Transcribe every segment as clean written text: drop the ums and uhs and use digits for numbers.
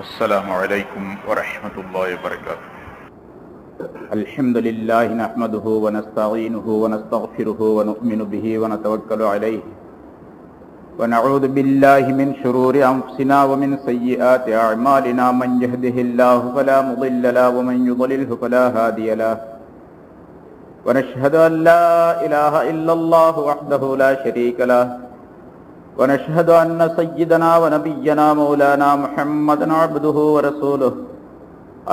السلام عليكم ورحمة الله وبركاته. الحمد لله نحمده ونستعينه ونستغفره ونؤمن به ونتوكل عليه ونعوذ بالله من شرور أنفسنا ومن سيئات أعمالنا من يهده الله فلا مضل له ومن يضلله فلا هادي له ونشهد أن لا إله إلا الله وحده لا شريك له ونشهد أن سيدنا ونبينا مولانا محمدا عبده ورسوله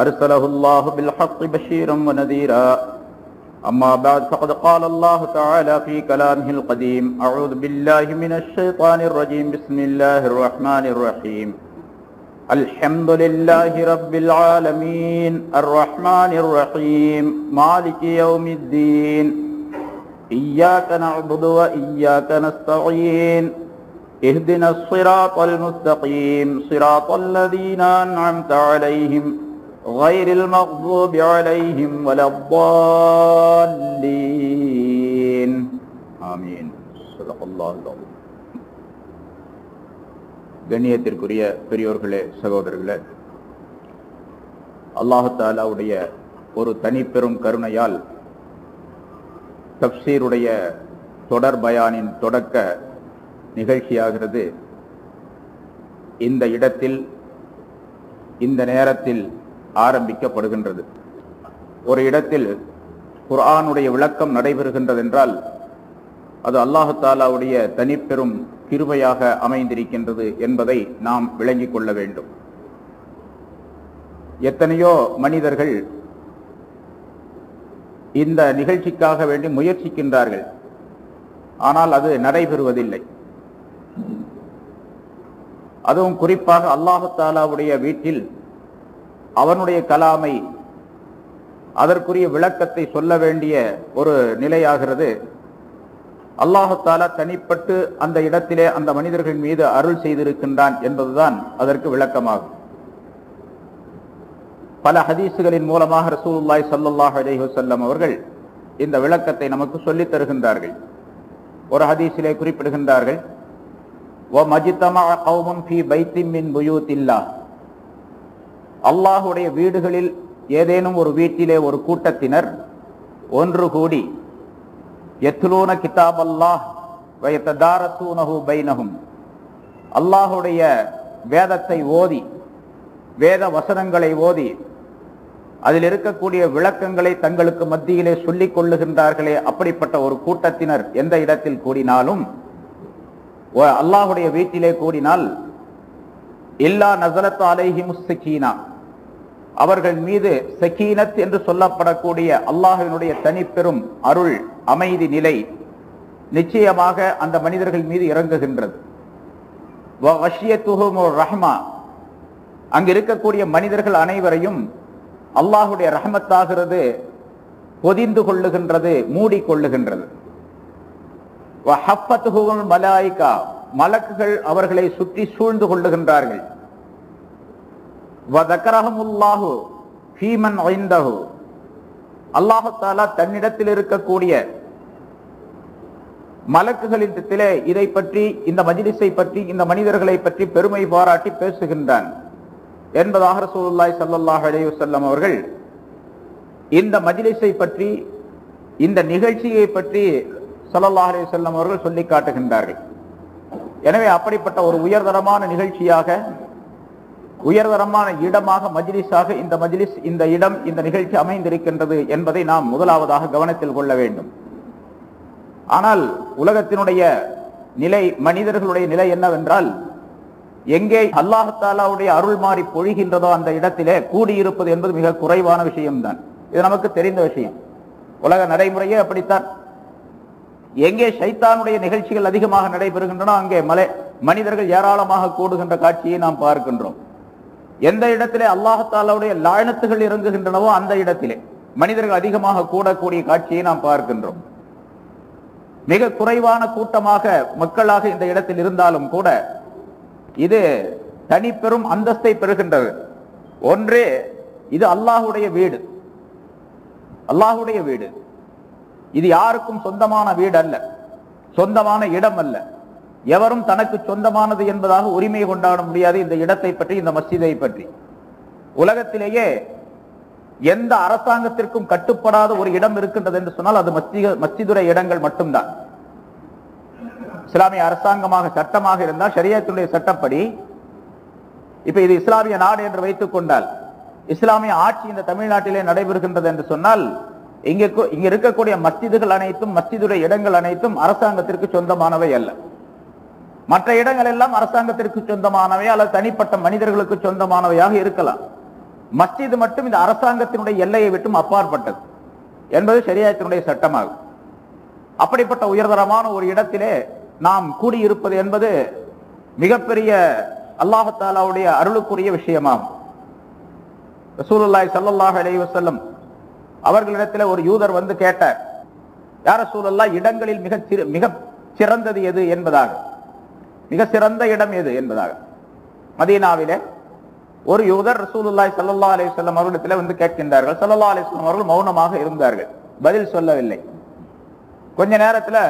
أرسله الله بالحق بشيرا ونذيرا أما بعد فقد قال الله تعالى في كلامه القديم أعوذ بالله من الشيطان الرجيم بسم الله الرحمن الرحيم الحمد لله رب العالمين الرحمن الرحيم مالك يوم الدين إياك نعبد وإياك نستعين اهدنا الصراط المستقيم صراط الذين أنعمت عليهم غير المغضوب عليهم ولا الضالين آمين صدق الله العظيم. கண்ணியத்திற்குரிய பெரியோர்களே, சகோதரர்களே, அல்லாஹ் தஆலாவுடைய ஒரு தனிப்பெரும் கருணையால் தஃப்சீருடைய தொடர் பயானின் தொடக்க நிகழ்ச்சியாகிறது இந்த இடத்தில் இந்த நேரத்தில் ஆரம்பிக்கப்படுகின்றது. ஒரு இடத்தில் குர்ஆனுடைய விளக்கம் நடைபெறுகின்றது என்றால் அது அல்லாஹ் தஆலாவுடைய தனிப்பெரும் கிருபையாக அமைந்திருக்கின்றது என்பதை நாம் விளங்கிக் கொள்ள வேண்டும். எத்தனையோ மனிதர்கள் இந்த நிகழ்ச்சிக்காக வேண்டி முயற்சிக்கின்றார்கள், ஆனால் அது நடைபெறுவதில்லை. அதுவும் குறிப்பாக அல்லாஹ் தஆலாவுடைய வீட்டில் அவனுடைய கலாமை, அதற்குரிய விளக்கத்தை சொல்ல வேண்டிய ஒரு நிலையாகிறது. அல்லாஹ் தஆலா தனிப்பட்டு அந்த இடத்திலே அந்த மனிதர்கள் மீது அருள் செய்திருக்கின்றான் என்பதுதான் அதற்கு விளக்கமாகும். பல ஹதீசுகளின் மூலமாக ரசூலுல்லாஹி ஸல்லல்லாஹு அலைஹி வஸல்லம் அவர்கள் இந்த விளக்கத்தை நமக்கு சொல்லித் தருகின்றார்கள். ஒரு ஹதீஸிலே குறிப்பிடுகின்றார்கள், வமஜ்தமஅ கௌமுன் ஃபீ பைத்தின் மின் புயூத்தில்லாஹ், அல்லாஹ்வுடைய வீடுகளில் ஏதேனும் ஒரு வீட்டிலே ஒரு கூட்டத்தினர் ஒன்று கூடி யத்லூன கிதாபல்லாஹ் வ யததாரஸூனஹு பைனஹும், அல்லாஹ்வுடைய வேதத்தை ஓதி, வேத வசனங்களை ஓதி, அதில் இருக்கக்கூடிய விளக்கங்களை தங்களுக்கு மத்தியிலே சொல்லிக் கொள்ளுகின்றார்களே, அப்படிப்பட்ட ஒரு கூட்டத்தினர் எந்த இடத்தில் கூடினாலும், அல்லாஹ்வுடைய வீட்டிலே கூடினால், இல்லா நஸலத் அலைஹிமுஸ் ஸகீனா, அவர்கள் மீது சகீனத் என்று சொல்லப்படக்கூடிய அல்லாஹ்வினுடைய தனிப்பெரும் அருள், அமைதி நிலை நிச்சயமாக அந்த மனிதர்கள் மீது இறங்குகின்றது. வ வஷியத்துஹுமுர் ரஹ்மா, அங்கு இருக்கக்கூடிய மனிதர்கள் அனைவரையும் அல்லாஹ்வுடைய ரஹ்மத்தாகிறது பொதிந்து கொள்ளுகின்றது, மூடிக்கொள்ளுகின்றது. வ ஹஃபத்துஹுல் மலாயிகா, மலக்குகள் அவர்களை சுற்றி சூழ்ந்து கொள்ளுகின்றார்கள். வ தக்கரஹுமுல்லாஹு ஃபீமன் இன்தஹு, அல்லாஹ் தஆலா தன்னிடத்தில் இருக்கக்கூடிய மலக்குகளிடத்திலே இதை பற்றி, இந்த மஜ்லிஸை பற்றி, இந்த மனிதர்களை பற்றி பெருமை பாராட்டி பேசுகின்றான் என்பதாக ரசூலுல்லாஹி ஸல்லல்லாஹு அலைஹி வஸல்லம் அவர்கள் இந்த மஜ்லிஸை பற்றி, இந்த நிகழ்ச்சியை பற்றி ஸல்லல்லாஹு அலைஹி வஸல்லம் அவர்கள் சொல்லி காட்டுகின்றார்கள். எனவே அப்படிப்பட்ட ஒரு உயர்தரமான நிகழ்ச்சியாக, உயர்தரமான இடமாக, மஜ்லிஸாக இந்த மஜ்லிஸ், இந்த இடம், இந்த நிகழ்ச்சி அமைந்திருக்கின்றது என்பதை நாம் முதலாவதாக கவனத்தில் கொள்ள வேண்டும். ஆனால் உலகத்தினுடைய நிலை, மனிதர்களுடைய நிலை என்னவென்றால், எங்கே அல்லாஹ் தஆலாவுடைய அருள் மாறி பொழிகின்றதோ அந்த இடத்திலே கூடியிருப்பது என்பது மிக குறைவான விஷயம்தான். இது நமக்கு தெரிந்த விஷயம். உலக நடைமுறையே அப்படித்தான். எங்கே ஷைத்தானுடைய நிகழ்ச்சிகள் அதிகமாக நடைபெறுகின்றன அங்கே மனிதர்கள் ஏராளமாக கூடுகின்ற காட்சியை நாம் பார்க்கின்றோம். எந்த இடத்திலே அல்லாஹ் தஆலாவுடைய லானத்துகள் இறங்குகின்றனவோ அந்த இடத்திலே மனிதர்கள் அதிகமாக கூடக்கூடிய காட்சியை நாம் பார்க்கின்றோம். மிக குறைவான கூட்டமாக, மக்களாக இந்த இடத்தில் இருந்தாலும் கூட இது தனிப்பெரும் அந்தஸ்தை பெறுகின்றது. ஒன்றே, இது அல்லாஹ்வுடைய வீடு, அல்லாஹ்வுடைய வீடு. இது யாருக்கும் சொந்தமான வீடு அல்ல, சொந்தமான இடம் அல்ல. எவரும் தனக்கு சொந்தமானது என்பதாக உரிமை கொண்டாட முடியாது. இந்த இடத்தை பற்றி, இந்த மஸ்ஜிதை பற்றி உலகத்திலேயே எந்த அரசாங்கத்திற்கும் கட்டுப்படாத ஒரு இடம் இருக்கின்றது என்று சொன்னால் அது மஸ்ஜிதுடைய இடங்கள் மட்டும்தான். இஸ்லாமிய அரசாங்கமாக சட்டமாக இருந்தால் ஷரியத்துடைய சட்டப்படி, இப்ப இது இஸ்லாமிய நாடு என்று வைத்துக் கொண்டால், இஸ்லாமிய ஆட்சி இந்த தமிழ்நாட்டிலே நடைபெறுகின்றது என்று சொன்னால், இங்க இருக்கக்கூடிய மஸ்ஜிதுகள் அனைத்தும், மஸ்ஜிதுடைய இடங்கள் அனைத்தும் அரசாங்கத்திற்கு சொந்தமானவை அல்ல. மற்ற இடங்கள் எல்லாம் அரசாங்கத்திற்கு சொந்தமானவை அல்லது தனிப்பட்ட மனிதர்களுக்கு சொந்தமானவையாக இருக்கலாம். மஸ்ஜிது மட்டும் இந்த அரசாங்கத்தினுடைய எல்லையை விட்டும் அப்பாற்பட்டது என்பது ஷரியத்தினுடைய சட்டமாகும். அப்படிப்பட்ட உயர்தரமான ஒரு இடத்திலே நாம் கூடியிருப்பது என்பது மிகப்பெரிய அல்லாஹ் தஆலாவுடைய அருளுக்குரிய விஷயமாகும். ரசூலுல்லாஹி ஸல்லல்லாஹு அலைஹி வஸல்லம் அவர்களிடத்தில் ஒரு யூதர் வந்து கேட்டார், யா ரசூலல்லாஹ், இடங்களில் மிக சிறந்தது எது என்பதாக, மிக சிறந்த இடம் எது என்பதாக. மதீனாவிலே ஒரு யூதர் ரசூலுல்லாஹி ஸல்லல்லாஹு அலைஹி வஸல்லம் அவர்களிடத்தில் வந்து கேட்கின்றார்கள். ஸல்லல்லாஹு அலைஹி வஸல்லம் அவர்கள் மௌனமாக இருந்தார்கள், பதில் சொல்லவில்லை. கொஞ்ச நேரத்தில்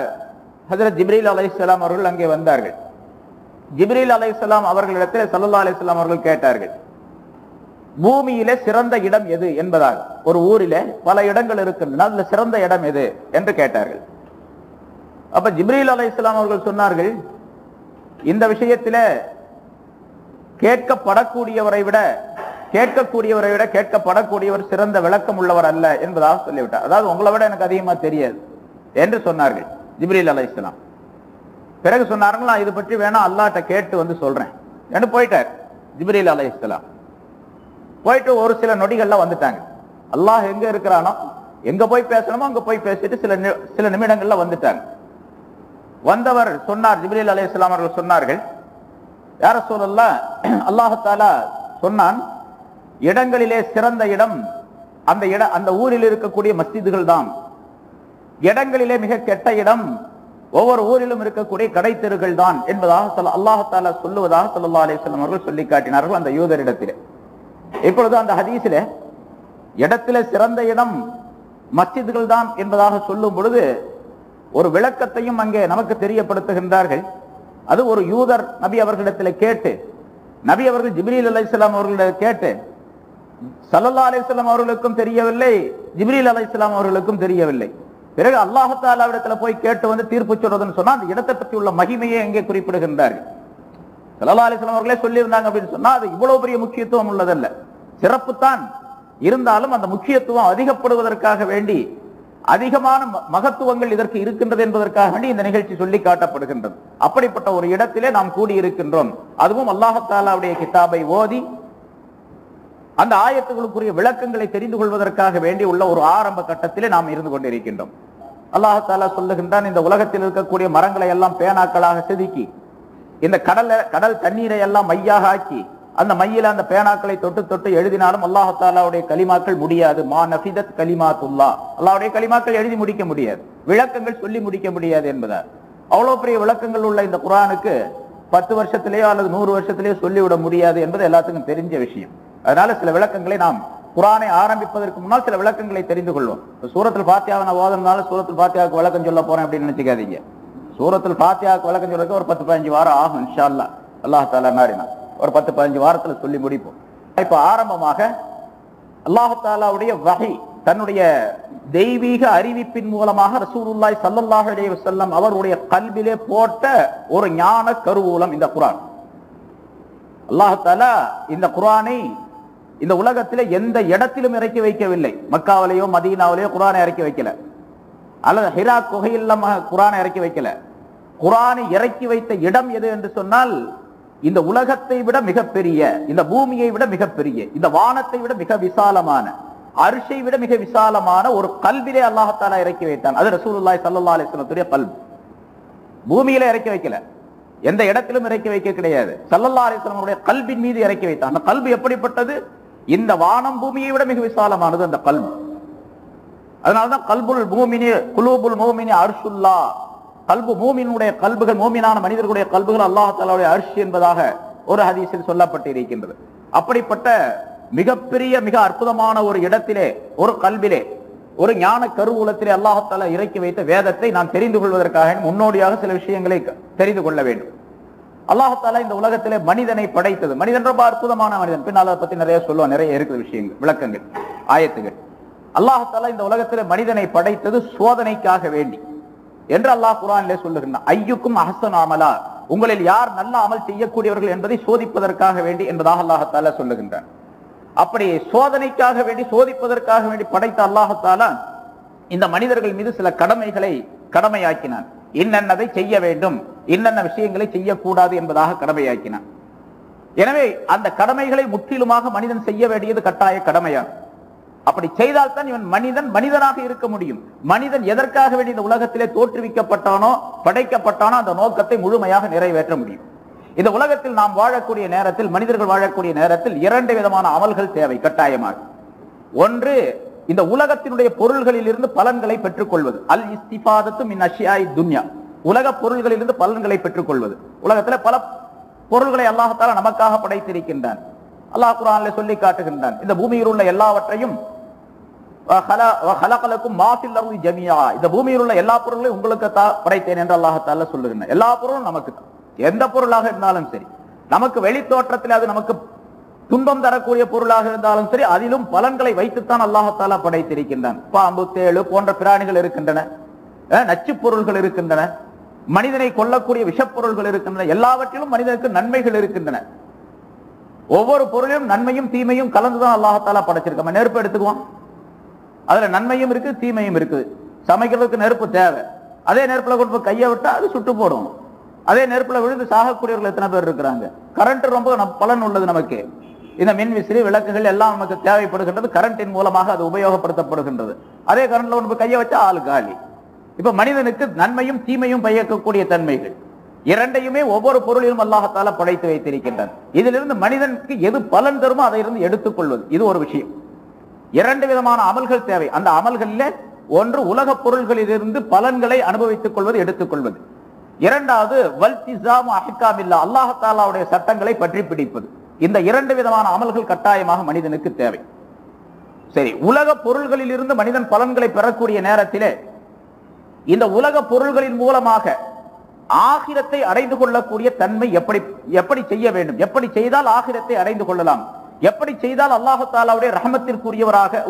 ஹஜ்ரத் ஜிப்ரீல் அலைஹிஸ்ஸலாம் அவர்கள் அங்கே வந்தார்கள். ஜிப்ரீல் அலைஹிஸ்ஸலாம் அவர்களிடத்தில் ஸல்லல்லாஹு அலைஹி வஸல்லம் அவர்கள் கேட்டார்கள், பூமியிலே சிறந்த இடம் எது என்பதாக. ஒரு ஊரிலே பல இடங்கள் இருக்கின்றன, அதுல சிறந்த இடம் எது என்று கேட்டார்கள். அப்ப ஜிப்ரீல் அலைஹிஸ்ஸலாம் அவர்கள் சொன்னார்கள், இந்த விஷயத்திலே கேட்கப்படக்கூடியவரை விட கேட்கப்படக்கூடியவர் சிறந்த விளக்கம் உள்ளவர் அல்ல என்பதாக சொல்லிவிட்டார். அதாவது உங்களை விட எனக்கு அதிகமா தெரியாது என்று சொன்னார்கள் ஜிப்ரீல் அலைஹிஸ்ஸலாம். பிறகு சொன்னார்கள், நான் இது பற்றி வேணா அல்லாஹ்ட்ட கேட்டு வந்து சொல்றேன் என்று போயிட்டார் ஜிப்ரீல் அலைஹிஸ்ஸலாம். போயிட்டு ஒரு சில நொடிகள்ல வந்துட்டாங்க. அல்லாஹ் எங்க இருக்கிறானோ, எங்க போய் பேசணுமோ அங்க போய் பேசிட்டு சில நிமிடங்கள்ல வந்துட்டாங்க. வந்தவர் சொன்னார், ஜிப்ரீல் அலைஹிஸ்ஸலாம் அவர்கள் சொன்னார்கள், யா ரசூலல்லாஹ், அல்லாஹ் தஆலா சொன்னான், இடங்களிலே சிறந்த இடம் அந்த ஊரில் இருக்கக்கூடிய மஸ்ஜிதுகள் தான். இடங்களிலே மிக கெட்ட இடம் ஒவ்வொரு ஊரிலும் இருக்கக்கூடிய கடை தெருகள் தான் என்பதாக அல்லாஹ் தஆலா சொல்லுவதாக ஸல்லல்லாஹு அலைஹி வஸல்லம் அவர்கள் சொல்லி காட்டினார்கள் அந்த யூதரிடத்திலே. இப்பொழுது அந்த ஹதீஸிலே இடத்திலே சிறந்த இடம் மஸ்ஜிதுகள் தான் என்பதாக சொல்லும் பொழுது ஒரு விளக்கத்தையும் அங்கே நமக்கு தெரியப்படுத்துகின்றார்கள். அது ஒரு யூதர் நபி அவர்களிடத்தில் கேட்டு, நபி அவர்கள் ஜிப்ரீல் அலைஹிஸ்ஸலாம் அவர்களிடம் கேட்டு, ஸல்லல்லாஹு அலைஹி வஸல்லம் அவர்களுக்கும் தெரியவில்லை, ஜிப்ரீல் அலைஹிஸ்ஸலாம் அவர்களுக்கும் தெரியவில்லை. பிறகு அல்லாஹ் தஆலாவிடத்தில் போய் கேட்டு வந்து தீர்ப்பு சொல்றதுன்னு சொன்னா அந்த இடத்தை பற்றி உள்ள மகிமையை எங்கே குறிப்பிடுகின்றார்கள். ஸல்லல்லாஹு அலைஹி வஸல்லம் அவர்களே சொல்லியிருந்தாங்க அப்படின்னு சொன்னா அது இவ்வளவு பெரிய முக்கியத்துவம் உள்ளதல்ல, சிறப்பு தான் இருந்தாலும் அந்த முக்கியத்துவம் அதிகப்படுவதற்காக வேண்டி அதிகமான மகத்துவங்கள் இதற்கு இருக்கின்றது என்பதற்காக வேண்டி இந்த நிகழ்ச்சி சொல்லி காட்டப்படுகின்றது. அப்படிப்பட்ட ஒரு இடத்திலே நாம் கூடியிருக்கின்றோம். அதுவும் அல்லாஹ் தஆலாவுடைய கிதாபை ஓதி அந்த ஆயத்துகளுக்குரிய விளக்கங்களை தெரிந்து கொள்வதற்காக வேண்டி உள்ள ஒரு ஆரம்ப கட்டத்திலே நாம் இருந்து கொண்டிருக்கின்றோம். அல்லாஹ் தஆலா சொல்லுகின்றான், இந்த உலகத்தில் இருக்கக்கூடிய மரங்களை எல்லாம் பேனாக்களாக செதுக்கி, இந்த கடல் தண்ணீரை எல்லாம் மையாக ஆக்கி, அந்த மையில அந்த பேனாக்களை தொட்டு தொட்டு எழுதினாலும் அல்லாஹ் தஆலாவுடைய கலிமாக்கள் முடியாது. மா நஃபிதத் கலிமாத்துல்லாஹ், அல்லாஹ்வுடைய கலிமாக்கள் எழுதி முடிக்க முடியாது, விளக்கங்கள் சொல்லி முடிக்க முடியாது என்பதால் அவ்வளவு பெரிய விளக்கங்கள் உள்ள இந்த குர்ஆனுக்கு 10 வருஷத்திலேயோ அல்லது 100 வருஷத்திலேயோ சொல்லிவிட முடியாது என்பது எல்லாத்துக்கும் தெரிஞ்ச விஷயம். அதனால சில விளக்கங்களை நாம் குர்ஆனை ஆரம்பிப்பதற்கு முன்னால் சில விளக்கங்களை தெரிந்து கொள்வோம். சூரத்துல் ஃபாத்திஹாவை நான் ஓதுறதுனால சூரத்துல் ஃபாத்திஹாவுக்கு விளக்கம் சொல்ல போறேன் அப்படின்னு நினைச்சுக்காதீங்க. சூரத்துல் ஃபாத்திஹாவுக்கு விளக்கம் சொல்றதுக்கு ஒரு 10-15 வாரம் ஆகும் இன்ஷா அல்லாஹ். அல்லாஹ் தஆலா நாடினா ஒரு 10-15 வாரத்துல சொல்லி முடிப்போம். இப்ப ஆரம்பமாக அல்லாஹ் தஆலாவுடைய வஹி, தன்னுடைய தெய்வீக அறிவிப்பின் மூலமாக ரசூலுல்லாஹி ஸல்லல்லாஹு அலைஹி வஸல்லம் அவருடைய கல்விலே போட்ட ஒரு ஞான கருவூலம் இந்த குர்ஆன். அல்லாஹ் தஆலா இந்த குர்ஆனை இந்த உலகத்திலே எந்த இடத்திலும் இறக்கி வைக்கவில்லை. மக்காவிலேயோ மதீனாவிலேயோ குர்ஆனை இறக்கி வைக்கல, அல்லது ஹிரா குகையில் குர்ஆனை இறக்கி வைக்கல. குர்ஆனை இறக்கி வைத்த இடம் எது என்று சொன்னால் இந்த உலகத்தை விட மிகப்பெரிய, இந்த பூமியை விட மிகப்பெரிய, இந்த வானத்தை விட மிக விசாலமான, அர்ஷை விட மிக விசாலமான ஒரு கல்விலே அல்லாஹ் தஆலா இறக்கி வைத்தான். அது ரசூலுல்லாஹி ஸல்லல்லாஹு அலைஹி வஸல்லம் கல்ப். பூமியில இறக்கி வைக்கல, எந்த இடத்திலும் இறக்கி வைக்க கிடையாது. ஸல்லல்லாஹு அலைஹி வஸல்லம் கல்பின் மீது இறக்கி வைத்தான். அந்த கல்வி எப்படிப்பட்டது? இந்த வானம் பூமியை விட மிக விசாலமானது அந்த கல்வி. அதனால்தான் கல்புல் மூமினி குலூபுல் மூமினி அர்ஷுல்லாஹ், கல்பு மூமினுடைய கல்புகள், மூமினான மனிதர்களுடைய கல்புகள் அல்லாஹ் தஆலாவுடைய அர்ஷ் என்பதாக ஒரு ஹதீஸில் சொல்லப்பட்டு இருக்கின்றது. அப்படிப்பட்ட மிகப்பெரிய மிக அற்புதமான ஒரு இடத்திலே, ஒரு கல்விலே ஒரு ஞான கருவூலத்திலே அல்லாஹ்தாலா இறக்கி வைத்த வேதத்தை நான் தெரிந்து கொள்வதற்காக முன்னோடியாக சில விஷயங்களை தெரிந்து கொள்ள வேண்டும். அல்லாஹ்தாலா இந்த உலகத்திலே மனிதனை படைத்தது. மனிதன் ரொம்ப அற்புதமான மனிதன். பின்னால் அதை பத்தி நிறைய சொல்லுவோம், நிறைய இருக்குது விஷயங்கள், விளக்கங்கள், ஆயத்துகள். அல்லாஹ்தாலா இந்த உலகத்திலே மனிதனை படைத்தது சோதனைக்காக வேண்டி என்று அல்லாஹ் குர்ஆனிலே சொல்லுகிறான். ஐயுக்கும் அஹ்ஸனு அமலா, உங்களில் யார் நல்ல அமல் செய்யக்கூடியவர்கள் என்பதை சோதிப்பதற்காக வேண்டி என்பதாக அல்லாஹ்தாலா சொல்லுகின்றான். அப்படி சோதனைக்காக வேண்டி, சோதிப்பதற்காக வேண்டி படைத்த அல்லாஹ்தாலா இந்த மனிதர்கள் மீது சில கடமைகளை கடமையாக்கினான். இன்னென்னதை செய்ய வேண்டும், இன்னென்ன விஷயங்களை செய்யக்கூடாது என்பதாக கடமையாக்கினான். எனவே அந்த கடமைகளை முற்றிலுமாக மனிதன் செய்ய வேண்டியது கட்டாய கடமையாகும். அப்படி செய்தால்தான் இவன் மனிதனாக இருக்க முடியும். மனிதன் எதற்காக வேண்டி இந்த உலகத்திலே தோற்றுவிக்கப்பட்டானோ, படைக்கப்பட்டானோ, அந்த நோக்கத்தை முழுமையாக நிறைவேற்ற முடியும். இந்த உலகத்தில் நாம் வாழக்கூடிய நேரத்தில், மனிதர்கள் வாழக்கூடிய நேரத்தில் 2 விதமான அமல்கள் தேவை கட்டாயமாக. ஒன்று, இந்த உலகத்தினுடைய பொருள்களில் இருந்து பலன்களை பெற்றுக் கொள்வது. அல் இஸ்திஃபாதத்து மின் அஷ்யாஇ துன்யா, உலக பொருள்களில் இருந்து பலன்களை பெற்றுக் கொள்வது. உலகத்தில் பல பொருள்களை அல்லாஹ் தஆலா நமக்காக படைத்திருக்கின்றான். அல்லாஹ் குர்ஆனிலே சொல்லி காட்டுகின்றான், இந்த பூமியில் உள்ள எல்லாவற்றையும் இந்த பூமியில் உள்ள எல்லா பொருளையும் உங்களுக்கு படைத்தேன் என்று அல்லாஹ் தஆலா சொல்லுகின்றான். எல்லா பொருளும் நமக்கு தான். எந்த பொருளாக இருந்தாலும் சரி, நமக்கு வெளி தோற்றத்தில் அது நமக்கு துன்பம் தரக்கூடிய பொருளாக இருந்தாலும் சரி, அதிலும் பலன்களை வைத்துத்தான் அல்லாஹ் தஆலா படைத்திருக்கின்றான். பாம்பு, தேளு போன்ற பிராணிகள் இருக்கின்றன, நச்சு பொருள்கள் இருக்கின்றன, மனிதனை கொல்லக்கூடிய விஷப்பொருள்கள் இருக்கின்றன. எல்லாவற்றிலும் மனிதனுக்கு நன்மைகள் இருக்கின்றன. ஒவ்வொரு பொருளிலும் நன்மையும் தீமையும் கலந்துதான் அல்லாஹ் தஆலா படைச்சிருக்க. நெருப்பு எடுத்துக்குவோம், அதுல நன்மையும் இருக்கு, தீமையும் இருக்குது. சமைக்கிறதுக்கு நெருப்பு தேவை. அதே நெருப்புல கொண்டு போய் கையை விட்டா அது சுட்டு போடும். அதே நெருப்புல விழுந்து சாகக்கூடியவர்கள் எத்தனை பேர் இருக்கிறாங்க. கரண்ட் ரொம்ப பலன் உள்ளது நமக்கு. இந்த மின் விசிறி, விளக்குகள் எல்லாம் நமக்கு தேவைப்படுகின்றது. கரண்டின் மூலமாக அது உபயோகப்படுத்தப்படுகின்றது. அதே கரண்ட்ல கொண்டு போய் கையை வச்சா ஆள் காலி. இப்ப மனிதனுக்கு நன்மையும் தீமையும் பயக்கக்கூடிய தன்மைகள் இரண்டையுமே ஒவ்வொரு பொருளிலும் அல்லாஹ் தஆலா படைத்து வைத்திருக்கின்றான். இதிலிருந்து மனிதனுக்கு எது பலன் தருமோ அதை இருந்து எடுத்துக்கொள்வது, இது ஒரு விஷயம். 2 விதமான அமல்கள் தேவை. அந்த அமல்களில் ஒன்று, உலக பொருள்களில் இருந்து பலன்களை அனுபவித்துக் கொள்வது, எடுத்துக்கொள்வது. இரண்டாவது, வல்திஸாமு அஹ்காமில்லா, அல்லாஹ் தஆலாவுடைய சட்டங்களை பற்றி பிடிப்பது. இந்த 2 விதமான அமல்கள் கட்டாயமாக மனிதனுக்கு தேவை. சரி, உலக பொருள்களில் இருந்து மனிதன் பலன்களை பெறக்கூடிய நேரத்திலே இந்த உலக பொருள்களின் மூலமாக ஆகிரத்தை அடைந்து கொள்ளக்கூடிய தன்மை எப்படி செய்ய வேண்டும், எப்படி செய்தால் ஆகிரத்தை அடைந்து கொள்ளலாம், எப்படி செய்தால் அல்லாஹ் தஆலாவுடைய ரஹமத்திற்கு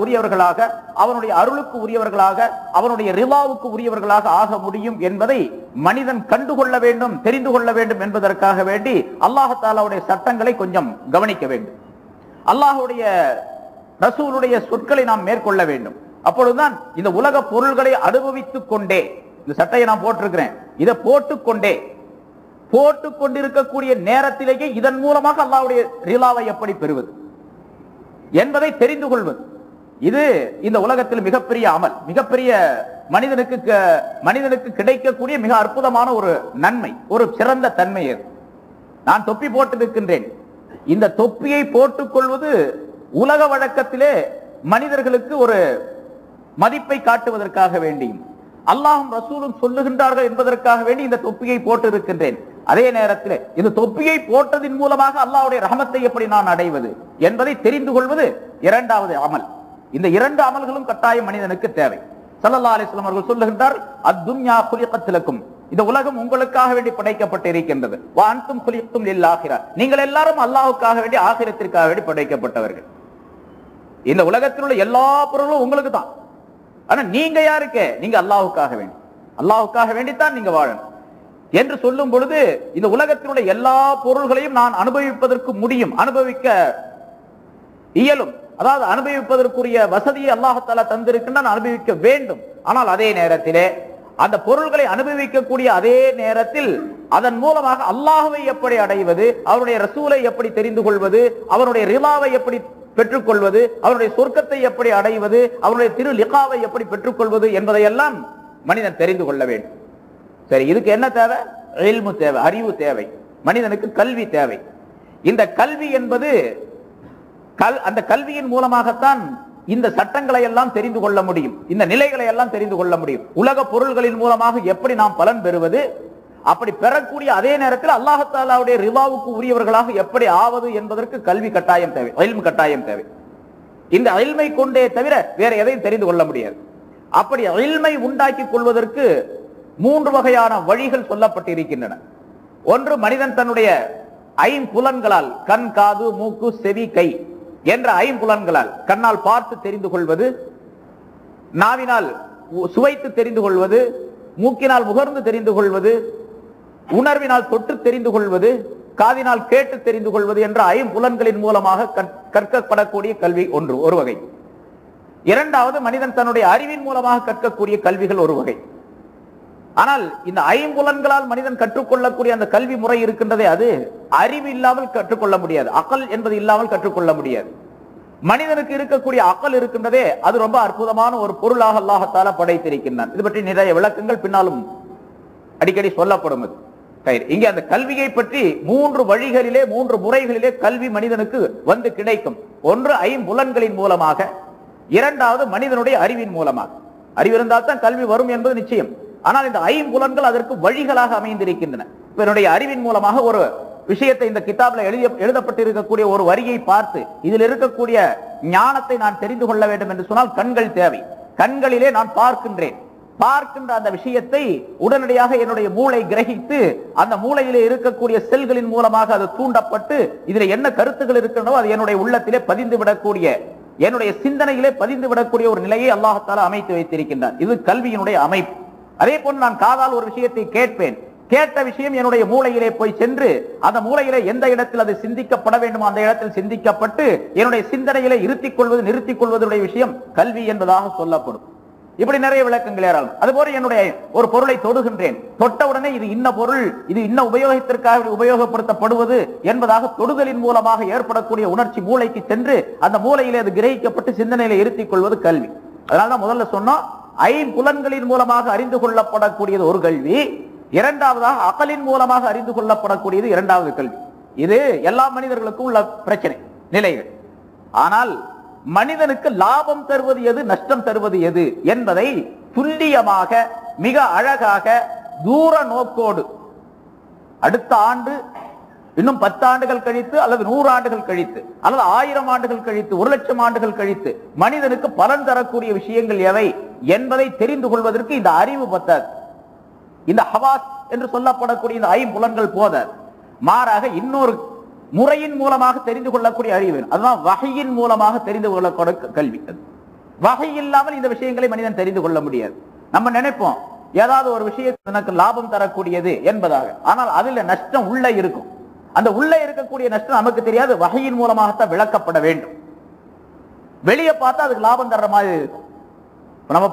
உரியவர்களாக, அவனுடைய அருளுக்கு உரியவர்களாக, அவனுடைய ரிலாவுக்கு உரியவர்களாக ஆக முடியும் என்பதை மனிதன் கண்டுகொள்ள வேண்டும், தெரிந்து கொள்ள வேண்டும் என்பதற்காக வேண்டி அல்லாஹ் தஆலாவுடைய சட்டங்களை கொஞ்சம் கவனிக்க வேண்டும். அல்லாஹ்வுடைய ரசூலுடைய சொற்களை நாம் மேற்கொள்ள வேண்டும். அப்பொழுதுதான் இந்த உலக பொருள்களை அனுபவித்துக் கொண்டே, இந்த சட்டையை நான் போட்டிருக்கிறேன், இதை போட்டுக்கொண்டிருக்கக்கூடிய நேரத்திலேயே இதன் மூலமாக அல்லாஹ்வுடைய ரிலாவை எப்படி பெறுவது என்பதை தெரிந்து கொள்வது. இது இந்த உலகத்தில் மிகப்பெரிய அமல், மிகப்பெரிய மனிதனுக்கு கிடைக்கக்கூடிய மிக அற்புதமான ஒரு நன்மை, ஒரு சிறந்த தன்மை. நான் தொப்பி போட்டிருக்கின்றேன், இந்த தொப்பியை போட்டுக் கொள்வது உலக வழக்கத்திலே மனிதர்களுக்கு ஒரு மதிப்பை காட்டுவதற்காக வேண்டியும் அல்லாஹ்வும் ரசூலும் சொல்லுகின்றார்கள் என்பதற்காக வேண்டி இந்த தொப்பியை போட்டு இருக்கின்றேன். அதே நேரத்தில் இந்த தொப்பியை போட்டதின் மூலமாக அல்லாஹ்வுடைய ரஹமத்தை எப்படி நான் அடைவது என்பதை தெரிந்து கொள்வது 2வது அமல். இந்த 2 அமல்களும் கட்டாயம் மனிதனுக்கு தேவை. ஸல்லல்லாஹு அலைஹி வஸல்லம் அவர்கள் சொல்லுகின்றார், அத்துன்யா குலிகத் லக்கும், இந்த உலகம் உங்களுக்காக வேண்டி படைக்கப்பட்டிருக்கின்றது. வ அன்தும் குலிக்தும் லில் ஆகிரா, நீங்கள் எல்லாரும் அல்லாஹ்வுக்காக வேண்டி ஆகிரத்திற்காக வேண்டி படைக்கப்பட்டவர்கள். இந்த உலகத்தில் உள்ள எல்லா பொருளும் உங்களுக்கு தான். ஆனா நீங்க யாருக்கு? நீங்க அல்லாஹ்வுக்காக வேண்டி, அல்லாஹ்வுக்காக வேண்டித்தான் நீங்க வாழணும் என்று சொல்லும் பொழுது இந்த உலகத்தினுடைய எல்லா பொருள்களையும் நான் அனுபவிப்பதற்கு முடியும், அனுபவிக்க இயலும். அதாவது அனுபவிப்பதற்குரிய வசதியை அல்லாஹ் தஆலா தந்திருக்கின்றான், அனுபவிக்க வேண்டும். ஆனால் அதே நேரத்திலே அந்த பொருள்களை அனுபவிக்கக்கூடிய அதே நேரத்தில் அதன் மூலமாக அல்லாஹ்வை எப்படி அடைவது, அவருடைய ரசூலை எப்படி தெரிந்து கொள்வது, அவருடைய ரிலாவை எப்படி பெற்றுக்கொள்வது, அவருடைய சொர்க்கத்தை எப்படி அடைவது, அவருடைய திரு லிகாவை எப்படி பெற்றுக்கொள்வது என்பதையெல்லாம் மனிதன் தெரிந்து கொள்ள வேண்டும். சரி, இதுக்கு என்ன தேவை? இல்மு தேவை, அறிவு தேவை, மனிதனுக்கு கல்வி தேவை. இந்த கல்வி என்பது அந்த கல்வியின் மூலமாகத்தான் இந்த சட்டங்களை எல்லாம் தெரிந்து கொள்ள முடியும், இந்த நிலைகளை எல்லாம் தெரிந்து கொள்ள முடியும். உலக பொருள்களின் மூலமாக எப்படி நாம் பலன் பெறுவது, அப்படி பெறக்கூடிய அதே நேரத்தில் அல்லாஹ் தஆலாவுடைய ரிலாவுக்கு உரியவர்களாக எப்படி ஆவது என்பதற்கு கல்வி கட்டாயம் தேவை, இல்மு கட்டாயம் தேவை. இந்த இல்மை கொண்டே தவிர வேற எதையும் தெரிந்து கொள்ள முடியாது. அப்படி இல்மை உண்டாக்கி கொள்வதற்கு 3 வகையான வழிகள் சொல்லப்பட்டிருக்கின்றன. ஒன்று, மனிதன் தன்னுடைய ஐம்புலன்களால், கண், காது, மூக்கு, செவி, கை என்ற ஐம்புலன்களால், கண்ணால் பார்த்து தெரிந்து கொள்வது, நாவினால் சுவைத்து தெரிந்து கொள்வது, மூக்கினால் முகர்ந்து தெரிந்து கொள்வது, உணர்வினால் தொட்டு தெரிந்து கொள்வது, காதினால் கேட்டு தெரிந்து கொள்வது என்ற ஐம்புலன்களின் மூலமாக கற்கப்படக்கூடிய கல்வி ஒரு வகை. இரண்டாவது, மனிதன் தன்னுடைய அறிவின் மூலமாக கற்கக்கூடிய கல்விகள் ஒரு வகை. ஆனால் இந்த ஐம்புலன்களால் மனிதன் கற்றுக்கொள்ளக்கூடிய அந்த கல்வி முறை இருக்கின்றதே, அது அறிவு இல்லாமல் கற்றுக்கொள்ள முடியாது. அகல் என்பது இல்லாமல் கற்றுக்கொள்ள முடியாது. மனிதனுக்கு இருக்கக்கூடிய அகல் இருக்கின்றதே, அது ரொம்ப அற்புதமான ஒரு பொருளாக அல்லாஹ் தஆலா படைத்திருக்கின்றான். இது பற்றி நிறைய விளக்கங்கள் பின்னாலும் அடிக்கடி சொல்லப்படும். இங்கே அந்த கல்வியை பற்றி 3 வழிகளிலே, 3 முறைகளிலே கல்வி மனிதனுக்கு வந்து கிடைக்கும். ஒன்று ஐம்புலன்களின் மூலமாக, இரண்டாவது மனிதனுடைய அறிவின் மூலமாக. அறிவு இருந்தால் தான் கல்வி வரும் என்பது நிச்சயம். ஆனால் இந்த ஐம்புலன்கள் அதற்கு வழிகளாக அமைந்திருக்கின்றன. என்னுடைய அறிவின் மூலமாக ஒரு விஷயத்தை இந்த கிதாபில் எழுதப்பட்டிருக்கக்கூடிய ஒரு வரியை பார்த்து இதில் இருக்கக்கூடிய ஞானத்தை நான் தெரிந்து கொள்ள வேண்டும் என்று சொன்னால் கண்கள் தேவை. கண்களிலே நான் பார்க்கின்ற அந்த விஷயத்தை உடனடியாக என்னுடைய மூளை கிரகித்து, அந்த மூளையிலே இருக்கக்கூடிய செல்களின் மூலமாக அது தூண்டப்பட்டு, இதில் என்ன கருத்துக்கள் இருக்கின்றனோ அது என்னுடைய உள்ளத்திலே பதிந்து விடக்கூடிய, என்னுடைய சிந்தனையிலே பதிந்து விடக்கூடிய ஒரு நிலையை அல்லாஹ் தஆலா அமைத்து வைத்திருக்கின்றார். இது கல்வியினுடைய அமைப்பு. அதே போன்று நான் காதால் ஒரு விஷயத்தை கேட்பேன். கேட்ட விஷயம் என்னுடைய மூளையிலே போய் சென்று, அந்த மூளையிலே எந்த இடத்தில் அது சிந்திக்கப்பட வேண்டுமோ அந்த இடத்தில் சிந்திக்கப்பட்டு, என்னுடைய சிந்தனையிலே நிறுத்திக் கொள்வதுடைய விஷயம் கல்வி என்பதாக சொல்லப்படும். இப்படி நிறைய விளக்கங்கள் ஏறாலும். அதுபோல என்னுடைய ஒரு பொருளை தொடுகின்றேன், தொட்டவுடனே இது இன்ன பொருள், இது இன்ன உபயோகத்திற்காக உபயோகப்படுத்தப்படுவது என்பதாக தொடுதலின் மூலமாக ஏற்படக்கூடிய உணர்ச்சி மூளைக்கு சென்று, அந்த மூளையிலே அது கிரகிக்கப்பட்டு சிந்தனையில இருத்திக் கொள்வது கல்வி. அதனால்தான் முதல்ல சொன்னோம், ஐம்புலன்களின் மூலமாக அறிந்து கொள்ளப்படக்கூடியது ஒரு கல்வி, இரண்டாவதாக அகலின் மூலமாக அறிந்து கொள்ளப்படக்கூடியது இரண்டாவது கல்வி. இது எல்லா மனிதர்களுக்கும் உள்ள பிரச்சனை நிலைகள். ஆனால் மனிதனுக்கு லாபம் தருவது எது, நஷ்டம் தருவது எது என்பதை துல்லியமாக, மிக அழகாக, தூர நோக்கோடு, அடுத்த ஆண்டு, இன்னும் 10 ஆண்டுகள் கழித்து, அல்லது 100 ஆண்டுகள் கழித்து, அல்லது 1000 ஆண்டுகள் கழித்து, 1,00,000 ஆண்டுகள் கழித்து மனிதனுக்கு பலன் தரக்கூடிய விஷயங்கள் எவை என்பதை தெரிந்து கொள்வதற்கு இந்த அறிவு பத்தாது. இந்த ஹவாஸ் என்று சொல்லப்படக்கூடிய இந்த ஐம்புலன்கள் போதாது. மாறாக இன்னொரு முறையின் மூலமாக தெரிந்து கொள்ளக்கூடிய அறிவு, அதுதான் வஹையின் மூலமாக தெரிந்து கொள்ளக்கூடிய கல்வி. வஹை இல்லாமல் இந்த விஷயங்களை மனிதன் தெரிந்து கொள்ள முடியாது. நம்ம நினைப்போம் ஏதாவது ஒரு விஷயத்தை எனக்கு லாபம் தரக்கூடியது என்பதாக, ஆனால் அதில் நஷ்டம் உள்ள இருக்கும். அந்த உள்ள இருக்கக்கூடிய நஷ்டம் நமக்கு தெரியாது, வஹையின் மூலமாகத்தான் விளக்கப்பட வேண்டும். வெளியே பார்த்தா அதுக்கு லாபம் தர்ற மாதிரி இருக்கும். நம்ம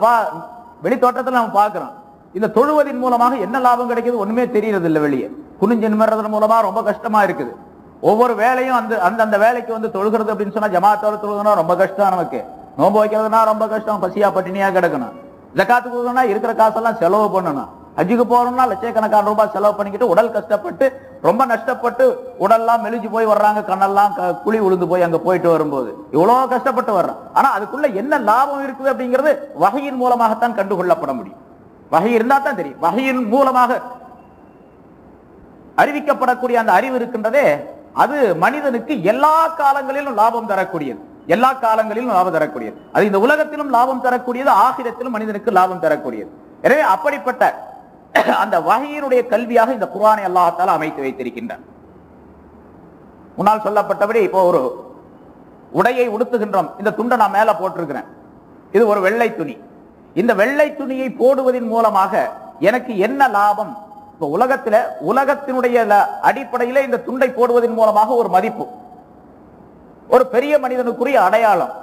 வெளி தோட்டத்தில் நம்ம பார்க்கிறோம், இந்த தொழுவதின் மூலமாக என்ன லாபம் கிடைக்குது ஒண்ணுமே தெரியறது இல்லை. வெளியே குனிஞ்சு நிமிர்றதன் மூலமா ரொம்ப கஷ்டமா இருக்குது. ஒவ்வொரு வேலையும் அந்த வேலைக்கு வந்து தொழுகிறது அப்படின்னு சொன்னா, ஜமாத்தோட தொழுதுனா ரொம்ப கஷ்டம், நமக்கு நோன்பு வைக்கிறதுனா ரொம்ப கஷ்டம், பசியா பட்டினியா கிடக்கணும். ஜகாத்து கொடுக்கணும்னா இருக்கிற காசெல்லாம் செலவு பண்ணணும். ஹஜ்ஜுக்கு போறோம்னா லட்சக்கணக்கான ரூபாய் செலவு பண்ணிக்கிட்டு உடல் கஷ்டப்பட்டு ரொம்ப நஷ்டப்பட்டு உடல்லாம் மெலிஞ்சு போய் வர்றாங்க, கண்ணெல்லாம் குழி உழுந்து போய் அங்க போயிட்டு வரும்போது இவ்வளவு கஷ்டப்பட்டு வர்றான். ஆனா அதுக்குள்ள என்ன லாபம் இருக்குது அப்படிங்கிறது வஹையின் மூலமாகத்தான் கண்டுகொள்ளப்பட முடியும். வஹை இருந்தா தான் தெரியும். வஹையின் மூலமாக அறிவிக்கப்படக்கூடிய அந்த அறிவு இருக்கின்றதே, அது மனிதனுக்கு எல்லா காலங்களிலும் லாபம் தரக்கூடியது. எல்லா காலங்களிலும் லாபம் தரக்கூடியது. அது இந்த உலகத்திலும் லாபம் தரக்கூடியது, ஆகிரத்திலும் மனிதனுக்கு லாபம் தரக்கூடியது. எனவே அப்படிப்பட்ட அந்த வஹையினுடைய கல்வியாக இந்த குர்ஆனை அல்லாஹ் தஆலா அமைத்து வைத்திருக்கின்றார். முன்னால் சொல்லப்பட்டபடி இப்போ ஒரு உடையை உடுத்துகின்றோம். இந்த துண்டை நான் மேல போட்டிருக்கிறேன், இது ஒரு வெள்ளை துணி. இந்த வெள்ளை துணியை போடுவதன் மூலமாக எனக்கு என்ன லாபம்? உலகத்தினுடைய அடிப்படையில இந்த துண்டை போடுவதன் மூலமாக ஒரு மதிப்பு, ஒரு பெரிய மனிதனுக்குரிய அடையாளம்,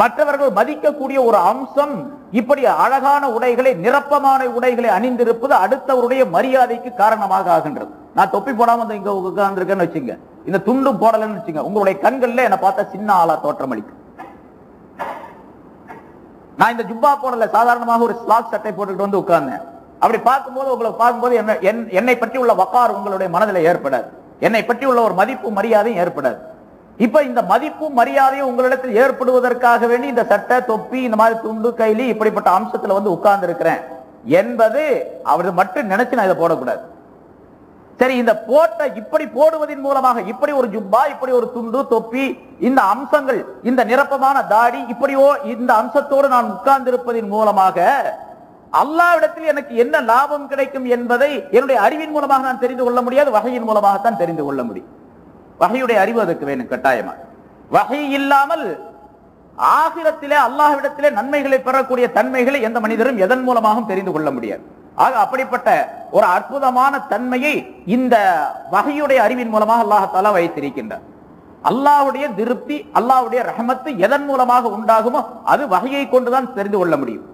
மற்றவர்கள் மதிக்கக்கூடிய ஒரு அம்சம். இப்படி அழகான உடைகளை, நிரப்பமான உடைகளை அணிந்திருப்பது அடுத்தவருடைய மரியாதைக்கு காரணமாக ஆகின்றது. நான் தொப்பி போடாம இங்க உட்கார்ந்துருக்கேன்னு வச்சுங்க, இந்த துண்டும் போடலன்னு வச்சுங்க, உங்களுடைய கண்கள்ல என்ன பார்த்தா சின்ன ஆளா தோற்றமளிக்கும். நான் இந்த ஜுப்பா போடல, சாதாரணமாக ஒரு ஸ்லாக் சட்டை போட்டுக்கிட்டு வந்து உட்கார்ந்தேன். அப்படி பார்க்கும்போது உங்களை பார்க்கும்போது என்னை பற்றி உள்ள வக்கார் உங்களுடைய மனதில் ஏற்படாது, என்னை பற்றி உள்ள ஒரு மதிப்பு மரியாதையும் ஏற்படாது. இப்ப இந்த மதிப்பு மரியாதையும் உங்களிடத்தில் ஏற்படுவதற்காக வேண்டி இந்த சட்டை, தொப்பி, இந்த மாதிரி துண்டு, கைலி, இப்படிப்பட்ட அம்சத்துல வந்து உட்கார்ந்து இருக்கிறேன் என்பது அவர் மட்டும் நினைச்சு நான் இதை போடக்கூடாது. சரி, இந்த இப்படி போடுவதன் மூலமாக, இப்படி ஒரு ஜுப்பா, இப்படி ஒரு துண்டு தொப்பி, இந்த அம்சங்கள், இந்த நிரப்பமான தாடி, இப்படியோ இந்த அம்சத்தோடு நான் உட்கார்ந்து இருப்பதன் மூலமாக அல்லாஹ்விடத்தில் எனக்கு என்ன லாபம் கிடைக்கும் என்பதை என்னுடைய அறிவின் மூலமாக நான் தெரிந்து கொள்ள முடியாது, வஹையின் மூலமாகத்தான் தெரிந்து கொள்ள முடியும். வஹையுடைய அறிவு அதுக்கு வேணும் கட்டாயமா. வஹை இல்லாமல் ஆகிரத்திலே அல்லாஹ்விடத்திலே நன்மைகளை பெறக்கூடிய தன்மைகளை எந்த மனிதரும் எதன் மூலமாகவும் தெரிந்து கொள்ள முடியாது. ஆக அப்படிப்பட்ட ஒரு அற்புதமான தன்மையை இந்த வஹையுடைய அறிவின் மூலமாக அல்லாஹ் தஆலா வைத்திருக்கின்றார். அல்லாஹ்வுடைய திருப்தி, அல்லாஹ்வுடைய ரஹமத்து எதன் மூலமாக உண்டாகுமோ அது வஹையை கொண்டுதான் தெரிந்து கொள்ள முடியும்.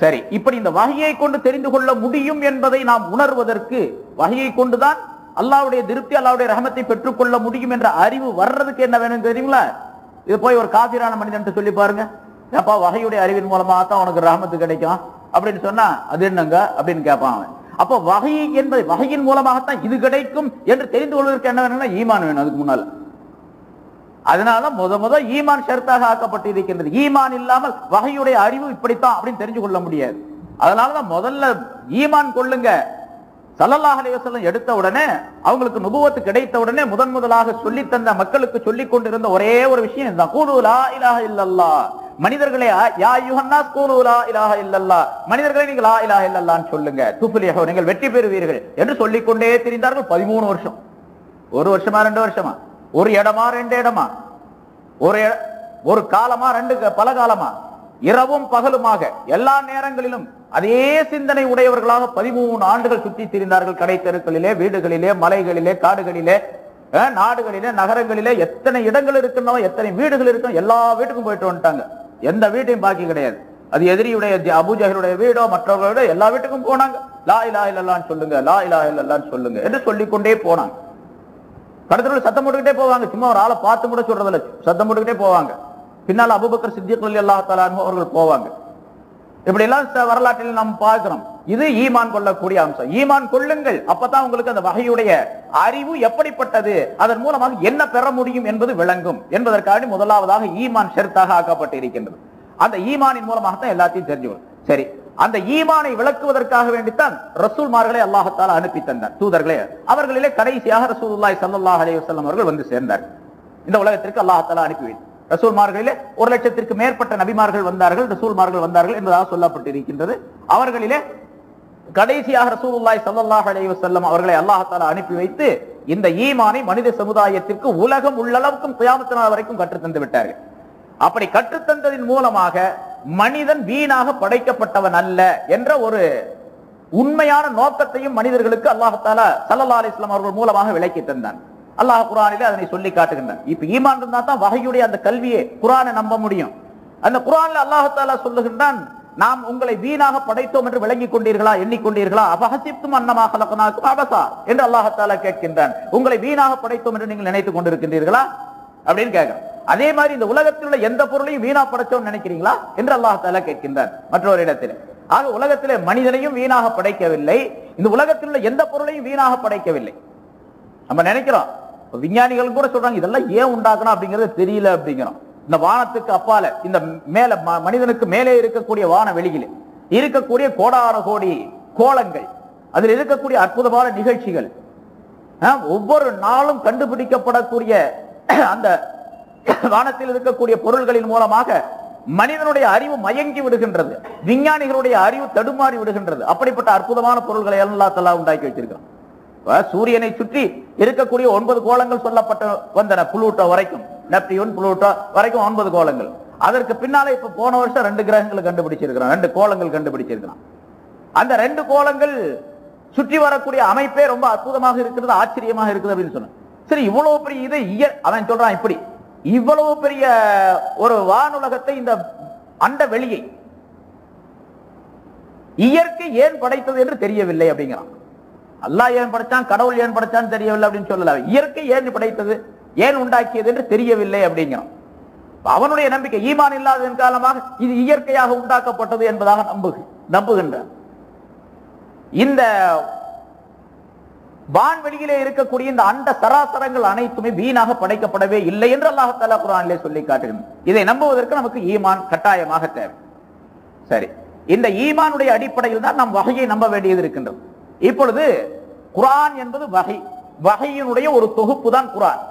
சரி, இப்படி இந்த வஹையை கொண்டு தெரிந்து கொள்ள முடியும் என்பதை நாம் உணர்வதற்கு, வஹையை கொண்டுதான் அல்லாஹ்வுடைய திருப்தி, அல்லாஹ்வுடைய ரஹமத்தை பெற்றுக்கொள்ள முடியும் என்ற அறிவு வர்றதுக்கு என்ன வேணும் தெரியுங்களா? இது போய் ஒரு காபிரான மனிதன் சொல்லி பாருங்க, அப்பா வஹையுடைய அறிவின் மூலமாக தான் உனக்கு ரஹமத்து கிடைக்கும் அப்படின்னு சொன்னா அது என்னங்க அப்படின்னு கேட்பான் அவன். அப்போ வஹை என்பது, வஹையின் மூலமாகத்தான் இது கிடைக்கும் என்று தெரிந்து கொள்வதற்கு என்ன வேணும்னா ஈமான் வேணும் அதுக்கு முன்னால. அதனால முத ஈமான் ஷர்த்தாக ஆக்கப்பட்டு இருக்கின்றது. ஈமான் இல்லாமல் வஹையுடைய அறிவு இப்படித்தான் அப்படின்னு தெரிஞ்சு கொள்ள முடியாது. அதனாலதான் முதல்ல ஈமான் கொள்ளுங்க. ஸல்லல்லாஹு அலைஹி வஸல்லம் எடுத்த உடனே, அவங்களுக்கு நுபுவத்து கிடைத்த உடனே முதலாக சொல்லி தந்த, மக்களுக்கு சொல்லிக் கொண்டிருந்த ஒரே ஒரு விஷயம் இதுதான், கூலு லா இலாஹ இல்லல்லாஹ். மனிதர்களே, யா அய்யுஹன்னாஸ் கூலு லா இலாஹ இல்லல்லாஹ், மனிதர்களே நீங்கள் லா இலாஹ இல்லல்லாஹ்னு சொல்லுங்க, துஃப்லிஹூ, நீங்கள் வெற்றி பெறுவீர்கள் என்று சொல்லிக் கொண்டே திரிந்தார்கள் 13 வருஷம். ஒரு வருஷமா 2 வருஷமா, ஒரு இடமா 2 இடமா, ஒரு காலமா 2 பல காலமா, இரவும் பகலுமாக எல்லா நேரங்களிலும் அதே சிந்தனை உடையவர்களாக 13 ஆண்டுகள் சுற்றி திரிந்தார்கள். கடை தெருக்களிலே, வீடுகளிலே, மலைகளிலே, காடுகளிலே, நாடுகளிலே, நகரங்களிலே, எத்தனை இடங்கள் இருக்கின்றன, எத்தனை வீடுகள் இருக்கணும், எல்லா வீட்டுக்கும் போயிட்டு வந்துட்டாங்க. எந்த வீட்டையும் பாக்கி கிடையாது. அது எதிரியுடைய அபூஜஹலுடைய வீடோ மற்றவர்களோட எல்லா வீட்டுக்கும் போனாங்க. லா இலாஹ இல்லல்லாஹ்னு சொல்லுங்க, லா இலாஹ இல்லல்லாஹ்னு சொல்லுங்க என்று சொல்லிக்கொண்டே போனாங்க. கடத்தல சத்தம் போட்டுக்கிட்டே போவாங்க. சும்மா ஒரு ஆளை பார்த்து கூட சொல்றதில்ல, சத்தம் போட்டுக்கிட்டே போவாங்க. பின்னால் அபூபக்கர் சித்திக் ரலியல்லாஹு தஆலா அன்ஹு அவர்கள் போவாங்க. இப்படி எல்லாம் வரலாற்றில் நாம் பார்க்கிறோம். இது ஈமான் கொள்ளக்கூடிய அம்சம். ஈமான் கொள்ளுங்கள், அப்பதான் உங்களுக்கு அந்த வஹையுடைய அறிவு எப்படிப்பட்டது, அதன் மூலமாக என்ன பெற முடியும் என்பது விளங்கும் என்பதற்காக முதலாவதாக ஈமான் ஷர்த்தாக ஆக்கப்பட்டு இருக்கின்றது. அந்த ஈமானின் மூலமாகத்தான் எல்லாத்தையும் தெரிஞ்சுக்கணும். சரி, அந்த ஈமானை விளக்குவதற்காக வேண்டித்தான் ரசூல்மார்களை அல்லாஹ் தஆலா அனுப்பி தந்தார், தூதர்களே. அவர்களிலே கடைசியாக ரசூலுல்லாஹி ஸல்லல்லாஹு அலைஹி வஸல்லம் அவர்கள் வந்து சேர்ந்தார். இந்த உலகத்திற்கு அல்லாஹ் தஆலா அனுப்பி வைத்தார். ரசூல்மார்களிலே 1,00,000க்கு மேற்பட்ட நபிமார்கள் வந்தார்கள், ரசூல்மார்கள் வந்தார்கள் என்பதாக சொல்லப்பட்டிருக்கின்றது. அவர்களிலே கடைசியாக ரசூலுல்லாஹி ஸல்லல்லாஹு அலைஹி வஸல்லம் அவர்களை அல்லாஹ் தஆலா அனுப்பி வைத்து இந்த ஈமானை மனித சமுதாயத்திற்கு உலகம் உள்ளளவுக்கும் கியாமத் நாள் வரைக்கும் கற்றுத்தந்து விட்டார்கள். அப்படி கற்றுத்தந்ததின் மூலமாக மனிதன் வீணாக படைக்கப்பட்டவன் அல்ல என்ற ஒரு உண்மையான நோக்கத்தையும் மனிதர்களுக்கு அல்லாஹ் தஆலா ஸல்லல்லாஹு அலைஹி வஸல்லம் அவர்கள் மூலமாக விளக்கி தந்தான். அல்லாஹ் குர்ஆனிலே அதனை சொல்லி காட்டுகின்றான். இப்ப ஈமான் இருந்தா தான் வஹையுடைய அந்த கல்வியை, குர்ஆனை நம்ப முடியும். அந்த குர்ஆன்ல அல்லாஹ் தஆலா சொல்லுகின்றான், நாம் உங்களை வீணாக படைத்தோம் என்று விளங்கிக் கொண்டீர்களா, எண்ணிக்கொண்டீர்களா, அபஹசிப்தும் அன்னமா ஹலக்னாக்கும் அபஸா என்று அல்லாஹ் தஆலா கேட்கின்றான். உங்களை வீணாக படைத்தோம் என்று நீங்கள் நினைத்துக் கொண்டிருக்கின்றீர்களா அப்படின்னு கேட்கிறான். அதே மாதிரி இந்த உலகத்தில் உள்ள எந்த பொருளையும் வீணா படைச்சோம் நினைக்கிறீங்களா என்று அல்லாஹ் தஆலா கேட்கின்றான் மற்றொரு இடத்தில். ஆக உலகத்திலே மனிதனையும் வீணாக படைக்கவில்லை, இந்த உலகத்தில் உள்ள எந்த பொருளையும் வீணாக படைக்கவில்லை. நம்ம நினைக்கிறோம், விஞ்ஞானிகள் கூட சொல்றாங்க இதெல்லாம் ஏன் உண்டாக்கணும் அப்படிங்கிறது தெரியல அப்படிங்கிறோம். இந்த வானத்துக்கு அப்பால, இந்த மேல மனிதனுக்கு மேலே இருக்கக்கூடிய வான வெளியிலே இருக்கக்கூடிய கோடான கோடி கோளங்கள், அதில் இருக்கக்கூடிய அற்புதமான நிகழ்ச்சிகள், ஒவ்வொரு நாளும் கண்டுபிடிக்கப்படக்கூடிய அந்த வானத்தில் இருக்கக்கூடிய பொருள்களின் மூலமாக மனிதனுடைய அறிவு மயங்கி விடுகின்றது, விஞ்ஞானிகளுடைய அறிவு தடுமாறி விடுகின்றது. அப்படிப்பட்ட அற்புதமான பொருள்களை அல்லாஹ் தஆலா உண்டாக்கி வச்சிருக்கான். சூரியனை சுற்றி இருக்கக்கூடிய 9 கோளங்கள் சொல்லப்பட்ட வந்தன, புளூட்டோ வரைக்கும், நெப்டியூன் புளூட்டோ வரைக்கும் 9 கோளங்கள். அதற்கு பின்னாலே இப்ப போன வருஷம் 2 கிரகங்களை கண்டுபிடிச்சிருக்கிறான், 2 கோளங்கள் கண்டுபிடிச்சிருக்கிறான். அந்த 2 கோளங்கள் சுற்றி வரக்கூடிய அமைப்பே ரொம்ப அற்புதமாக இருக்கிறது, ஆச்சரியமாக இருக்குது அப்படின்னு சொன்ன. சரி, இவ்வளவு பெரிய இதை அவன் சொல்றான், இப்படி இவ்வளவு பெரிய ஒரு வானுலகத்தை, இந்த அண்ட வெளியை இயற்கை ஏன் படைத்தது என்று தெரியவில்லை அப்படிங்கிறான். அல்லாஹ் ஏன் படைச்சான், கடவுள் ஏன் படைச்சான்னு தெரியவில்லை அப்படின்னு சொல்லல, இயற்கை ஏன் படைத்தது, ஏன் உண்டாக்கியது என்று தெரியவில்லை அப்படிங்கிறான். அவனுடைய நம்பிக்கை ஈமான் இல்லாததன் காரணமாக இது இயற்கையாக உண்டாக்கப்பட்டது என்பதாக நம்புகின்றான். இந்த வான்வெளியிலே இருக்கக்கூடிய இந்த அண்ட சராசரங்கள் அனைத்துமே வீணாக படைக்கப்படவே இல்லை என்று அல்லாஹ் தஆலா குர்ஆனிலே சொல்லி காட்டுகிறான். இதை நம்புவதற்கு நமக்கு ஈமான் கட்டாயமாக தேவை. சரி, இந்த ஈமானுடைய அடிப்படையில் தான் நாம் வஹையை நம்ப வேண்டியது இருக்கின்றது. இப்பொழுது குர்ஆன் என்பது வஹி, வஹியினுடைய ஒரு தொகுப்பு தான் குர்ஆன்.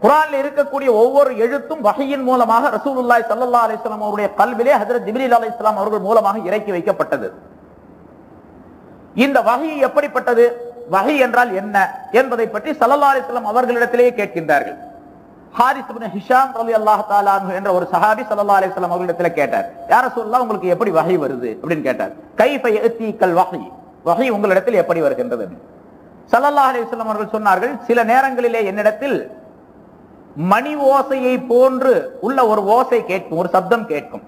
குர்ஆன்ல இருக்கக்கூடிய ஒவ்வொரு எழுத்தும் வஹியின் மூலமாக ரசூலுல்லாஹி ஸல்லல்லாஹு அலைஹி வஸல்லம் அவருடைய கல்விலே ஹஜ்ரத் ஜிப்ரீல் அலைஹிஸ்ஸலாம் அவர்கள் மூலமாக இறக்கி வைக்கப்பட்டது. இந்த வஹி எப்படிப்பட்டது, வஹி என்றால் என்ன என்பதை பற்றி ஸல்லல்லாஹு அலைஹி வஸல்லம் அவர்களிடத்திலேயே கேட்கின்றார்கள். ஹாரிஸ் இப்னு ஹிஷாம் ரலியல்லாஹு தஆலா அன்ஹு என்ற ஒரு சஹாபி ஸல்லல்லாஹு அலைஹி வஸல்லம் அவர்களிடத்திலே கேட்டார், யா ரசூலல்லாஹ் உங்களுக்கு எப்படி வஹி வருது அப்படின்னு கேட்டார். கைஃப யஅதீகல் வஹி, வஹி உங்களிடத்தில் எப்படி வருகின்றது? ஸல்லல்லாஹு அலைஹி வஸல்லம் அவர்கள் சொன்னார்கள், சில நேரங்களிலே என்னிடத்தில் மணி ஓசையை போன்று உள்ள ஒரு ஓசை கேட்கும், ஒரு சப்தம் கேட்கும்.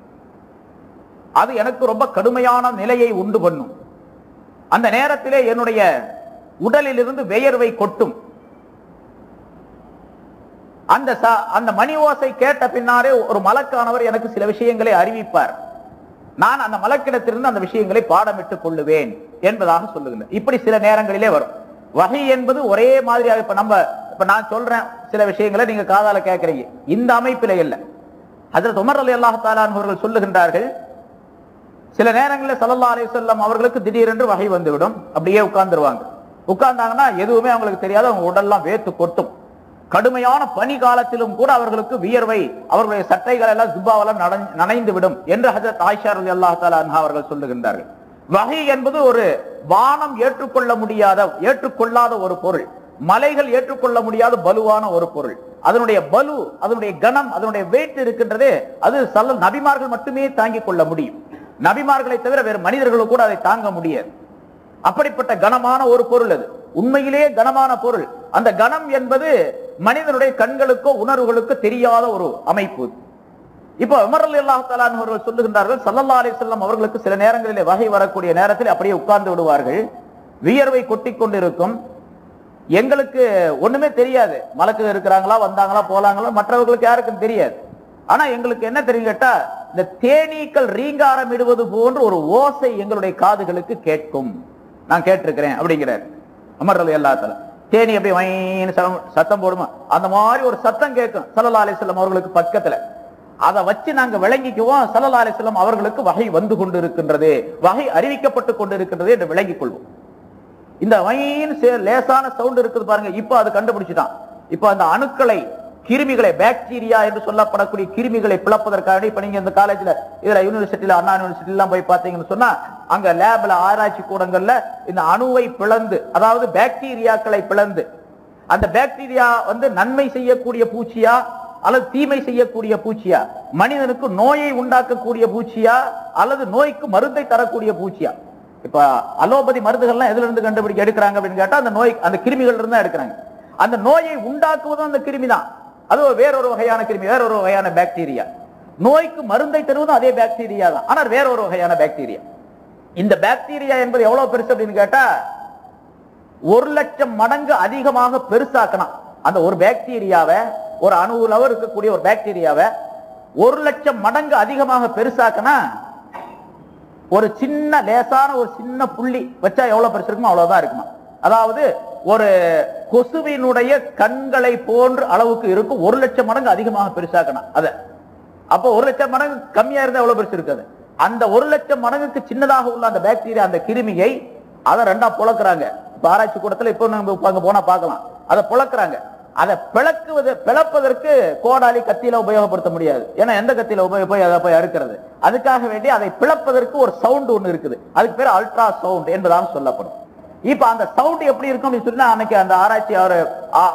அது எனக்கு ரொம்ப கடுமையான நிலையை உண்டு பண்ணும். அந்த நேரத்திலே என்னுடைய உடலில் இருந்து வியர்வை கொட்டும். அந்த மணி ஓசை கேட்ட பின்னாரே ஒரு மலக்கானவர் எனக்கு சில விஷயங்களை அறிவிப்பார். நான் அந்த மலக்கிடத்திலிருந்து அந்த விஷயங்களை பாடமிட்டுக் கொள்ளுவேன் என்பதாக சொல்லுகிறேன். இப்படி சில நேரங்களிலே வரும். வஹி என்பது ஒரே மாதிரியாக இப்ப நான் சொல்றேன் சில விஷயங்களை நீங்க காதால கேட்கறீங்க, இந்த அமைப்பிலே இல்லை. ஹஜ்ரத் உமர் ரலியல்லாஹு தஆலா அன்ஹு அவர்கள் சொல்லுகின்றார்கள், சில நேரங்களில் ஸல்லல்லாஹு அலைஹி வஸல்லம் அவர்களுக்கு திடீரென்று வஹி வந்துவிடும். அப்படியே உட்கார்ந்துருவாங்க. உட்கார்ந்தாங்கன்னா எதுவுமே அவங்களுக்கு தெரியாது, அவங்க உடல்லாம் வேத்து கொட்டும். கடுமையான பனி காலத்திலும் கூட அவர்களுக்கு வியர்வை, அவர்களுடைய சட்டைகள் எல்லாம் ஜுப்பாவெல்லாம் நனைந்து விடும் என்று ஹஜ்ரத் ஆயிஷா ரலியல்லாஹு தஆலா அன்ஹா அவர்கள் சொல்லுகின்றார்கள். வஹி என்பது ஒரு வானம் ஏற்றுக்கொள்ளாத ஒரு பொருள், மலைகள் ஏற்றுக்கொள்ள முடியாத பலுவான ஒரு பொருள். அதனுடைய பலு, அதனுடைய கணம், அதனுடைய வெயிட் இருக்கின்றதே, அது நபிமார்கள் மட்டுமே தாங்கிக் கொள்ள முடியும். நபிமார்களை தவிர வேறு மனிதர்களும் கூட அதை தாங்க முடியாது. அப்படிப்பட்ட கனமான ஒரு பொருள் அது, உண்மையிலேயே கனமான பொருள். அந்த கணம் என்பது மனிதனுடைய கண்களுக்கோ உணர்வுகளுக்கோ தெரியாத ஒரு அமைப்பு. இப்போ உமர் ரலியல்லாஹு தஆலா அன்ஹு அவர்கள் சொல்லுகின்றார்கள், ஸல்லல்லாஹு அலைஹி வஸல்லம் அவர்களுக்கு சில நேரங்களிலே வஹி வரக்கூடிய நேரத்தில் அப்படியே உட்கார்ந்து விடுவார்கள். வியர்வை கொட்டிக் கொண்டிருக்கும். எங்களுக்கு ஒண்ணுமே தெரியாது, மலக்கு இருக்கிறாங்களா, வந்தாங்களா, போலாங்களா, மற்றவர்களுக்கு யாருக்கும் தெரியாது. ஆனா எங்களுக்கு என்ன தெரியும் கேட்டா, இந்த தேனீக்கள் ரீங்காரம் இடுவது போன்ற ஒரு ஓசை எங்களுடைய காதுகளுக்கு கேட்கும். நான் கேட்டிருக்கிறேன் அப்படிங்கிறார் உமர் ரலியல்லாஹு தஆலா. தேனி அப்படியே வைன்னு சத்தம் போடுமா, அந்த மாதிரி ஒரு சத்தம் கேட்கும் ஸல்லல்லாஹு அலைஹி வஸல்லம் அவர்களுக்கு பக்கத்துல. அதை வச்சு நாங்க விளங்கிக்குவோம், ஸல்லல்லாஹு அலைஹி வஸல்லம் அவர்களுக்கு வஹி வந்து கொண்டு இருக்கின்றது, வஹி அறிவிக்கப்பட்டு கொண்டு இருக்கின்றது என்று விளங்கிக் கொள்வோம். இந்த வைன் லேசான சவுண்ட் இருக்குது பாருங்க, இப்ப அது கண்டுபிடிச்சுட்டான். இப்ப அந்த அணுக்களை, கிருமிகளை, பாக்டீரியா என்று சொல்லப்படக்கூடிய கிருமிகளை பிளப்பதற்காக, இப்ப நீங்க இந்த காலேஜ்ல இதுல யூனிவர்சிட்டியில, அண்ணா யூனிவர்சிட்டி எல்லாம் போய் பாத்தீங்கன்னு சொன்னா, அங்க லேப்ல, ஆராய்ச்சி கூடங்கள்ல இந்த அணுவை பிளந்து, அதாவது பாக்டீரியாக்களை பிளந்து, அந்த பாக்டீரியா நன்மை செய்யக்கூடிய பூச்சியா அல்லது தீமை செய்யக்கூடிய பூச்சியா, மனிதனுக்கு நோயை உண்டாக்கக்கூடிய பூச்சியா அல்லது நோய்க்கு மருந்தை தரக்கூடிய பூச்சியா. இப்ப அலோபதி மருந்துகள்லாம் எதுல இருந்து கண்டுபிடிக்க எடுக்கிறாங்க அப்படின்னு கேட்டா, அந்த நோய், அந்த கிருமிகள் இருந்து தான் எடுக்கிறாங்க. அந்த நோயை உண்டாக்குவதும் அந்த கிருமி தான், அது வேறொரு வகையான கிருமி, வேறொரு வகையான பாக்டீரியா. நோய்க்கு மருந்தை தருவதும் அதே பாக்டீரியா தான், ஆனால் வேறொரு வகையான பாக்டீரியா. இந்த பாக்டீரியா என்பது எவ்வளவு பெருசு அப்படின்னு கேட்டா, 1,00,000 மடங்கு அதிகமாக பெருசாக்கணும். அந்த ஒரு பாக்டீரியாவை, ஒரு அணுவுல இருக்கக்கூடிய ஒரு பாக்டீரியாவை 1,00,000 மடங்கு அதிகமாக பெருசாக்கனா, ஒரு சின்ன லேசான ஒரு சின்ன புள்ளி வச்சா எவ்வளவு பெருசு இருக்குமோ அவ்வளவுதான் இருக்குமா. அதாவது ஒரு கொசுவினுடைய கண்களை போன்ற அளவுக்கு இருக்கும், 1,00,000 மடங்கு அதிகமாக பெருசாக்கணும் அத. அப்போ 1,00,000 மடங்கு கம்மியா இருந்தா எவ்வளவு பெருசு இருக்காது. அந்த 1,00,000 மடங்குக்கு சின்னதாக உள்ள அந்த பாக்டீரியா, அந்த கிருமியை அதை ரெண்டா புழக்கிறாங்க. இப்ப ஆராய்ச்சி கூடத்துல இப்போ நம்ம போனா பார்க்கலாம், அதை புழக்கிறாங்க. அதை பிளப்பதற்கு கோடாலி, கத்தியில உபயோகப்படுத்த முடியாது. ஏன்னா எந்த கத்தியில அதை போய் அறுக்கிறது. அதுக்காக வேண்டி அதை பிளப்பதற்கு ஒரு சவுண்ட் ஒண்ணு இருக்குது, அதுக்கு பேர் அல்ட்ரா சவுண்ட் என்பதாக சொல்லப்படும். இப்ப அந்த சவுண்ட் எப்படி இருக்கும் அப்படின்னு சொன்னா, அன்னைக்கு அந்த ஆராய்ச்சி அவர்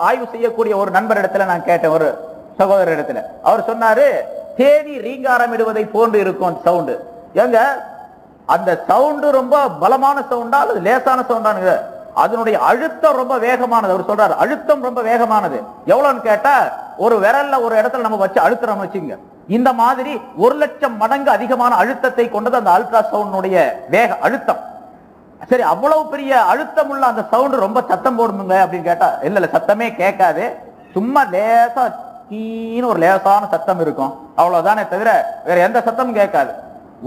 ஆய்வு செய்யக்கூடிய ஒரு நண்பர் இடத்துல நான் கேட்டேன், ஒரு சகோதரர் இடத்துல. அவர் சொன்னாரு, தேனி ரீங்காரம் இடுவதை போன்று இருக்கும் சவுண்டு. ஏங்க அந்த சவுண்டு ரொம்ப பலமான சவுண்டா அல்லது லேசான சவுண்டானு? அதனுடைய அழுத்தம் ரொம்ப வேகமானது. அவர் சொல்றாரு, அழுத்தம் ரொம்ப வேகமானது. எவ்வளவுன்னு கேட்டா, ஒரு விரல்ல ஒரு இடத்துல நம்ம வச்சு அழுத்துறோம் வச்சுங்க, இந்த மாதிரி 1,00,000 மடங்கு அதிகமான அழுத்தத்தை கொண்டது அந்த அல்ட்ரா சவுண்டுடைய வேக அழுத்தம். சரி, அவ்வளவு பெரிய அழுத்தம் உள்ள அந்த சவுண்ட் ரொம்ப சத்தம் போடுங்க அப்படின்னு கேட்டா, இல்ல சத்தமே கேட்காது, சும்மா லேசா கீன்னு ஒரு லேசான சத்தம் இருக்கும், அவ்வளவுதானே தவிர வேற எந்த சத்தமும் கேட்காது.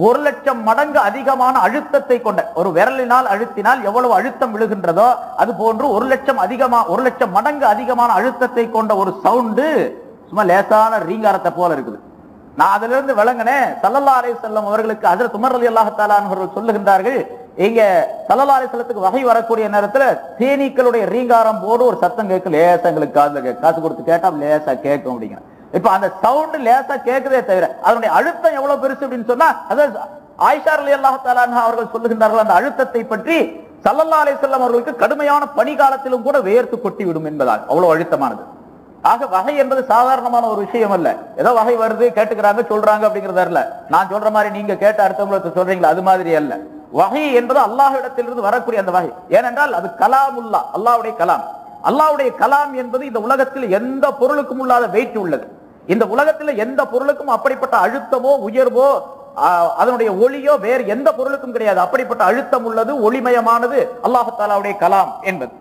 1,00,000 மடங்கு அதிகமான அழுத்தத்தை கொண்ட, ஒரு விரலினால் அழுத்தினால் எவ்வளவு அழுத்தம் விழுகின்றதோ அது போன்று 1,00,000 மடங்கு அதிகமான அழுத்தத்தை கொண்ட ஒரு சவுண்டு சும்மா லேசான ரீங்காரத்தை போல இருக்குது. நான் அதிலிருந்து விளங்கினேன், ஸல்லல்லாஹு அலைஹி வஸல்லம் அவர்களுக்கு ஹஜ்ரத் உமர் ரலியல்லாஹு தஆலா அன்ஹு சொல்லுகின்றார்கள், இங்க ஸல்லல்லாஹு அலைஹி வஸல்லத்துக்கு வஹி வரக்கூடிய நேரத்துல தேனீக்களுடைய ரீங்காரம் போடு ஒரு சத்தம் கேட்கும், லேசா எங்களுக்கு காசு கொடுத்து கேட்டா லேசா கேட்கும் அப்படிங்கிற. இப்ப அந்த சவுண்ட் லேசா கேட்குதே தவிர அதனுடைய அழுத்தம் எவ்வளவு பெருசு அப்படின்னு சொன்னா, அதாவது ஆயிஷா ரலியல்லாஹு தஆலா அன்ஹா அவர்கள் சொல்லுகின்றார்கள், அந்த அழுத்தத்தை பற்றி ஸல்லல்லாஹு அலைஹி வஸல்லம் அவர்களுக்கு கடுமையான பனிகாலத்திலும் கூட வேர்த்து கொட்டி விடும் என்பதால் அவ்வளவு அழுத்தமானது. ஆக வகை என்பது சாதாரணமான ஒரு விஷயம் அல்ல. ஏதோ வகை வருது கேட்டுக்கிறாங்க சொல்றாங்க அப்படிங்கறது அல்ல. நான் சொல்ற மாதிரி நீங்க கேட்ட அடுத்தவங்களுக்கு சொல்றீங்களா அது மாதிரி அல்ல. வகை என்பது அல்லாஹ்விடத்திலிருந்து வரக்கூடிய அந்த வகை. ஏனென்றால் அது கலாமுல்லா, அல்லாஹ்வுடைய கலாம். அல்லாஹ்வுடைய கலாம் என்பது இந்த உலகத்தில் எந்த பொருளுக்கும் இல்லாத வெயிட் உள்ளது. இந்த உலகத்தில் எந்த பொருளுக்கும் அப்படிப்பட்ட அழுத்தமோ உயர்வோ அதனுடைய ஒளியோ வேறு எந்த பொருளுக்கும் கிடையாது. அப்படிப்பட்ட அழுத்தம் உள்ளது, ஒளிமயமானது அல்லாஹ் தஆலாவுடைய கலாம் என்பது.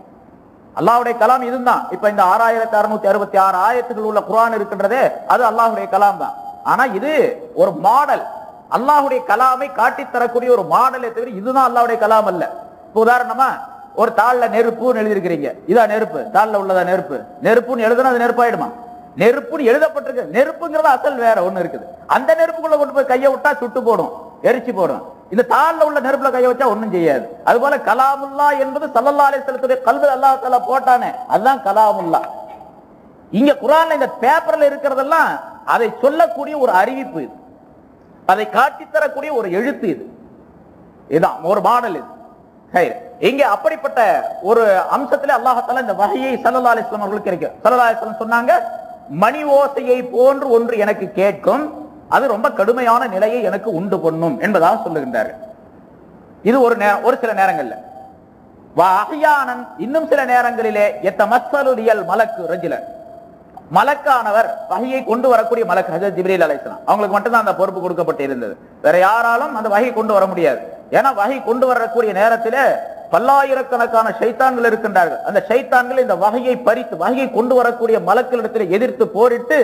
அல்லாஹ்வுடைய கலாம் இதுதான். இப்ப இந்த 6666 ஆயத்துகள் உள்ள குர்ஆன் இருக்கின்றதே அது அல்லாஹ்வுடைய கலாம் தான். ஆனா இது ஒரு மாடல், அல்லாஹ்வுடைய கலாமை காட்டி தரக்கூடிய ஒரு மாடலை தவிர இதுதான் அல்லாஹ்வுடைய கலாம் அல்ல. உதாரணமா ஒரு தாள்ல நெருப்புன்னு எழுதிருக்கிறீங்க, இதான் நெருப்பு, தாள்ல உள்ளதா நெருப்பு, நெருப்புன்னு எழுதுனா அது நெருப்பாயிடுமா? நெருப்புன்னு எழுதப்பட்டிருக்கு, நெருப்புங்கிறது அசல் வேற ஒண்ணு இருக்குது. அந்த நெருப்புக்குள்ள கொண்டு போய் கையை விட்டா சுட்டு போடும், எரிச்சு போடும். இந்த தாள்ல உள்ள நெருப்புல கையை வச்சா ஒண்ணும் செய்யாது. அதுபோல கலாமுல்லா என்பது ஸல்லல்லாஹு அலைஹி வஸல்லத்துடைய கல்பில் அல்லாஹ் தஆலா போட்டானே அதுதான் கலாமுல்லா. இங்க குர்ஆன்ல இந்த பேப்பர்ல இருக்கிறதெல்லாம் அதை சொல்லக்கூடிய ஒரு அறிவிப்பு, இது அதை காட்டித்தரக்கூடிய ஒரு எழுத்து, இதுதான் ஒரு மாடல். இது இங்க அப்படிப்பட்ட ஒரு அம்சத்துல அல்லாஹ் தஆலா இந்த வஹியை ஸல்லல்லாஹு அலைஹி வஸல்லம் அவர்களுக்கு இருக்கு. ஸல்லல்லாஹு அலைஹி வஸல்லம் சொன்னாங்க, மணி ஓசையை போன்று ஒன்று எனக்கு கேட்கும், அது ரொம்ப கடுமையான நிலையை எனக்கு உண்டு பண்ணும் என்பதாக சொல்லுகின்றார்கள். இது ஒரு சில நேரங்கள்ல வஹியானன், இன்னும் சில நேரங்களிலே யதமஸ்ஸலுல் மலக்கு ரஜுலன், மலக்கானவர் வஹியை கொண்டு வரக்கூடிய மலக்கு ஹஜ்ரத் ஜிப்ரீல் அலைஹிஸ்ஸலாம் அவங்களுக்கு மட்டும்தான் அந்த பொறுப்பு கொடுக்கப்பட்டு இருந்தது. வேற யாராலும் அந்த வஹி கொண்டு வர முடியாது. ஏன்னா வஹி கொண்டு வரக்கூடிய நேரத்திலே பல்லாயிரக்கணக்கான ஷைத்தான்கள் இருக்கின்றார்கள். அந்த ஷைத்தான்கள் இந்த வஹியை பறித்து வஹியை கொண்டு வரக்கூடிய மலக்களிடத்தில் எதிர்த்து போரிட்டு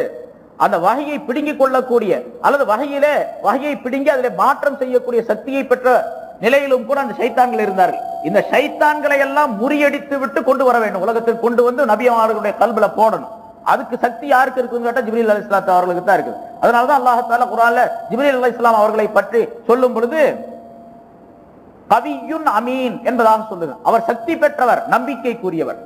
அந்த வஹியை பிடுங்கிக் கொள்ளக்கூடிய அல்லது வஹியை பிடுங்கி அதிலே மாற்றம் செய்யக்கூடிய சக்தியை பெற்ற நிலையிலும் கூட அந்த ஷைத்தான்கள் இருந்தார்கள். இந்த ஷைத்தான்களை எல்லாம் முறியடித்து விட்டு கொண்டு வர வேண்டும், உலகத்தில் கொண்டு வந்து நபியமார்களுடைய கல்புல போடணும். அதுக்கு சக்தி யாருக்கு இருக்குன்னு கேட்டா ஜிப்ரீல் அலைஹிஸ்ஸலாம் அவர்களுக்கு தான் இருக்குது. அதனாலதான் அல்லாஹ் தஆலா குர்ஆன்ல ஜிப்ரீல் அலைஹிஸ்ஸலாம் அவர்களை பற்றி சொல்லும் பொழுது கவியுன் அமீன் என்பதாக சொல்லுங்க. அவர் சக்தி பெற்றவர், நம்பிக்கைக்குரியவர்.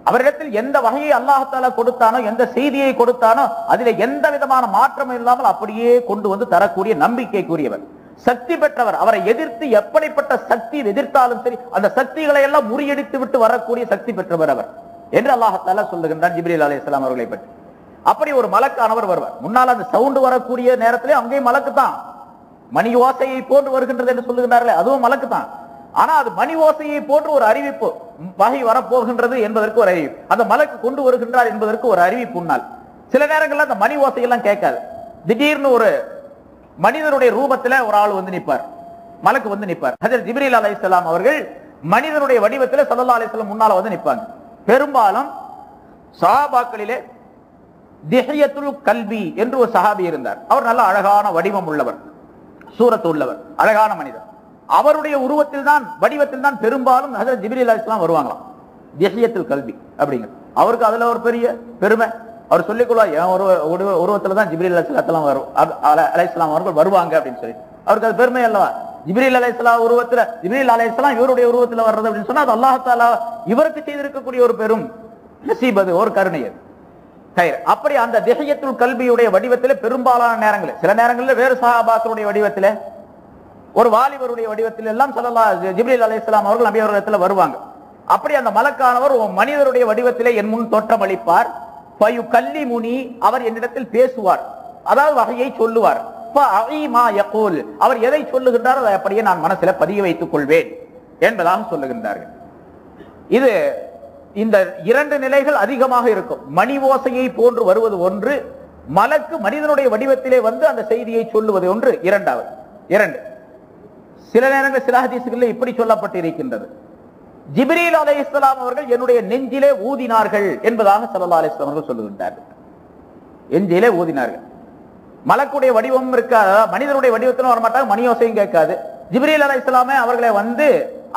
அவரிடத்தில் எந்த வகையை அல்லாஹ் தஆலா கொடுத்தானோ, எந்த செய்தியை கொடுத்தானோ அதிலே எந்த விதமான மாற்றமும் இல்லாமல் அப்படியே கொண்டு வந்து தரக்கூடிய நம்பிக்கைக்குரியவர், சக்தி பெற்றவர். அவரை எதிர்த்து எப்படிப்பட்ட சக்தி எதிர்த்தாலும் சரி அந்த சக்திகளை எல்லாம் முறியடித்து விட்டு வரக்கூடிய சக்தி பெற்றவர் அவர் என்று அல்லாஹ் தஆலா சொல்லுகின்றான் ஜிப்ரீல் அலைஹிஸ்ஸலாம் அவர்களை பற்றி. அப்படி ஒரு மலக்கானவர் வருவார். முன்னால் அந்த சவுண்ட் வரக்கூடிய நேரத்திலே அங்கேயும் மலக்கு தான். மணி ஓசையை போன்று வருகின்றது என்று சொல்லுகின்றார்களே அதுவும் மலக்கு தான். ஆனா அது மணி ஓசையை போன்று ஒரு அறிவிப்பு, வகை வரப்போகின்றது என்பதற்கு ஒரு அறிவிப்பு, அந்த மலக்கு கொண்டு வருகின்றார் என்பதற்கு ஒரு அறிவிப்பு. முன்னால் சில நேரங்கள்ல அந்த மணி ஓசையெல்லாம் கேட்காது. திடீர்னு ஒரு மனிதனுடைய ரூபத்துல ஒரு ஆள் வந்து நிற்பார், மலக்கு வந்து நிற்பார். ஹஜ்ரத் ஜிப்ரீல் அலைஹிஸ்ஸலாம் அவர்கள் மனிதனுடைய வடிவத்தில் ஸல்லல்லாஹு அலைஹி வஸல்லம் முன்னால வந்து நிற்பாங்க. பெரும்பாலும் சஹாபாக்களிலே திஹ்யத்துல் கல்பி என்று ஒரு சஹாபி இருந்தார். அவர் நல்ல அழகான வடிவம் உள்ளவர், சூரத்து உள்ளவர், அழகான மனிதர். அவருடைய உருவத்தில் தான் வடிவத்தில் தான் பெரும்பாலும் ஹஜ்ரத் ஜிப்ரீல் அலைஹிஸ்ஸலாம் வருவாங்களாம். திஹ்யத்துல் கல்பி அப்படிங்க. அவருக்கு அதுல ஒரு பெரிய பெருமை. அவர் சொல்லிக்கொள்வார், என் உருவத்துல தான் ஜிப்ரீல் அலைஹிஸ்ஸலாம் அவர்கள் வருவாங்க அப்படின்னு சொல்லி. அவருக்கு அது பெருமை அல்லவா? ஜிப்ரீல் அலைஹிஸ்ஸலாம் உருவத்துல, ஜிப்ரீல் அலைஹிஸ்ஸலாம் இவருடைய உருவத்துல வர்றது அப்படின்னு சொன்னா அது அல்லாஹ் தஆலா இவருக்கு செய்திருக்கக்கூடிய ஒரு பெரும் நசீப், அது ஒரு கருணை. அப்படி அந்த திஹ்யத்துல் கல்பியுடைய வடிவத்திலே பெரும்பாலான நேரங்களில், சில நேரங்களில் வேறு சஹாபாக்களுடைய வடிவத்திலே, ஒரு வாலிபருடைய வடிவத்தில் எல்லாம் ஜிப்ரீல் அலைஹிஸ்ஸலாம் அவர்கள் நபி அவர்களிடத்தில் வருவாங்க. அப்படி அந்த மலக்கானவர் மனிதருடைய வடிவத்திலே என் முன் தோற்றம் அளிப்பார். ஃபயுகல்லிமுனி, அவர் என்னிடத்தில் பேசுவார், அதாவது வகையை சொல்லுவார். அவர் எதை சொல்லுகின்றார் அதை அப்படியே நான் மனசில் பதிய வைத்துக் கொள்வேன் என்பதாக சொல்லுகின்றார்கள். இது இந்த இரண்டு நிலைகள் அதிகமாக இருக்கும். மணி ஓசையை போன்று வருவது ஒன்று, மலக்கு மனிதனுடைய வடிவத்திலே வந்து அந்த செய்தியை சொல்லுவது ஒன்று. இரண்டு சில நேரங்கள் சில ஹதீஸ்களில் இப்படி சொல்லப்பட்டிருக்கின்றது, ஜிப்ரீல் அலைஹிஸ்ஸலாம் அவர்கள் என்னுடைய நெஞ்சிலே ஊதினார்கள் என்பதாக ஸல்லல்லாஹு அலைஹி வஸல்லம் அவர்கள் சொல்லுகின்றார்கள். நெஞ்சிலே ஊதினார்கள். மலக்குடைய வடிவம் இருக்காது, மனிதனுடைய வடிவத்திலும் வரமாட்டாங்க, மணி ஓசையும் கேட்காது. ஜிப்ரீல் அலைஹிஸ்ஸலாமே அவர்களை வந்து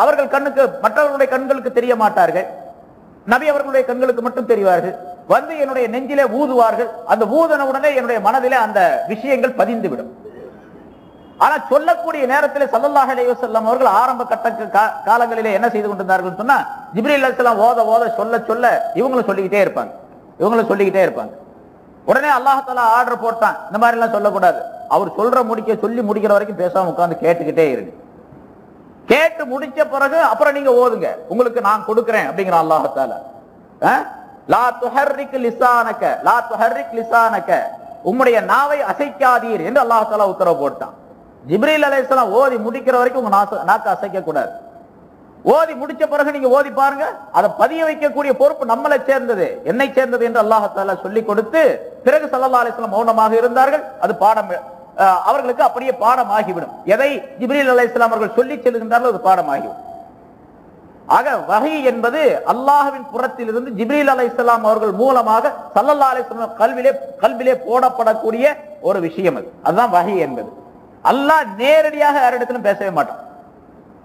அவர்கள் கண்ணுக்கு, மற்றவர்களுடைய கண்களுக்கு தெரிய மாட்டார்கள், நபி அவர்களுடைய கண்களுக்கு மட்டும் தெரிவார்கள். வந்து என்னுடைய நெஞ்சிலே ஊதுவார்கள். அந்த ஊதன உடனே என்னுடைய மனதிலே அந்த விஷயங்கள் பதிந்துவிடும். ஆனா சொல்லக்கூடிய நேரத்தில் ஸல்லல்லாஹு அலைஹி வஸல்லம் அவர்கள் ஆரம்ப கட்ட காலங்களிலே என்ன செய்து கொண்டிருந்தார்கள் சொன்னா, ஜிப்ரீல் அலைஹிஸ்ஸலாம் ஓத ஓத சொல்ல சொல்ல இவங்களும் சொல்லிக்கிட்டே இருப்பாங்க. உடனே அல்லாஹ் தஆலா ஆர்டர் போட்டான், இந்த மாதிரி எல்லாம் சொல்லக்கூடாது, அவர் சொல்லி முடிக்கிற வரைக்கும் பேசாம உட்கார்ந்து கேட்டுக்கிட்டே இருங்க. கேட்டு முடிச்ச பிறகு அப்புறம் நீங்க ஓதுங்க, உங்களுக்கு நான் கொடுக்கிறேன் அப்படிங்கிற அல்லாஹ் தஆலா. லா துஹர்ரிக் லிசானக, உம்முடைய நாவை அசைக்காதீர் என்று அல்லாஹ் தஆலா உத்தரவு போட்டான். ஜிப்ரீல் அலைஹிஸ்ஸலாம் ஓதி முடிக்கிற வரைக்கும் உங்க நாக்கு அசைக்க கூடாது. ஓதி முடிச்ச பிறகு நீங்க ஓதி பாருங்க, அதை பதிய வைக்கக்கூடிய பொறுப்பு நம்மளை சேர்ந்தது, என்னை சேர்ந்தது என்று அல்லாஹ் தஆலா சொல்லி கொடுத்து பிறகு ஸல்லல்லாஹு அலைஹி வஸல்லம் மௌனமாக இருந்தார்கள். அது பாடம், அவர்களுக்கு அப்படியே பாடமாகிவிடும். எதை ஜிப்ரீல் அலைஹிஸ்ஸலாம் அவர்கள் சொல்லி செல்கின்றார்கள் அது பாடமாகிவிடும். ஆக வஹி என்பது அல்லாஹ்வின் புறத்திலிருந்து ஜிப்ரீல் அலைஹிஸ்ஸலாம் அவர்கள் மூலமாக ஸல்லல்லாஹு அலைஹி வஸல்லம் கல்விலே போடப்படக்கூடிய ஒரு விஷயம். அதுதான் வஹி என்பது. அல்லாஹ் நேரடியாக யாரிடத்திலும் பேசவே மாட்டான்.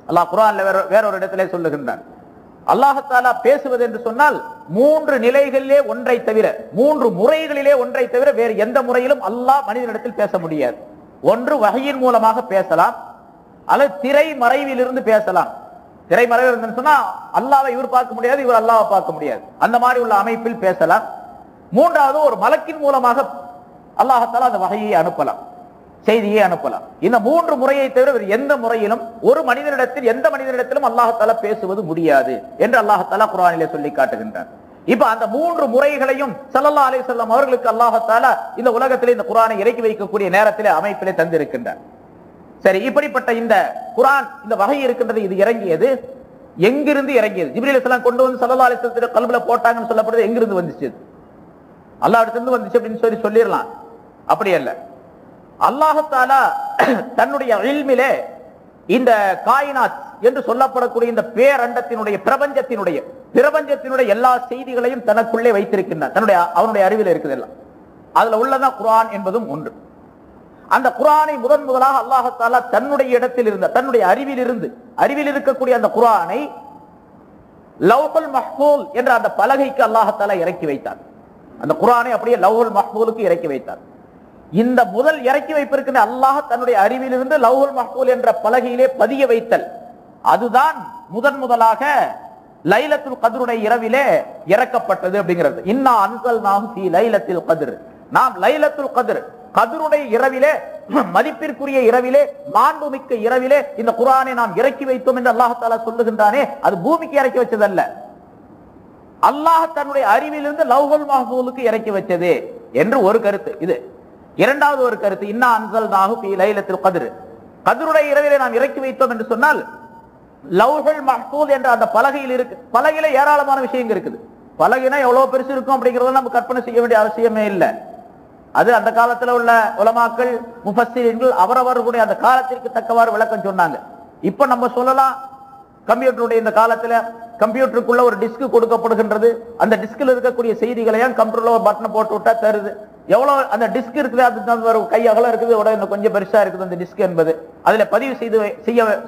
அல்லாஹ் குர்ஆன்ல வேற ஒரு இடத்திலே சொல்லுகின்றான், அல்லாஹ் தஆலா பேசுவது என்று சொன்னால் 3 நிலைகளிலே ஒன்றை தவிர, 3 முறைகளிலே ஒன்றை தவிர வேறு எந்த முறையிலும் அல்லாஹ் மனிதனிடத்தில் பேச முடியாது. ஒன்று வஹியின் மூலமாக பேசலாம், அல்லது திரை மறைவில் இருந்து பேசலாம். திரை மறைவில் இருந்து சொன்னா அல்லாஹ்வை இவர் பார்க்க முடியாது, இவர் அல்லாஹ்வை பார்க்க முடியாது, அந்த மாதிரி உள்ள அமைப்பில் பேசலாம். மூன்றாவது ஒரு மலக்கின் மூலமாக அல்லாஹ் தஆலா அந்த வஹியை அனுப்பலாம், செய்தியை அனுப்பலாம். இந்த 3 முறையை தவிர எந்த முறையிலும் ஒரு மனிதனிடத்தில் எந்த மனிதனிடத்திலும் அல்லாஹ் தஆலா பேசுவது முடியாது என்று அல்லாஹ் தஆலா குர்ஆனிலே சொல்லி காட்டுகின்றார். இப்ப அந்த 3 முறைகளையும் ஸல்லல்லாஹு அலைஹி வஸல்லம் அவர்களுக்கு அல்லாஹ் தஆலா இந்த உலகத்திலே இந்த குர்ஆனை இறக்கி வைக்கக்கூடிய நேரத்திலே அமைப்பிலே தந்திருக்கின்றார். சரி, இப்படிப்பட்ட இந்த குர்ஆன், இந்த வகை இருக்கின்றது, இது இறங்கியது எங்கிருந்து இறங்கியது? ஜிப்ரீல் அலைஹிஸ்ஸலாம் கொண்டு வந்து ஸல்லல்லாஹு அலைஹி வஸல்லம் கல்புல போட்டாங்கன்னு சொல்லப்படுது. எங்கிருந்து வந்துச்சு? அல்லாஹ் இடத்திலிருந்து வந்துச்சு அப்படின்னு சொல்லிடலாம். அப்படி அல்ல. அல்லாஹ் தஆலா தன்னுடைய இல்மிலே இந்த காயினாத் என்று சொல்லப்படக்கூடிய இந்த பேரண்டத்தினுடைய பிரபஞ்சத்தினுடைய எல்லா செய்திகளையும் தனக்குள்ளே வைத்திருக்கின்றான். அவனுடைய அறிவில் இருக்குது எல்லாம். அதுல உள்ளதான் குர்ஆன் என்பதும் ஒன்று. அந்த குர்ஆனை முதலாக அல்லாஹ் தஆலா தன்னுடைய இடத்தில் இருந்த தன்னுடைய அறிவில் இருக்கக்கூடிய அந்த குர்ஆனை லவ்ஹுல் மஹ்ஃபூல் என்ற அந்த பலகைக்கு அல்லாஹ் தஆலா இறக்கி வைத்தார். அந்த குர்ஆனை அப்படியே லவ்ஹுல் மஹ்ஃபூலுக்கு இறக்கி வைத்தார். இந்த முதல் இறக்கி வைப்பிருக்கின்ற அல்லாஹ் தன்னுடைய அறிவிலிருந்து லவ்ஹுல் மஹ்ஃபூல் என்ற பலகையிலே பதிய வைத்தல், அதுதான் முதலாக லைலத்துல் கத்ருடைய இரவிலே இறக்கப்பட்டது அப்படிங்கிறது. இன்னா அன்ஸல்நாஹு ஃபீ லைலத்தில் கத்ர், நாம் லைலத்துல் கத்ர் கத்ருடைய இரவிலே, மதிப்பிற்குரிய இரவிலே, மாண்புமிக்க இரவிலே இந்த குர்ஆனை நாம் இறக்கி வைத்தோம் என்று அல்லாஹ் தஆலா சொல்லுகின்றானே, அது பூமிக்கு இறக்கி வச்சதல்ல, அல்லாஹ் தன்னுடைய அறிவிலிருந்து லவ்ஹுல் மஹ்ஃபூலுக்கு இறக்கி வச்சது என்று ஒரு கருத்து இது. இரண்டாவது ஒரு கருத்து, இன்னா அன்ஸல்நாஹு ஃபீ லைலத்தில் கத்ர், கத்ருடைய இரவிலே நாம் இறக்கி வைத்தோம் என்று சொன்னால் லவ்ஹுல் மஹ்ஃபூல் என்ற அந்த பலகையில ஏராளமான விஷயங்கள் இருக்குது. பலகைனா எவ்வளவு பெருசு இருக்கும் அப்படிங்கறத நம்ம கற்பனை செய்ய வேண்டிய அவசியமே இல்லை. அது அந்த காலத்துல உள்ள உலமாக்கள், முஃபஸ்ஸிரீன்கள் அவரவர்களுடைய அந்த காலத்திற்கு தக்கவாறு விளக்கம் சொன்னாங்க. இப்ப நம்ம சொல்லலாம், கம்ப்யூட்டருடைய இந்த காலத்துல கம்ப்யூட்டருக்குள்ள ஒரு டிஸ்க் கொடுக்கப்படுகின்றது. அந்த டிஸ்க்ல இருக்கக்கூடிய செய்திகளையும் கம்ப்யூட்டர்ல ஒரு பட்டனை போட்டு விட்டா தருது. எவ்வளவு அந்த டிஸ்க் இருக்குது, அது ஒரு கை அகலம் இருக்குது, இன்னும் கொஞ்சம் பெருசா இருக்குது அந்த டிஸ்க் என்பது. அதுல பதிவு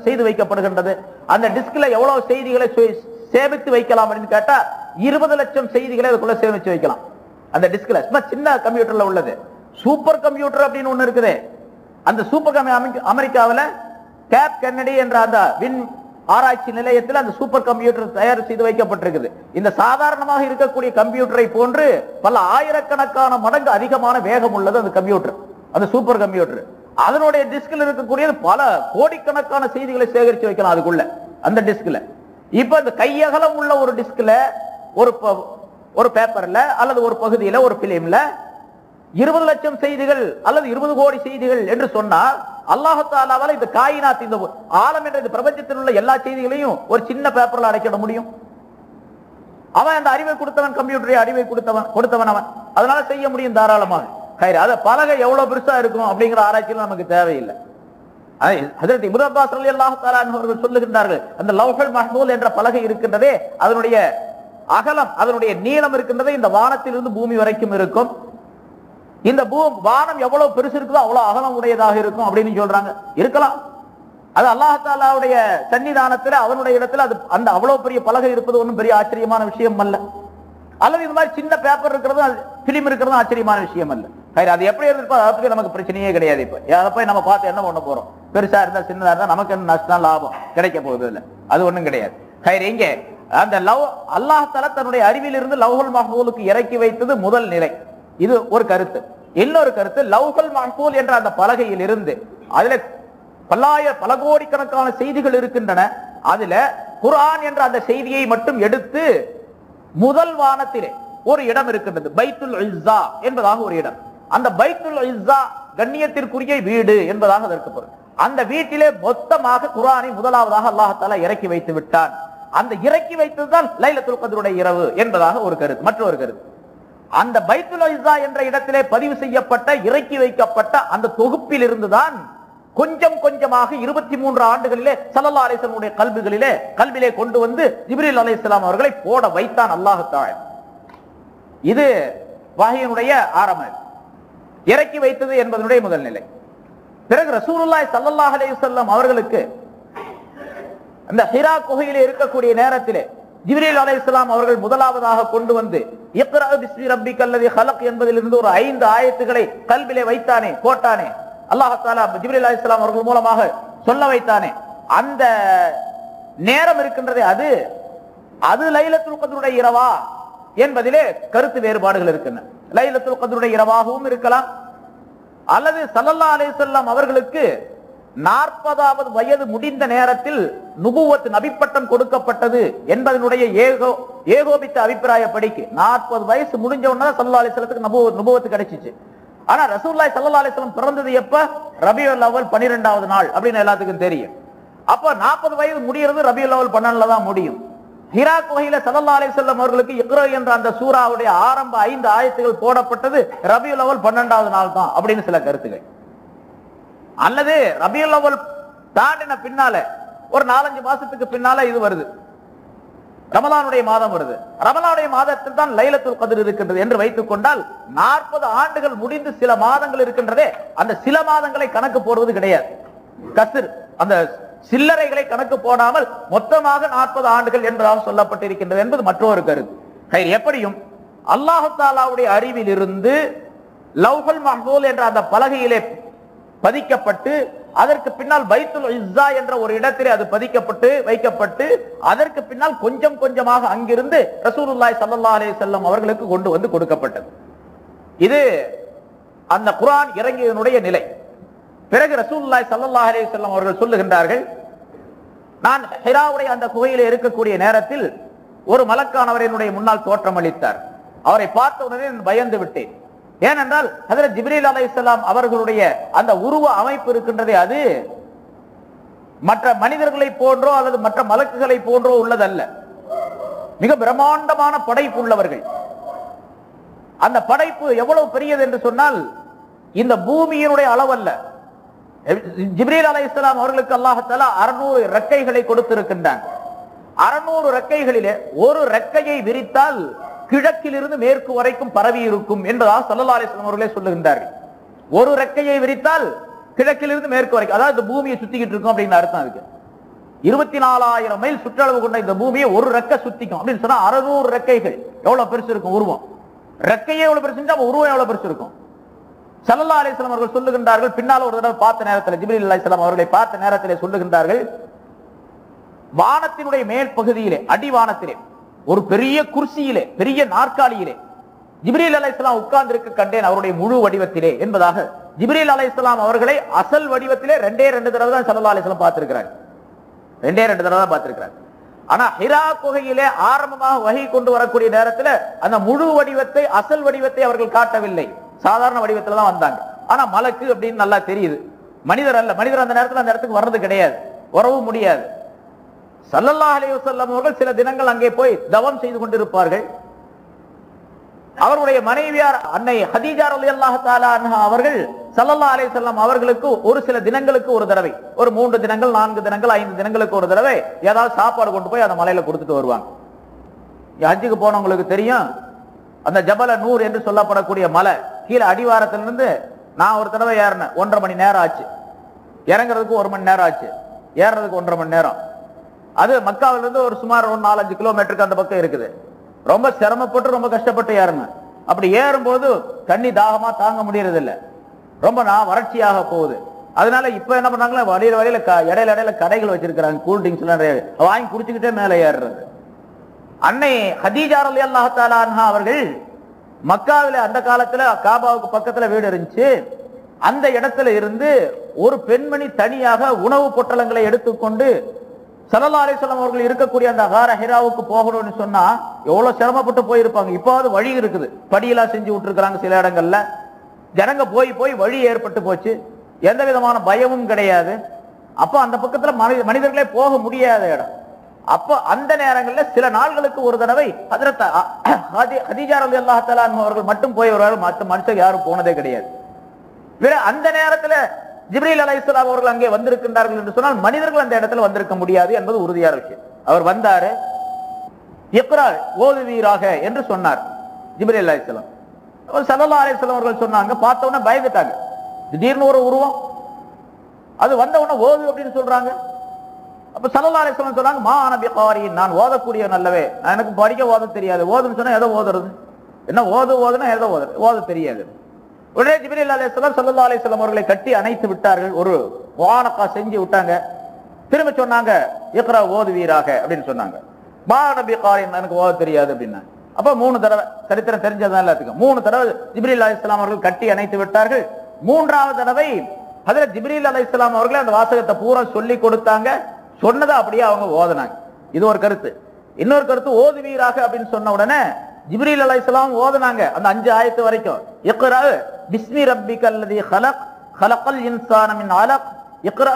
செய்து வைக்கப்படுகின்றது. அந்த டிஸ்க்ல எவ்வளவு செய்திகளை சேமித்து வைக்கலாம் அப்படின்னு கேட்டா 20 லட்சம் செய்திகளை அதுக்குள்ள சேமிச்சு வைக்கலாம். அந்த டிஸ்க்ல சின்ன கம்ப்யூட்டர்ல உள்ளது. சூப்பர் கம்ப்யூட்டர் அப்படின்னு ஒண்ணு இருக்குது. அந்த சூப்பர் அமெரிக்காவில் கேப் கென்னடி என்ற அந்த விண் ஆராய்ச்சி நிலையத்தில் அந்த சூப்பர் கம்ப்யூட்டர் தயார் செய்து வைக்கப்பட்டிருக்குது. இந்த சாதாரணமாக இருக்கக்கூடிய கம்ப்யூட்டரை போன்று பல ஆயிரக்கணக்கான மடங்கு அதிகமான வேகம் உள்ளது அந்த கம்ப்யூட்டர், அந்த சூப்பர் கம்ப்யூட்டர். அதனுடைய டிஸ்க்ல இருக்கக்கூடியது பல கோடிக்கணக்கான செய்திகளை சேகரித்து வைக்கலாம் அதுக்குள்ள, அந்த டிஸ்க்ல. இப்ப இந்த கையகலம் உள்ள ஒரு டிஸ்க்ல, ஒரு பேப்பர்ல அல்லது ஒரு பகுதியில, ஒரு பிலிம்ல 20 லட்சம் செய்திகள் அல்லது 20 கோடி செய்திகள் என்று சொன்னால் அல்லாஹ் தஆலாவால இந்த காயினாத், இந்த ஆலம் என்ற இந்த பிரபஞ்சத்தில் உள்ள எல்லா செய்திகளையும் ஒரு சின்ன பேப்பர்ல அடைக்க முடியும்? அவன் அந்த அறிவை கொடுத்தவன், கம்ப்யூட்டரை அறிவை கொடுத்தவன் அவன், அதனால செய்ய முடியும் தாராளமாக. அத பலகை எவ்வளவு பெருசா இருக்கும் அப்படிங்கிற ஆராய்ச்சியில் நமக்கு தேவையில்லை. ஹஜ்ரத் இப்னு அப்பாஸ் ரலியல்லாஹு தஆலா அவர்கள் சொல்லுகின்றார்கள், அந்த லவ்ஹுல் மஹ்ஃபூல் என்ற பலகை இருக்கின்றதே, அதனுடைய அகலம், அதனுடைய நீளம் இருக்கின்றதே இந்த வானத்திலிருந்து பூமி வரைக்கும் இருக்கும். இந்த வானம் எவ்வளவு பெருசு இருக்குதோ அவ்வளவு அகலம் உடையதாக இருக்கும் அப்படின்னு சொல்றாங்க. இருக்கலாம், அது அல்லாஹ் தஆலாவுடைய சன்னிதானத்தில், அவனுடைய இடத்துல அது அந்த அவ்வளவு பெரிய பலகை இருப்பது ஒன்றும் பெரிய ஆச்சரியமான விஷயம் அல்ல. அல்லது இது மாதிரி சின்ன பேப்பர் இருக்கிறதும் பிலிம் இருக்கிறதும் ஆச்சரியமான விஷயம் அல்ல. அது எப்படி இருந்திருப்போ அதை பத்தி நமக்கு பிரச்சனையே கிடையாது. இப்ப அதை போய் நம்ம பார்த்து என்ன பண்ண போறோம்? பெருசா இருந்தா சின்னதா இருந்தா நமக்கு என்ன நஷ்டம் லாபம் கிடைக்க போகுது இல்லை, அது ஒண்ணும் கிடையாது. இங்க அந்த அல்லாஹ் தஆலா தன்னுடைய அறிவில் இருந்து லவ்ஹுல் மஹ்ஃபூலுக்கு இறக்கி வைத்தது முதல் நிலை. இது ஒரு கருத்து. இன்னொரு கருத்து, லவ்ஹுல் மஹ்ஃபூல் என்ற அந்த பலகையில் இருந்து அதுல பல கோடிக்கணக்கான செய்திகள் இருக்கின்றன. அதுல குர்ஆன் என்ற அந்த செய்தியை மட்டும் எடுத்து முதல் வானத்திலே ஒரு இடம் இருக்கின்றது, பைத்துல் இஸ்ஸா என்பதாக ஒரு இடம். அந்த பைத்துல் இஸ்ஸா கண்ணியத்திற்குரிய வீடு என்பதாக அதற்கு பொருள். அந்த வீட்டிலே மொத்தமாக குர்ஆனை முதலாவதாக அல்லாஹ் தஆலா இறக்கி வைத்து விட்டான். அந்த இறக்கி வைத்ததுதான் லைலத்துல் கத்ருடைய இரவு என்பதாக ஒரு கருத்து. மற்றொரு கருத்து, அந்த பைத்துல் இஸ்ஸா என்ற இடத்திலே பதிவு செய்யப்பட்ட இறக்கி வைக்கப்பட்ட அந்த தொகுப்பில் இருந்துதான் கொஞ்சம் கொஞ்சமாக 23 ஆண்டுகளிலே ஸல்லல்லாஹு அலைஹி வஸல்லம் கல்விலே கொண்டு வந்து ஜிப்ரீல் அலைஹிஸ்ஸலாம் அவர்களை போட வைத்தான் அல்லாஹ் தஆலா. இது வஹீயினுடைய ஆரம்பம், இறக்கி வைத்தது என்பதனுடைய முதல் நிலை. பிறகு ரசூலுல்லாஹி ஸல்லல்லாஹு அலைஹி வஸல்லம் அவர்களுக்கு அந்த ஹிரா குகையிலே இருக்கக்கூடிய நேரத்திலே ஜிப்ரீல் அலைஹிஸ்ஸலாம் அவர்கள் முதலாவதாக கொண்டு வந்து இக்ரா பிஸ்மி ரப்பிக்கல்லதி ஹலக் என்பதிலிருந்து ஒரு 5 ஆயத்துக்களை கல்விலே வைத்தானே, போட்டானே, அல்லாஹ் தஆலா ஜிப்ரீல் அலைஹிஸ்ஸலாம் அவர்கள் மூலமாக சொல்ல வைத்தானே, அந்த நேரம் இருக்கின்றதே அது லைலத்துல் கத்ருடைய இரவா என்பதிலே கருத்து வேறுபாடுகள் இருக்கின்றன. லைலத்துல் கத்ருடைய இரவாகவும் இருக்கலாம், அல்லது ஸல்லல்லாஹு அலைஹி வஸல்லம் அவர்களுக்கு 40வது வயது முடிந்த நேரத்தில் நுபுவத் நபிப்பட்டம் கொடுக்கப்பட்டது என்பதனுடைய ஏகோபித்த அபிப்பிராயப்படிக்கு 40 வயசு முடிஞ்ச உடனே ஸல்லல்லாஹு அலைஹி வஸல்லத்துக்கு நுபுவத் கிடைச்சிச்சு. ஆனா ரசூலுல்லாஹி ஸல்லல்லாஹு அலைஹி வஸல்லம் பிறந்தது எப்ப? ரபியுல் அவ்வல் 12வது நாள் அப்படின்னு எல்லாத்துக்கும் தெரியும். அப்ப 40 வயது முடியறது ரபியுல் அவ்வல் 12ல தான் முடியும். ஹிரா குகையில ஸல்லல்லாஹு அலைஹி வஸல்லம் அவர்களுக்கு இக்ரா என்ற அந்த சூராவுடைய ஆரம்ப 5 ஆயத்துகள் போடப்பட்டது ரபியுல் அவ்வல் 12வது நாள் தான் அப்படின்னு சில கருத்துகள். அல்லது ரபியுல் அவ்வல் தாண்டின பின்னால ஒரு 4-5 மாசத்துக்கு பின்னால இது வருது, ரமலானுடைய மாதம் வருது. ரமலானுடைய மாதத்தில் தான் லைலத்துல் கத்ர் இருக்கின்றது என்று வைத்துக் கொண்டால் 40 ஆண்டுகள் முடிந்து சில மாதங்கள் இருக்கின்றதே, அந்த சில மாதங்களை கணக்கு போடுவது கிடையாது. கஸ்ர் அந்த சில்லறைகளை கணக்கு போடாமல் மொத்தமாக 40 ஆண்டுகள் என்பதாக சொல்லப்பட்டிருக்கின்றது என்பது மற்றொரு கருத்து. எப்படியும் அல்லாஹ் தஆலாவுடைய அறிவில் இருந்து லவ்ஹுல் மஹ்ஃபூல் என்ற அந்த பலகையிலே பதிக்கப்பட்டு அதற்கு பின்னால் பைத்துல் இஸ்ஸா என்ற ஒரு இடத்திலே அது பதிக்கப்பட்டு வைக்கப்பட்டு அதற்கு பின்னால் கொஞ்சம் கொஞ்சமாக அங்கிருந்து ரசூலுல்லாஹி ஸல்லல்லாஹு அலைஹி வஸல்லம் அவர்களுக்கு கொண்டு வந்து கொடுக்கப்பட்டது. இது அந்த குர்ஆன் இறங்கியதனுடைய நிலை. பிறகு ரசூலுல்லாஹி ஸல்லல்லாஹு அலைஹி வஸல்லம் அவர்கள் சொல்லுகின்றார்கள், நான் ஹிராவுடைய அந்த குகையிலே இருக்கக்கூடிய நேரத்தில் ஒரு மலக்கானவர் என்னுடைய முன்னால் தோற்றமளித்தார். அவரை பார்த்த உடனே பயந்து விட்டேன். ஏனென்றால் ஹஜ்ரத் ஜிப்ரீல் அலைஹிஸ்ஸலாம் அவர்களுடைய அந்த உருவ அமைப்பு இருக்கின்றதே, அது மற்ற மனிதர்களை போன்றோ அல்லது மற்ற மலக்குகளை போன்றோ உள்ளதல்ல. மிக பிரம்மாண்டமான படைப்பு உள்ளவர்கள். அந்த படைப்பு எவ்வளவு பெரியது என்று சொன்னால் இந்த பூமியினுடைய அளவல்ல. ஜிப்ரீல் அலைஹிஸ்ஸலாம் அவர்களுக்கு அல்லாஹ் தஆலா 600 ரெக்கைகளை கொடுத்திருக்கின்றான். 600 ரெக்கைகளிலே ஒரு ரெக்கையை விரித்தால் கிழக்கிலிருந்து மேற்கு வரைக்கும் பரவி இருக்கும் என்பதாக ஸல்லல்லாஹு அலைஹி வஸல்லம் அவர்களே சொல்லுகின்றார்கள். ஒரு ரெக்கையை விரித்தால் கிழக்கிலிருந்து மேற்கு வரைக்கும், அதாவது பூமியை சுத்திக்கிட்டு இருக்கும் அப்படின்னு அர்த்தம். அதுக்கு 24,000 மைல் சுற்றளவு கொண்ட இந்த பூமியை ஒரு ரெக்கை சுத்திக்கும் அப்படின்னு சொன்னா 600 ரெக்கைகள் எவ்வளவு பெருசு இருக்கும் உருவம். ரெக்கையே எவ்வளவு பெருசு, உருவம் எவ்வளவு பெருசு இருக்கும். ஸல்லல்லாஹு அலைஹி வஸல்லம் அவர்கள் சொல்லுகின்றார்கள், பின்னால் ஒரு தடவை பார்த்த நேரத்தில் ஜிப்ரீல் அலைஹிஸ்ஸலாம் அவர்களை பார்த்த நேரத்திலே சொல்லுகின்றார்கள், வானத்தினுடைய மேல் பகுதியிலே அடிவானத்திலே ஒரு பெரிய குர்சியிலே பெரிய நாற்காலியிலே ஜிப்ரீல் அலைஹிஸ்ஸலாம் உட்கார்ந்து இருக்க கண்டேன் அவருடைய முழு வடிவத்திலே என்பதாக ஜிப்ரீல் அலைஹிஸ்ஸலாம் அவர்களை அசல் வடிவத்திலே 2 தடவை தான் ஸல்லல்லாஹு அலைஹி வஸல்லம் பார்த்திருக்கிறார். 2 தடவை தான் பார்த்திருக்கிறார். ஆனா ஹிரா குகையிலே ஆரம்பமாக வஹி கொண்டு வரக்கூடிய நேரத்தில் அந்த முழு வடிவத்தை அசல் வடிவத்தை அவர்கள் காட்டவில்லை, சாதாரண வடிவத்தில் தான் வந்தாங்க. ஆனா மலக்கு அப்படின்னு நல்லா தெரியுது, மனிதர் அல்ல. மனிதர் அந்த நேரத்தில் அந்த இடத்துக்கு வர்றது கிடையாது, வரவும் முடியாது. ஸல்லல்லாஹு அலைஹி வஸல்லம் அவர்கள் சில தினங்கள் அங்கே போய் தவம் செய்து கொண்டிருப்பார்கள். அவருடைய மனைவியார் அன்னை ஹதீஜா ரலியல்லாஹு தஆலா அன்ஹா அவர்கள் ஸல்லல்லாஹு அலைஹி வஸல்லம் அவர்களுக்கு ஒரு சில தினங்களுக்கு ஒரு தடவை, ஒரு 3 தினங்கள் 4 தினங்கள் 5 தினங்களுக்கு ஒரு தடவை ஏதாவது சாப்பாடு கொண்டு போய் அந்த மலையில கொடுத்துட்டு வருவாங்க. ஹஜ்ஜுக்கு போனவங்களுக்கு தெரியும், அந்த ஜபல நூர் என்று சொல்லப்படக்கூடிய மலை கீழே அடிவாரத்திலிருந்து நான் ஒரு தடவை ஏறினேன், 1.5 மணி நேரம் ஆச்சு. இறங்குறதுக்கு 1 மணி நேரம் ஆச்சு, ஏறுறதுக்கு 1.5 மணி நேரம். அது மக்காவிலிருந்து ஒரு சுமார் 4-5 கிலோமீட்டருக்கு அந்த பக்கம் இருக்குது. ரொம்ப சிரமப்பட்டு ரொம்ப கஷ்டப்பட்டு ஏறணும். அப்படி ஏறும்போது தண்ணி தாகமா தாங்க முடியறது இல்ல, ரொம்ப வறட்சியாக போகுது. அதனால இப்ப என்ன பண்ணாங்களா, வழியில இடையில கடைகள் வச்சிருக்கிறாங்க, கூல் ட்ரிங்க்ஸ் எல்லாம் வாங்கி குடிச்சுக்கிட்டே மேலே ஏறுறது. அன்னை ஹதீஜா ரலியல்லாஹு தஆலா அன்ஹா அவர்கள் மக்காவில அந்த காலத்துல காபாவுக்கு பக்கத்துல வீடு இருந்துச்சு. அந்த இடத்துல இருந்து ஒரு பெண்மணி தனியாக உணவு பொட்டலங்களை எடுத்துக்கொண்டு ஸல்லல்லாஹு அலைஹி வஸல்லம் அவர்கள் இருக்கக்கூடிய அந்த கார ஹிராவுக்கு போகணும்னு சொன்னா எவ்வளவு சிரமப்பட்டு போயிருப்பாங்க. இப்போது வழி இருக்குது, படியெல்லாம் செஞ்சு விட்டுருக்காங்க சில இடங்கள்ல. ஜனங்க போய் போய் வழி ஏற்பட்டு போச்சு, எந்த விதமான பயமும் கிடையாது. அப்ப அந்த பக்கத்துல மனிதர்களே போக முடியாத இடம். அப்ப அந்த நேரங்கள்ல சில நாள்களுக்கு ஒரு தடவை ஹஜ்ரத் ஹதீஜா ரலியல்லாஹு தஆலா அன்ஹா அவர்கள் மட்டும் போய் வருவார்கள், மற்ற மனுஷங்க யாரும் போனதே கிடையாது. அந்த நேரத்துல ஜிப்ரீல் அலைஹிஸ்ஸலாம் அவர்கள் அங்கே வந்திருக்கின்றார்கள் என்று சொன்னால் மனிதர்கள் அந்த இடத்துல வந்திருக்க முடியாது என்பது உறுதியான விஷயம். அவர் வந்தாரு, இக்ரா ஓதுவீராக என்று சொன்னார் ஜிப்ரீல் அலைஹிஸ்ஸலாம். ஸல்லல்லாஹு அலைஹி வஸல்லம் அவர்கள் சொன்னாங்க, பார்த்த உடனே பயந்துட்டாங்க. திடீர்னு ஒரு உருவம் அது வந்த உடனே ஓது அப்படின்னு சொல்றாங்க. அப்ப ஸல்லல்லாஹு அலைஹி வஸல்லம் சொன்னாங்க, மா அன பிகாரி, நான் ஓதக்கூடிய நல்லவே, எனக்கு படிக்க ஓத தெரியாது. ஓதுன்னு சொன்னா எதை ஓதுறது, என்ன ஓதுனா எதை ஓத தெரியாது. உடனே ஜிப்ரீல் அலைஹிஸ்ஸலாம் ஸல்லல்லாஹு அலைஹி வஸல்லம் அவர்களை கட்டி அணைத்து விட்டார்கள், ஒரு முஆனகா செஞ்சு விட்டாங்க. திரும்ப சொன்னாங்க, இக்ரா ஓதுவீராக அப்படின்னு சொன்னாங்க. மா அன பிகாரி, எனக்கு ஓத தெரியாது அப்படின்னா. அப்ப 3 தடவை, சரித்திரம் தெரிஞ்சதுதான் எல்லாத்துக்கும், 3 தடவை ஜிப்ரீல் அலைஹிஸ்ஸலாம் அவர்கள் கட்டி அணைத்து விட்டார்கள். 3வது தடவை ஹஜ்ரத் ஜிப்ரீல் அலைஹிஸ்ஸலாம் அவர்கள் அந்த வாசகத்தை பூரா சொல்லி கொடுத்தாங்க. சொன்னதை அப்படியே அவங்க ஓதுனாங்க. இது ஒரு கருத்து. இன்னொரு கருத்து, ஓதுவீராக அப்படின்னு சொன்ன உடனே ஜிப்ரீல் அலைஹிஸ்ஸலாம் ஓதுனாங்க அந்த 5 ஆயத்து வரைக்கும். இக்ரா பிஸ்மி ரப்பிக்கல்லதி ஹலக் ஹலக்கல் இன்சான மின் அலக் இக்ரா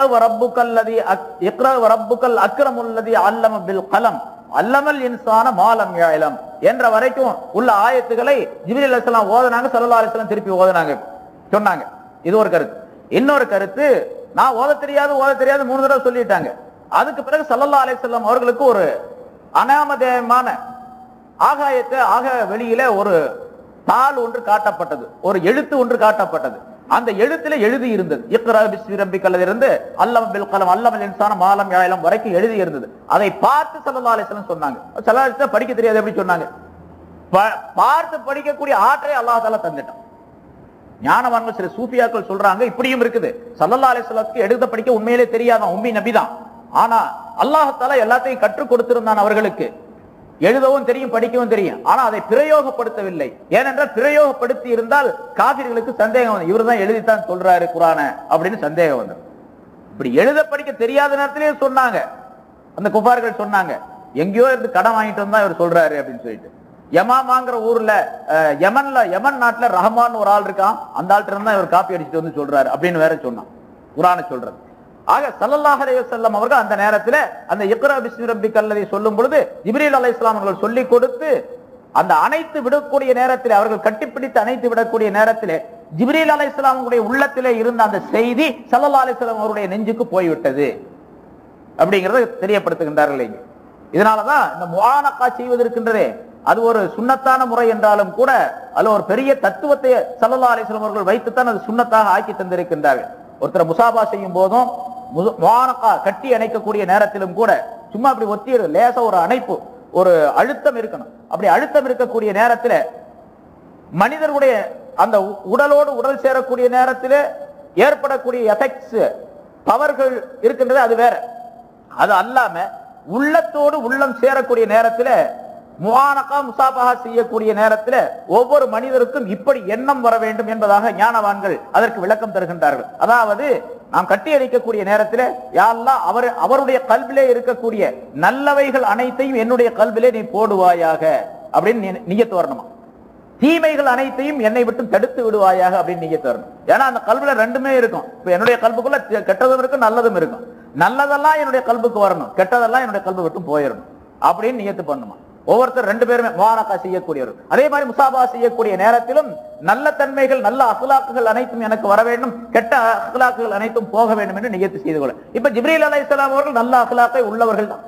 வ ரப்புக்கல் அக்ரமுல்லதி அல்லம பில் கலம் அல்லமல் இன்சான மாலம் யஅலம் என்ற வரைக்கும் உள்ள ஆயத்துக்களை ஜிப்ரீல் அலைஹிஸ்ஸலாம் ஓதுனாங்க. ஸல்லல்லாஹு அலைஹி வஸல்லம் திருப்பி ஓதுனாங்க, சொன்னாங்க. இது ஒரு கருத்து. இன்னொரு கருத்து, நான் ஓத தெரியாது 3 தடவை சொல்லிட்டாங்க. அதுக்கு பிறகு ஸல்லல்லாஹு அலைஹி வஸல்லம் அவர்களுக்கு ஒரு அனாமதேயமான ஆக வெளியில ஒரு தாள் ஒன்று காட்டப்பட்டது, ஒரு எழுத்து ஒன்று காட்டப்பட்டது. அந்த எழுத்துல எழுதி இருந்தது, இக்ரா பிஸ்மி ரப்பிக்கல் இருந்து அல்லம பில் கலம் அல்லமல் இன்சான மாலம் யஅலம் வரைக்கும் எழுதி இருந்தது. அதை பார்த்து ஸல்லல்லாஹு அலைஹி வஸல்லம் சொன்னாங்க. ஸல்லல்லாஹு அலைஹி வஸல்லம் படிக்க தெரியாது எப்படி சொன்னாங்க? பார்த்து படிக்கக்கூடிய ஆற்றலை அல்லாஹ் தஆலா தந்துட்டான். ஞானவான்கள் சில சூஃபியாக்கள் சொல்றாங்க, இப்படியும் இருக்குது, ஸல்லல்லாஹு அலைஹி வஸல்லத்துக்கு எழுத படிக்க உண்மையிலே தெரியாதான், உம்மி நபி தான். ஆனா அல்லாஹ் தஆலா எல்லாத்தையும் கற்றுக் கொடுத்திருந்தான் அவர்களுக்கு. எழுதவும் தெரியும், படிக்கவும் தெரியும். ஆனா அதை பிரயோகப்படுத்தவில்லை. ஏனென்றால் பிரயோகப்படுத்தி இருந்தால் காபிர்களுக்கு சந்தேகம் வந்து, இவர் தான் எழுதித்தான் சொல்றாரு குர்ஆன அப்படின்னு சந்தேகம் வந்து. இப்படி எழுத படிக்க தெரியாத நேரத்திலேயே சொன்னாங்க, அந்த குஃபார்கள் சொன்னாங்க, எங்கேயோ இருந்து கடன் வாங்கிட்டு வந்தா இவர் சொல்றாரு அப்படின்னு சொல்லிட்டு. யமாமாங்கிற ஊர்ல யமன் நாட்டுல ரஹ்மான் ஒரு ஆள் இருக்கான், அந்த ஆள்கிட்ட இருந்தா இவர் காப்பி அடிச்சுட்டு வந்து சொல்றாரு அப்படின்னு வேற சொன்னான் குர்ஆனை சொல்றது. ஆக ஸல்லல்லாஹு அலைஹி வஸல்லம் அவர்கள் அந்த நேரத்தில் அந்த இக்ரா பிஸ்மி ரப்பிக்கல்லதி சொல்லும் பொழுது ஜிப்ரீல் அலைஹிஸ்ஸலாம் அவர்கள் சொல்லி கொடுத்து அந்த அணைத்து விடக்கூடிய நேரத்தில், அவர்கள் கட்டிப்பிடித்து அணைத்து விடக்கூடிய நேரத்தில் ஜிப்ரீல் அலைஹிஸ்ஸலாமுடைய உள்ளத்திலே இருந்த அந்த செய்தி ஸல்லல்லாஹு அலைஹி வஸல்லம் அவருடைய நெஞ்சுக்கு போய்விட்டது அப்படிங்கறத தெரியப்படுத்துகின்றார்கள். இதனாலதான் இந்த முஆனகா செய்வதற்கின்றதே அது ஒரு சுன்னத்தான முறை என்றாலும் கூட அதுல ஒரு பெரிய தத்துவத்தை ஸல்லல்லாஹு அலைஹி வஸல்லம் அவர்கள் வைத்துத்தான் அது சுன்னத்தாக ஆக்கி தந்திருக்கின்றார்கள். ஒருத்தர் முசாபா செய்யும் போதும் முஆனகா கட்டி அணைக்கக்கூடிய நேரத்திலும் கூட சும்மா அப்படி ஒத்தி லேசா ஒரு அணைப்பு, ஒரு அழுத்தம் இருக்கணும். அப்படி அழுத்தம் இருக்கக்கூடிய நேரத்தில் மனிதர்களுடைய அந்த உடலோடு உடல் சேரக்கூடிய நேரத்தில் ஏற்படக்கூடிய எஃபெக்ட்ஸ் பவர்கள் இருக்கின்றது, அது வேற. அது அல்லாம உள்ளத்தோடு உள்ளம் சேரக்கூடிய நேரத்தில் முஆனகா முசாபஹா செய்யக்கூடிய நேரத்தில் ஒவ்வொரு மனிதருக்கும் இப்படி எண்ணம் வர வேண்டும் என்பதாக ஞானவான்கள் அதற்கு விளக்கம் தருகின்றார்கள். அதாவது நாம் கட்டி அணைக்கக்கூடிய நேரத்தில் யா அல்லாஹ் அவருடைய கல்விலே இருக்கக்கூடிய நல்லவைகள் அனைத்தையும் என்னுடைய கல்விலே நீ போடுவாயாக அப்படின்னு நியத்து வரணுமா, தீமைகள் அனைத்தையும் என்னை விட்டு தடுத்து விடுவாயாக அப்படின்னு நியத்து வரணும். ஏன்னா அந்த கல்வில ரெண்டுமே இருக்கும். இப்ப என்னுடைய கல்புக்குள்ள கெட்டதும் இருக்கும், நல்லதும் இருக்கும். நல்லதெல்லாம் என்னுடைய கல்புக்கு வரணும், கெட்டதெல்லாம் என்னுடைய கல்பு விட்டு போயிடணும் அப்படின்னு நியத்து பண்ணுமா. ஒவ்வொருத்தர் 2 பேருமே முஆனகா செய்யக்கூடியவர். அதே மாதிரி முசாபா செய்யக்கூடிய நேரத்திலும் நல்ல தன்மைகள் நல்ல அக்லாக்குகள் அனைத்தும் எனக்கு வர வேண்டும், கெட்ட அக்லாக்குகள் அனைத்தும் போக வேண்டும் என்று நியத்து செய்து கொள்ள. இப்ப ஜிப்ரீல் அலைஹிஸ்ஸலாம் அவர்கள் நல்ல அக்லாக்கை உள்ளவர்கள் தான்,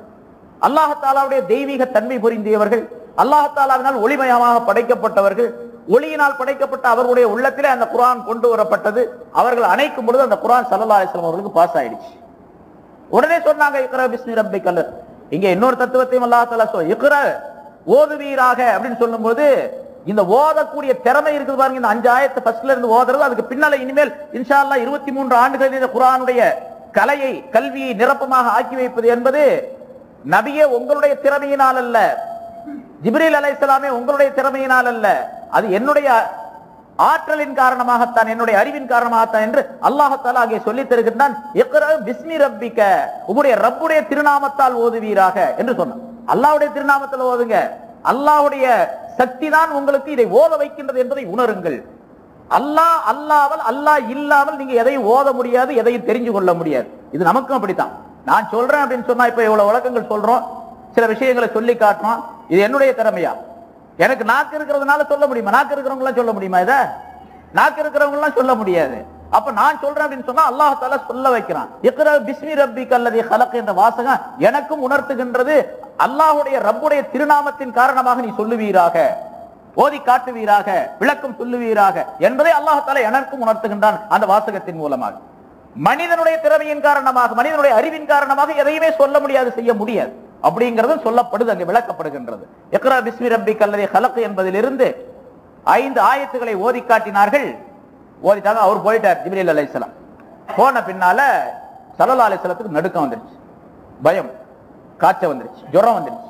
அல்லாஹ் தஆலாவுடைய தெய்வீக தன்மை புரிந்தியவர்கள், அல்லாஹ் தஆலாவினால் ஒளிமயமாக படைக்கப்பட்டவர்கள். ஒளியினால் படைக்கப்பட்ட அவர்களுடைய உள்ளத்திலே அந்த குர்ஆன் கொண்டு வரப்பட்டது. அவர்கள் அணைக்கும் பொழுது அந்த குர்ஆன் ஸல்லல்லாஹு அலைஹி வஸல்லம் அவர்களுக்கு பாஸ் ஆயிடுச்சு. உடனே சொன்னாங்க இக்ரா பிஸ்மி ரப்பிக்கல். இங்க இன்னொரு தத்துவத்தையும் அல்லாஹ் தஆலா இக்ரா ஓதுவீராக அப்படின்னு சொல்லும்போது இந்த ஓதக்கூடிய திறமை இருக்குது பாருங்க. இந்த 5 ஆயத்தை ஃபர்ஸ்ட்ல இருந்து ஓதுறது, அதுக்கு பின்னால இனிமேல் இன்ஷா அல்லாஹ் 23 ஆண்டுகளில் இந்த குர்ஆனுடைய கலையை கல்வியை நிரப்பமாக ஆக்கி வைப்பது என்பது நபியே உங்களுடைய திறமையினால் அல்ல, ஜிப்ரீல் அலைஹிஸ்ஸலாமே உங்களுடைய திறமையினால் அல்ல, அது என்னுடைய ஆற்றலின் காரணமாகத்தான், என்னுடைய அறிவின் காரணமாகத்தான் என்று அல்லாஹ் தஆலா அங்கே சொல்லித் தருகின்றான். இக்ரா பிஸ்மி ரப்பிக, உங்களுடைய ரப்புடைய திருநாமத்தால் ஓதுவீராக என்று சொன்னான். அல்லாஹ்வுடைய திருநாமத்தில் ஓதுங்க. அல்லாஹ்வுடைய சக்தி தான் உங்களுக்கு இதை ஓத வைக்கின்றது என்பதை உணருங்கள். அல்லாஹ் இல்லாமல் நீங்க எதையும் ஓத முடியாது, எதையும் தெரிஞ்சு கொள்ள முடியாது. இது நமக்கும் அப்படித்தான். நான் சொல்றேன் அப்படின்னு சொன்னா இப்ப இவ்வளவு விளக்கங்கள் சொல்றோம், சில விஷயங்களை சொல்லி காட்டுறோம். இது என்னுடைய திறமையா? எனக்கு நாக்கு இருக்கிறதுனால சொல்ல முடியுமா? நாக்கு இருக்கிறவங்க எல்லாம் சொல்ல முடியுமா? இத நாக்கு இருக்கிறவங்க எல்லாம் சொல்ல முடியாது. அப்ப நான் சொல்றேன் அப்படின்னு சொன்னா அல்லாஹ் தஆலா சொல்ல வைக்கிறான். இக்ரா பிஸ்மி ரப்பிக்கல் லதீ ஹலக் என்ற வாசகம் எனக்கும் உணர்த்துகின்றது, அல்லாஹ்வுடைய ரப்புடைய திருநாமத்தின் காரணமாக நீ சொல்லுவீராக, ஓதி காட்டுவீராக, விளக்கம் சொல்லுவீராக என்பதை அல்லாஹ் தஆலா எனக்கும் உணர்த்துகின்றான் அந்த வாசகத்தின் மூலமாக. மனிதனுடைய திறமையின் காரணமாக, மனிதனுடைய அறிவின் காரணமாக எதையுமே சொல்ல முடியாது, செய்ய முடியாது அப்படிங்கிறது சொல்லப்படுது, அங்கே விளக்கப்படுகின்றது. இக்ரா பிஸ்மி ரப்பிக்கல் லதீ ஹலக் என்பதிலிருந்து 5 ஆயத்துக்களை ஓதி காட்டினார்கள். ஓதிட்டாங்க, அவர் போயிட்டார் ஜிப்ரீல் அலைஹிஸ்ஸலாம். போன பின்னால ஸல்லல்லாஹு அலைஹி வஸல்லத்துக்கு நடுக்கம் வந்துருச்சு, பயம், காய்ச்ச வந்துருச்சு, ஜுரம் வந்துருச்சு,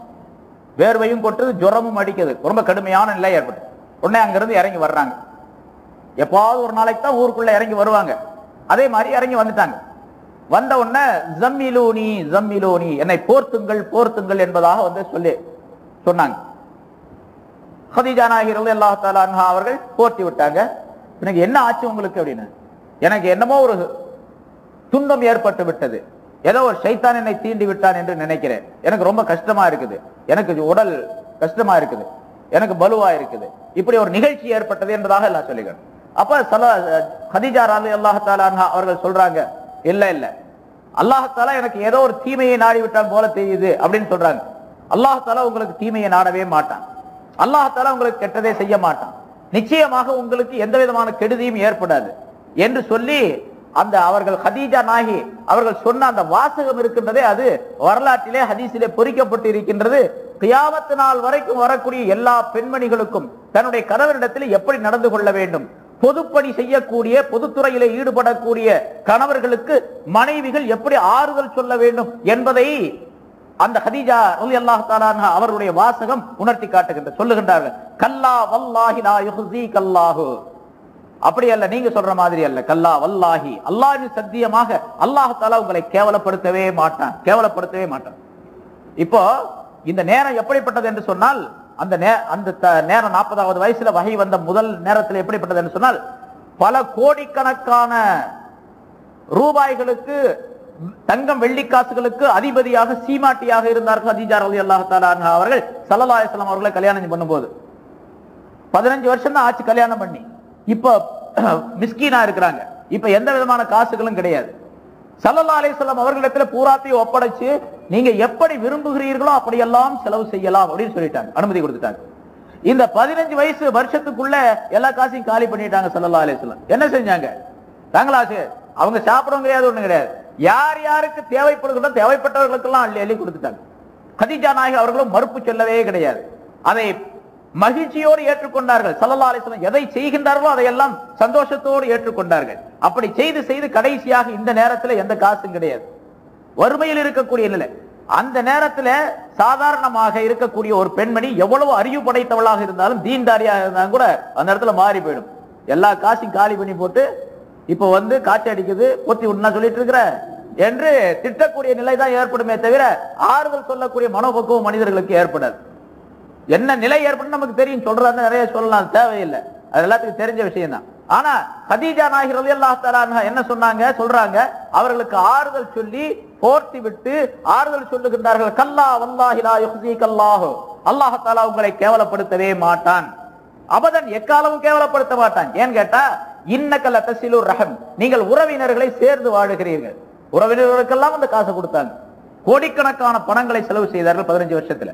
வேர்வையும் கொட்டுது, ஜுரமும் அடிக்குது, ரொம்ப கடுமையான நிலை ஏற்பட்டு உடனே அங்கிருந்து இறங்கி வர்றாங்க. எப்பாவது ஒரு நாளைக்கு தான் ஊருக்குள்ள இறங்கி வருவாங்க, அதே மாதிரி இறங்கி வந்துட்டாங்க. வந்த உடனே ஜம்மிலூனி ஜம்மிலூனி, என்னை போர்த்துங்கள் போர்த்துங்கள் என்பதாக வந்து சொல்லி சொன்னாங்க. ஹதீஜா நாயகி ரலியல்லாஹு தஆலா அன்ஹா அவர்கள் போர்த்தி விட்டாங்க. எனக்கு என்ன ஆச்சு உங்களுக்கு அப்படின்னு, எனக்கு என்னமோ ஒரு துன்பம் ஏற்பட்டு விட்டது, ஏதோ ஒரு ஷைத்தான் என்னை தீண்டி விட்டான் என்று நினைக்கிறேன், எனக்கு ரொம்ப கஷ்டமா இருக்குது, எனக்கு உடல் கஷ்டமா இருக்குது, எனக்கு பலுவா இருக்குது, இப்படி ஒரு நிகழ்ச்சி ஏற்பட்டது என்பதாக எல்லாம் சொல்லிக்கிறேன். அப்ப ஹதீஜா ரலியல்லாஹு தஆலா அன்ஹா அவர்கள் சொல்றாங்க, இல்ல இல்ல, அல்லாஹ் தஆலா எனக்கு ஏதோ ஒரு தீமையை நாடி விட்டான் போல தெரியுது அப்படின்னு சொல்றாங்க. அல்லாஹ் தஆலா உங்களுக்கு தீமையை நாடவே மாட்டான், அல்லாஹ் தஆலா உங்களுக்கு கெட்டதே செய்ய மாட்டான், நிச்சயமாக உங்களுக்கு எந்த விதமான கெடுதியும் ஏற்படாது என்று சொல்லி அந்த அவர்கள் ஹதீஜா நாயகி அவர்கள் சொன்ன அந்த வாசகம் இருக்கின்றதே, அது வரலாற்றிலே ஹதீஸிலே பொறிக்கப்பட்டு இருக்கின்றது. கியாமத் நாள் வரைக்கும் வரக்கூடிய எல்லா பெண்மணிகளுக்கும் தன்னுடைய கணவரிடத்தில் எப்படி நடந்து கொள்ள வேண்டும், பொதுப்பணி செய்யக்கூடிய, பொதுத்துறையிலே ஈடுபடக்கூடிய கணவர்களுக்கு மனைவிகள் எப்படி ஆறுதல் சொல்ல வேண்டும் என்பதை அந்த ஹதீஜா ரலியல்லாஹு தஆலா அன்ஹா அவருடைய வாசகம் உணர்த்தி காட்டுகின்ற சொல்லுகின்றார்கள். கல்லா வல்லாஹி லா யுஹ்ஸீக அல்லாஹு, அப்படி அல்ல, நீங்க சொல்ற மாதிரி அல்ல. கல்லா வல்லாஹி, அல்லாஹ்வின் சத்தியமாக அல்லாஹ் தஆலா உங்களை கேவலப்படுத்தவே மாட்டான், கேவலப்படுத்தவே மாட்டான். இப்போ இந்த நேரம் எப்படிப்பட்டது என்று சொன்னால், அந்த நேரம் 40வது வயசுல வஹி வந்த முதல் நேரத்தில் எப்படிப்பட்டது என்று சொன்னால், பல கோடிக்கணக்கான ரூபாய்களுக்கு, தங்கம் வெள்ளி காசுகளுக்கு அதிபதியாக சீமாட்டியாக இருந்தார்கள் ஹதீஜா ரலியல்லாஹு தஆலா அன்ஹா அவர்கள். ஸல்லல்லாஹு அலைஹி வஸல்லம் அவர்களை கல்யாணம் பண்ணும்போது 15 வருஷம் தான் ஆச்சு கல்யாணம் பண்ணி. இப்ப மிஸ்கீனா இருக்கிறாங்க, இப்ப எந்த விதமான காசுகளும் கிடையாது. ஸல்லல்லாஹு அலைஹி வஸல்லம் அவர்களிடத்துல பூராத்தையும் ஒப்படைச்சு நீங்க எப்படி விரும்புகிறீர்களோ அப்படியெல்லாம் செலவு செய்யலாம் அப்படின்னு சொல்லிட்டாங்க, அனுமதி கொடுத்துட்டாங்க. இந்த 15 வயசு வருஷத்துக்குள்ள எல்லா காசையும் காலி பண்ணிட்டாங்க ஸல்லல்லாஹு அலைஹி வஸல்லம். என்ன செஞ்சாங்க? தாங்களாச்சு அவங்க சாப்பிடவும் கிடையாது, ஒண்ணு கிடையாது, யார் யாருக்கு தேவைப்படுகிறதோ தேவைப்பட்டவர்களுக்கெல்லாம் அள்ளி அள்ளி கொடுத்துட்டாங்க. கதீஜா நாயகி அவர்களும் மறுப்பு சொல்லவே கிடையாது, அதை மகிழ்ச்சியோடு ஏற்றுக்கொண்டார்கள். ஸல்லல்லாஹு அலைஹி வஸல்லம் எதை செய்கின்றார்களோ அதையெல்லாம் சந்தோஷத்தோடு ஏற்றுக்கொண்டார்கள். அப்படி செய்து செய்து கடைசியாக இந்த நேரத்தில் எந்த காசும் கிடையாது, வறுமையில் இருக்கக்கூடிய நிலை. அந்த நேரத்தில் சாதாரணமாக இருக்கக்கூடிய ஒரு பெண்மணி எவ்வளவு அறிவு படைத்தவளாக இருந்தாலும், தீன்தாரியாக இருந்தாலும் கூட அந்த இடத்துல மாறி போயிடும். எல்லா காசையும் காலி பண்ணி போட்டு இப்ப வந்து காய்ச்சி அடிக்குது, பொத்தி விட்டுனா சொல்லிட்டு இருக்கிற என்று திட்டக்கூடிய நிலை தான் ஏற்படுமே தவிர ஆறுதல் சொல்லக்கூடிய மனோபக்குவம் மனிதர்களுக்கு ஏற்படாது. என்ன நிலை ஏற்படும் நமக்கு தெரியும், சொல்றாங்க நிறைய சொல்லலாம், தேவையில்லை, அது எல்லாத்துக்கும் தெரிஞ்ச விஷயம் தான். ஆனா கதீஜா நாயகி ரலியல்லாஹு தஆலா அன்ஹா என்ன சொன்னாங்க, சொல்றாங்க, அவர்களுக்கு ஆறுதல் சொல்லி போர்த்தி விட்டு ஆறுதல் சொல்லுகின்றார்கள். கல்லா வல்லாஹி லா யுஹ்ஸீக அல்லாஹு, அல்லாஹ் தஆலா உங்களை கேவலப்படுத்தவே மாட்டான், அபதன் எக்காலமும் கேவலப்படுத்த மாட்டான். ஏன் கேட்டா, இன்னக லதஸிலுர் ரஹம், நீங்கள் உறவினர்களை சேர்ந்து வாழுகிறீர்கள். உறவினர்களுக்கெல்லாம் அந்த காசை கொடுத்தாங்க, கோடிக்கணக்கான பணங்களை செலவு செய்தார்கள் 15 வருஷத்துல.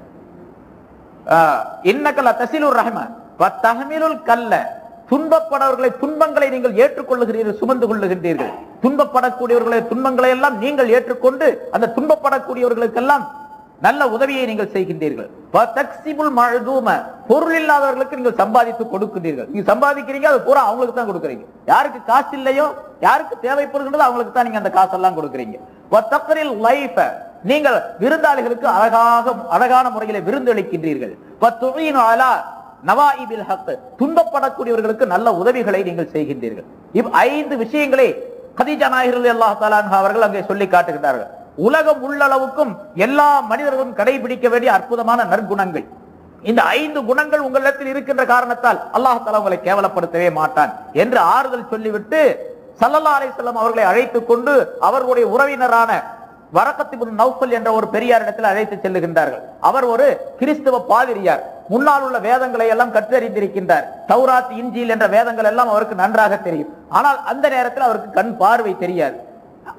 இன்னக லதஸிலுர் ரஹம வதஹ்மிலுல் கல்ல, துன்பப்படவர்களை துன்பங்களை நீங்கள் ஏற்றுக்கொள்ளுகிறீர்கள், சுமந்து கொள்ளுகின்றீர்கள். துன்பப்படக்கூடியவர்களை துன்பங்களை எல்லாம் நீங்கள் ஏற்றுக்கொண்டு அந்த துன்பப்படக்கூடியவர்களுக்கெல்லாம் நல்ல உதவியை நீங்கள் செய்கின்றீர்கள். பொருள் இல்லாதவர்களுக்கு நீங்கள் சம்பாதித்து கொடுக்கின்றீர்கள். நீங்க சம்பாதிக்கிறீங்க, அது பூரா அவங்களுக்கு தான் கொடுக்குறீங்க. யாருக்கு காசு இல்லையோ, யாருக்கு தேவைப்படுகின்றதோ அவங்களுக்கு தான் நீங்க அந்த காசெல்லாம் கொடுக்குறீங்க. நீங்கள் விருந்தாளிகளுக்கு அழகான முறையில விருந்தளிக்கின்றீர்கள். துன்பப்படக்கூடியவர்களுக்கு நல்ல உதவிகளை நீங்கள் செய்கின்றீர்கள். 5 விஷயங்களை கதீஜா நாயகி ரலியல்லாஹு தஆலா அன்ஹா அவர்கள் அங்கே சொல்லி காட்டுகிறார்கள். உலகம் உள்ளளவுக்கும் எல்லா மனிதர்களும் கடைபிடிக்க வேண்டிய அற்புதமான நற்குணங்கள். இந்த 5 குணங்கள் உங்களிடத்தில் இருக்கின்ற காரணத்தால் அல்லாஹ் தஆலா உங்களை கேவலப்படுத்தவே மாட்டான் என்று ஆறுதல் சொல்லிவிட்டு ஸல்லல்லாஹு அலைஹி வஸல்லம் அவர்களை அழைத்துக் கொண்டு அவர்களுடைய உறவினரான வரகத் இப்னு நௌஃபல் என்ற ஒரு பெரியாரிடத்தில் அழைத்து செல்லுகின்றார்கள். அவர் ஒரு கிறிஸ்தவ பாதிரியார். முன்னால் உள்ள வேதங்களை எல்லாம் கற்றறிந்திருக்கின்றார். தௌராத், இன்ஜீல் என்ற வேதங்கள் எல்லாம் அவருக்கு நன்றாக தெரியும். ஆனால் அந்த நேரத்தில் அவருக்கு கண் பார்வை தெரியாது.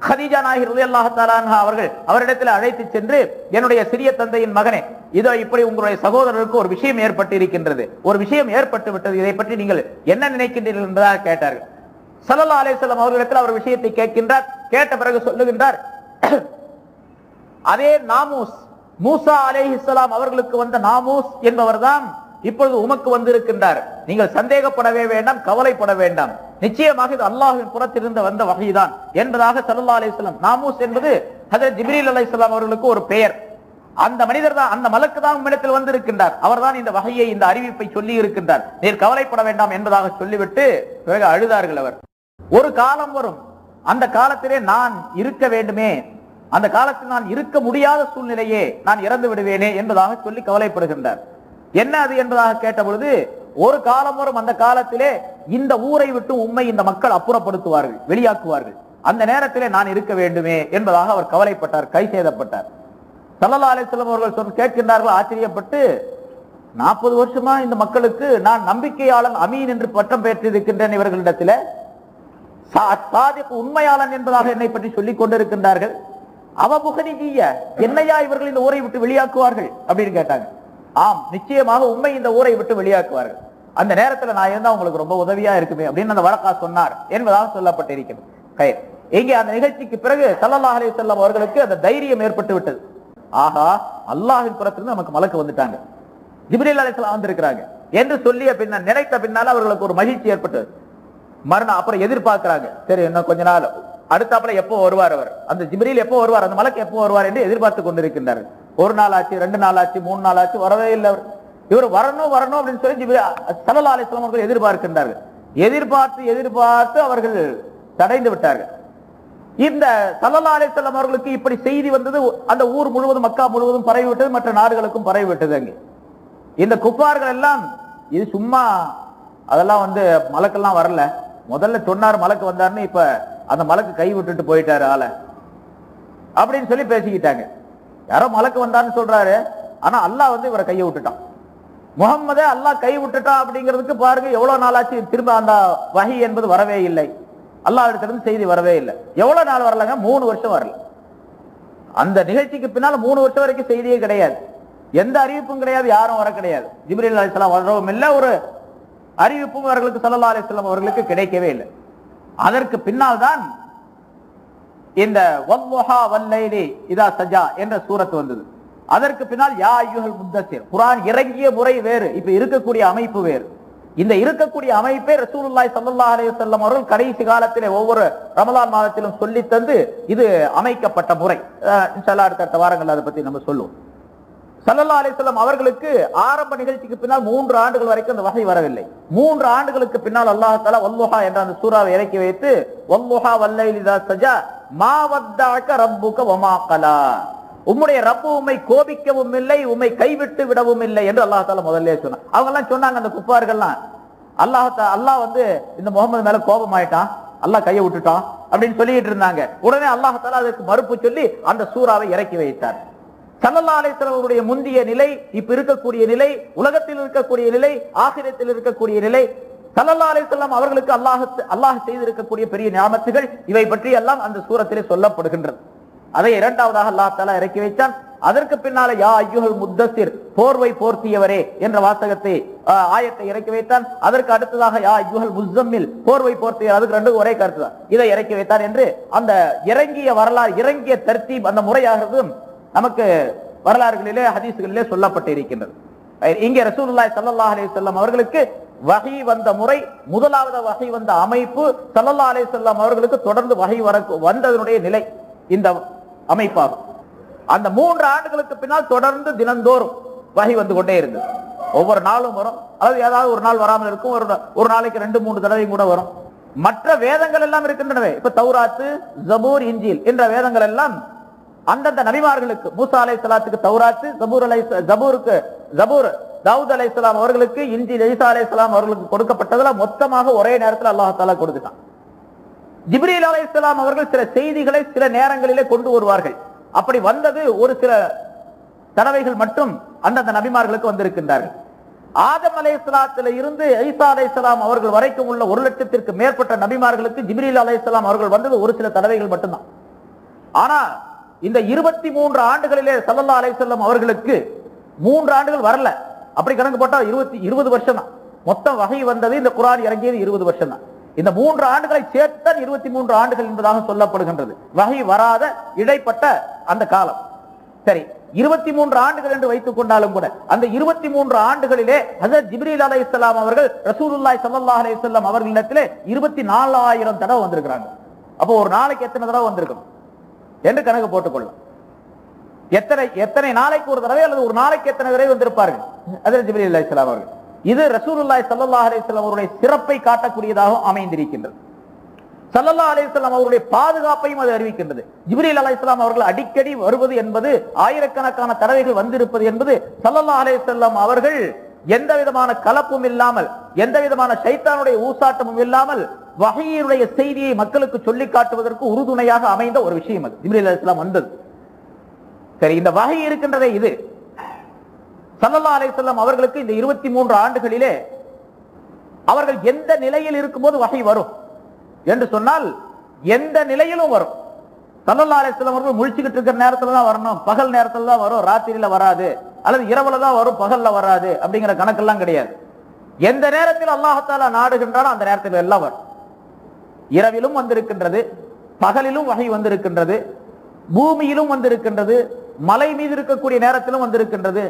கதீஜா நாயகி ரலியல்லாஹு தஆலா அன்ஹா அவர்கள் அவரிடத்தில் அழைத்து சென்று, என்னுடைய சிறிய தந்தையின் மகனே, இதோ இப்படி உங்களுடைய சகோதரருக்கு ஒரு விஷயம் ஏற்பட்டு இருக்கின்றது, ஒரு விஷயம் ஏற்பட்டு விட்டது, இதை பற்றி நீங்கள் என்ன நினைக்கின்றீர்கள் என்பதாக கேட்டார்கள். ஸல்லல்லாஹு அலைஹி வஸல்லம் அவர்களிடத்தில் அவர் விஷயத்தை கேட்கின்றார். கேட்ட பிறகு சொல்லுகின்றார், அதே நாமூஸ், மூசா அலைஹிஸ்ஸலாம் அவர்களுக்கு வந்த நாமூஸ் என்பவர்தான் இப்பொழுது உமக்கு வந்திருக்கின்றார். நீங்கள் சந்தேகப்படவே வேண்டாம், கவலைப்பட வேண்டாம். நிச்சயமாக இது அல்லாஹ்வின் புறத்திலிருந்து வந்த வகைதான் என்பதாக ஸல்லல்லாஹு அலைஹி வஸல்லம். நாமூஸ் என்பது ஹஜ்ரத் ஜிப்ரீல் அலைஹிஸ்ஸலாம் அவர்களுக்கு ஒரு பெயர். அந்த மனிதர் தான், அந்த மலக்கு தான் உம்மிடத்தில் வந்திருக்கின்றார். அவர்தான் இந்த வகையை, இந்த அறிவிப்பை சொல்லி இருக்கின்றார். நீர் கவலைப்பட வேண்டாம் என்பதாக சொல்லிவிட்டு பிறகு அழுதார்கள். அவர், ஒரு காலம் வரும், அந்த காலத்திலே நான் இருக்க வேண்டுமே, அந்த காலத்தில் நான் இருக்க முடியாத சூழ்நிலையே, நான் இறந்து விடுவேனே என்பதாக சொல்லி கவலைப்படுகின்றார். என்ன அது என்பதாக கேட்ட பொழுது, ஒரு காலம் வரும், அந்த காலத்திலே இந்த ஊரை விட்டு உம்மை இந்த மக்கள் அப்புறப்படுத்துவார்கள், வெளியாக்குவார்கள். அந்த நேரத்திலே நான் இருக்க வேண்டுமே என்பதாக அவர் கவலைப்பட்டார், கை சேதப்பட்டார். ஸல்லல்லாஹு அலைஹி வஸல்லம் அவர்கள் கேட்கின்றார்கள் ஆச்சரியப்பட்டு, 40 வருஷமா இந்த மக்களுக்கு நான் நம்பிக்கையாளன், அமீன் என்று பட்டம் பெற்றிருக்கின்றேன், இவர்களிடத்தில் உண்மையாளன் என்பதாக என்னை பற்றி சொல்லிக் கொண்டிருக்கின்றார்கள். அவபுகனிஜிய, என்னையா இவர்கள் இந்த ஊரை விட்டு வெளியாக்குவார்கள் அப்படின்னு கேட்டாங்க. ஆம், நிச்சயமாக உண்மை இந்த ஊரை விட்டு வெளியாக்குவார்கள். அந்த நேரத்தில் நான் இருந்தா உங்களுக்கு ரொம்ப உதவியா இருக்குமே அப்படின்னு அந்த வழக்கா சொன்னார் என்பதாக சொல்லப்பட்டிருக்கிறது. இங்கே அந்த நிகழ்ச்சிக்கு பிறகு ஸல்லல்லாஹு அலைஹி வஸல்லம் அவர்களுக்கு அந்த தைரியம் ஏற்பட்டு விட்டது. ஆஹா, அல்லாஹ்வின் புறத்திலிருந்து நமக்கு மலக்கு வந்துட்டாங்க, ஜிப்ரீல் அலைஹிஸ்ஸலாம் வந்திருக்கிறாங்க என்று சொல்லிய பின்னால், நினைத்த பின்னால் அவர்களுக்கு ஒரு மகிழ்ச்சி ஏற்பட்டது. மறுநாள் அப்புறம் எதிர்பார்க்கிறாங்க, சரி இன்னும் கொஞ்ச நாள் அடுத்தாப்புல எப்போ வருவார் அவர், அந்த ஜிப்ரீல் எப்போ வருவார், அந்த மலக்கு எப்போ வருவார் என்று எதிர்பார்த்து கொண்டிருக்கின்றார்கள். 1 நாள் ஆச்சு, 2 நாள் ஆச்சு, 3 நாள் ஆச்சு, வரவே இல்லை. இவர் வரணும் வரணும் அப்படின்னு சொல்லி ஸல்லல்லாஹு அலைஹி வஸல்லம் அவர்கள் எதிர்பார்க்கின்றார்கள். எதிர்பார்த்து அவர்கள் தடைந்து விட்டார்கள். இந்த ஸல்லல்லாஹு அலைஹி வஸல்லம் அவர்களுக்கு இப்படி செய்தி வந்தது, அந்த ஊர் முழுவதும், மக்கா முழுவதும் பரவிவிட்டது, மற்ற நாடுகளுக்கும் பரவிவிட்டது. அங்கே இந்த குஃபார்கள் எல்லாம், இது சும்மா அதெல்லாம் மலக்கெல்லாம் வரல, முதல்ல சொன்னார் மலக்கு வந்தாருன்னு, இப்ப அந்த மலக்கு கை விட்டுட்டு போயிட்டாரு ஆள அப்படின்னு சொல்லி பேசிக்கிட்டாங்க. யாரோ மலக்கு வந்தாருன்னு சொல்றாரு, ஆனா அல்லாஹ் இவரை கையை விட்டுட்டான். முகம்மதே அல்லாஹ் கை விட்டுட்டான் அப்படிங்கிறதுக்கு பாருங்க எவ்வளவு நாளாச்சு, திரும்ப அந்த வஹி என்பது வரவே இல்லை, அல்லாஹ்விடத்திலிருந்து செய்தி வரவே இல்லை. எவ்வளவு நாள் வரலங்க? 3 வருஷம் வரல. அந்த நிகழ்ச்சிக்கு பின்னால 3 வருஷம் வரைக்கும் செய்தியே கிடையாது, எந்த அறிவிப்பும் கிடையாது, யாரும் வர கிடையாது. ஜிப்ரீல் அலைஹிஸ்ஸலாம் வரவும் இல்லை, ஒரு அறிவிப்பும் அவர்களுக்கு ஸல்லல்லாஹு அலைஹி வஸல்லம் அவர்களுக்கு கிடைக்கவே இல்லை. அதற்கு பின்னால் தான் இந்த வல்லுஹா வல்லைலி இதா சஜா என்ற சூரத் வந்தது. அதற்கு பின்னால் யா அய்யுஹல் முத்தஸிர், குர்ஆன் இறங்கிய முறை வேறு, இப்ப இருக்கக்கூடிய அமைப்பு வேறு. இந்த இருக்கக்கூடிய அமைப்பை ரசூலுல்லாஹி ஸல்லல்லாஹு அலைஹி வஸல்லம் அவர்கள் கடைசி காலத்திலே ஒவ்வொரு ரமலான் மாதத்திலும் சொல்லி தந்து இது அமைக்கப்பட்ட முறை. இன்ஷா அல்லாஹ் அடுத்த வாரங்கள் அதை பத்தி நம்ம சொல்லுவோம். ஸல்லல்லாஹு அலைஹி வஸல்லம் அவர்களுக்கு ஆரம்ப நிகழ்ச்சிக்கு பின்னால் 3 ஆண்டுகள் வரைக்கும் அந்த வகை வரவில்லை. 3 ஆண்டுகளுக்கு பின்னால் அல்லாஹ் தஆலா வல்லுஹா என்ற அந்த சூராவை இறக்கி வைத்து, வல்லுஹா வல்லைலி இதா சஜா மா வத்தஅக ரப்புக வமா கலா, உம்முடைய ரப்பு உம்மை கோபிக்கவும் இல்லை, உம்மை கைவிட்டு விடவும் இல்லை என்று அல்லாஹ் தஆலா முதல்ல சொன்னான். அவங்க எல்லாம் சொன்னாங்க, அந்த குஃபார்கள்லாம், அல்லாஹ் இந்த முகமது மேல கோபம் ஆயிட்டான், அல்லாஹ் கையை விட்டுட்டான் அப்படின்னு சொல்லிட்டு இருந்தாங்க. உடனே அல்லாஹ் தஆலா அதுக்கு மறுப்பு சொல்லி அந்த சூராவை இறக்கி வைத்தார். ஸல்லல்லாஹு அலைஹி வஸல்லம் அவருடைய முந்திய நிலை, இப்ப இருக்கக்கூடிய நிலை, உலகத்தில் இருக்கக்கூடிய நிலை, ஆகிரத்தில் இருக்கக்கூடிய நிலை, ஸல்லல்லாஹு அலைஹி வஸல்லம் அவர்களுக்கு அல்லாஹ் செய்திருக்கக்கூடிய பெரிய நியாமத்துகள், இவை பற்றி எல்லாம் அந்த சூரத்திலே சொல்லப்படுகின்றது. அதை இரண்டாவதாக அல்லாஹ் தஆலா இறக்கி வைத்தான். அதற்கு பின்னால யா அய்யுஹல் முத்தஸிர், போர்வை போர்த்தியவரே என்ற வாசகத்தை, ஆயத்தை இறக்கி வைத்தான். அதற்கு அடுத்ததாக யா அய்யுஹல் முஸம்மில், போர்வை போர்த்தியவர், அதுக்கு 2 ஒரே கருத்து தான், இதை இறக்கி வைத்தான் என்று அந்த இறங்கிய வரலாறு, இறங்கிய தர்த்தீப், அந்த முறையாகிறதும் நமக்கு வரலாறுகளிலே ஹதீஸ்களிலே சொல்லப்பட்டிருக்கின்றது. இங்கே ரசூலுல்லாஹி ஸல்லல்லாஹு அலைஹி வஸல்லம் அவர்களுக்கு வஹி வந்த முறை, முதலாவது வஹி வந்த அமைப்பு, ஸல்லல்லாஹு அலைஹி வஸல்லம் அவர்களுக்கு தொடர்ந்து வஹி வந்ததனுடைய நிலை இந்த அமைப்பாகும். அந்த 3 ஆண்டுகளுக்கு பின்னால் தொடர்ந்து தினந்தோறும் வஹி வந்து கொண்டே இருந்தது. ஒவ்வொரு நாளும் வரும், அதாவது ஏதாவது ஒரு நாள் வராமல் இருக்கும், ஒரு நாளைக்கு 2-3 தடவை கூட வரும். மற்ற வேதங்கள் எல்லாம் இருக்கின்றனவே, இப்ப தௌராத்து, ஜபூர், இன்ஜீல் என்ற வேதங்கள் எல்லாம் அந்தந்த நபிமார்களுக்கு, மூசா அலைஹிஸ்ஸலாத்துக்கு தௌராத்து, ஜபூர் தாவூத் அலைஹிஸ்ஸலாம் அவர்களுக்கு, இன்ஜீல் ஈசா அலைஹிஸ்ஸலாம் அவர்களுக்கு கொடுக்கப்பட்டதெல்லாம் மொத்தமாக ஒரே நேரத்தில் அல்லாஹ் தஆலா கொடுத்துட்டான். ஜிப்ரீல் அலைஹிஸ்ஸலாம் அவர்கள் சில செய்திகளை சில நேரங்களிலே கொண்டு வருவார்கள். அப்படி வந்தது ஒரு சில தடவைகள் மட்டும் அந்தந்த நபிமார்களுக்கு வந்திருக்கின்றார்கள். ஆதம் அலைஹிஸ்ஸலாத்தில இருந்து ஈசா அலைஹிஸ்ஸலாம் அவர்கள் வரைக்கும் உள்ள 1 லட்சத்திற்கு மேற்பட்ட நபிமார்களுக்கு ஜிப்ரீல் அலைஹிஸ்ஸலாம் அவர்கள் வந்தது ஒரு சில தடவைகள் மட்டும்தான். ஆனா இந்த 23 ஆண்டுகளிலே ஸல்லல்லாஹு அலைஹி வஸல்லம் அவர்களுக்கு 3 ஆண்டுகள் வரல. அப்படி கணக்கு போட்டா 20 வருஷம் தான் மொத்தம் வகை வந்தது. இந்த குர்ஆன் இறங்கியது 20 வருஷம் தான். இந்த 3 ஆண்டுகளை சேர்த்தான் 23 ஆண்டுகள் என்பதாக சொல்லப்படுகின்றது. வகை வராத இடைப்பட்ட அந்த காலம். சரி, 23 ஆண்டுகள் என்று வைத்துக் கொண்டாலும் கூட அந்த 23 ஆண்டுகளிலே ஹஜ்ரத் ஜிப்ரீல் அலைஹிஸ்ஸலாம் அவர்கள் ரசூலுல்லாஹி ஸல்லல்லாஹு அலைஹி வஸல்லம் அவர்களிடத்திலே 24,000 தடவை வந்திருக்கிறாங்க. அப்போ ஒரு நாளைக்கு எத்தனை தடவை வந்திருக்கணும் என்று கணக்கு போட்டுக்கொள்ளலாம். எத்தனை நாளைக்கு ஒரு தடவை அல்லது ஒரு நாளைக்கு எத்தனை தடவை வந்திருப்பார்கள் ஹஜ்ரத் ஜிப்ரீல் அலைஹிஸ்ஸலாம் அவர்கள். இது ரசூலுல்லாஹி ஸல்லல்லாஹு அலைஹி வஸல்லம் அவருடைய சிறப்பை காட்டக்கூடியதாக அமைந்திருக்கின்றது. ஸல்லல்லாஹு அலைஹி வஸல்லம் அவருடைய பாதுகாப்பையும் அது அறிவிக்கின்றது. ஜிப்ரீல் அலைஹிஸ்ஸலாம் அவர்கள் அடிக்கடி வருவது என்பது, ஆயிரக்கணக்கான தடவைகள் வந்திருப்பது என்பது ஸல்லல்லாஹு அலைஹி வஸல்லம் அவர்கள் எந்த விதமான கலப்பும் இல்லாமல், எந்த விதமான ஷைத்தானுடைய ஊசாட்டமும் இல்லாமல் வஹீயுடைய செய்தியை மக்களுக்கு சொல்லி காட்டுவதற்கு உறுதுணையாக அமைந்த ஒரு விஷயம் அது. ஜிப்ரீல் அலைஹிஸ்ஸலாம் வந்தது. சரி, இந்த வஹீ இருக்கின்றதே, இது ஸல்லல்லாஹு அலைஹி வஸல்லம் அவர்களுக்கு இந்த 23 ஆண்டுகளிலே அவர்கள் எந்த நிலையில் இருக்கும்போது வஹீ வரும் என்று சொன்னால் எந்த நிலையிலும் வரும். ஸல்லல்லாஹு அலைஹி வஸல்லம் அவர்கள் முழிச்சுக்கிட்டு இருக்கிற நேரத்துல தான் வரணும், பகல் நேரத்துல தான் வரும், ராத்திரியில வராது, அல்லது இரவுல தான் வரும், பகல்ல வராது அப்படிங்கிற கணக்கெல்லாம் கிடையாது. எந்த நேரத்தில் அல்லாஹ் தஆலா நாடுகின்றானோ அந்த நேரத்தில் எல்லாம் வரும். இரவிலும் வந்திருக்கின்றது, பகலிலும் வஹீ வந்திருக்கின்றது, பூமியிலும் வந்திருக்கின்றது, மலை மீது இருக்கக்கூடிய நேரத்திலும் வந்திருக்கின்றது,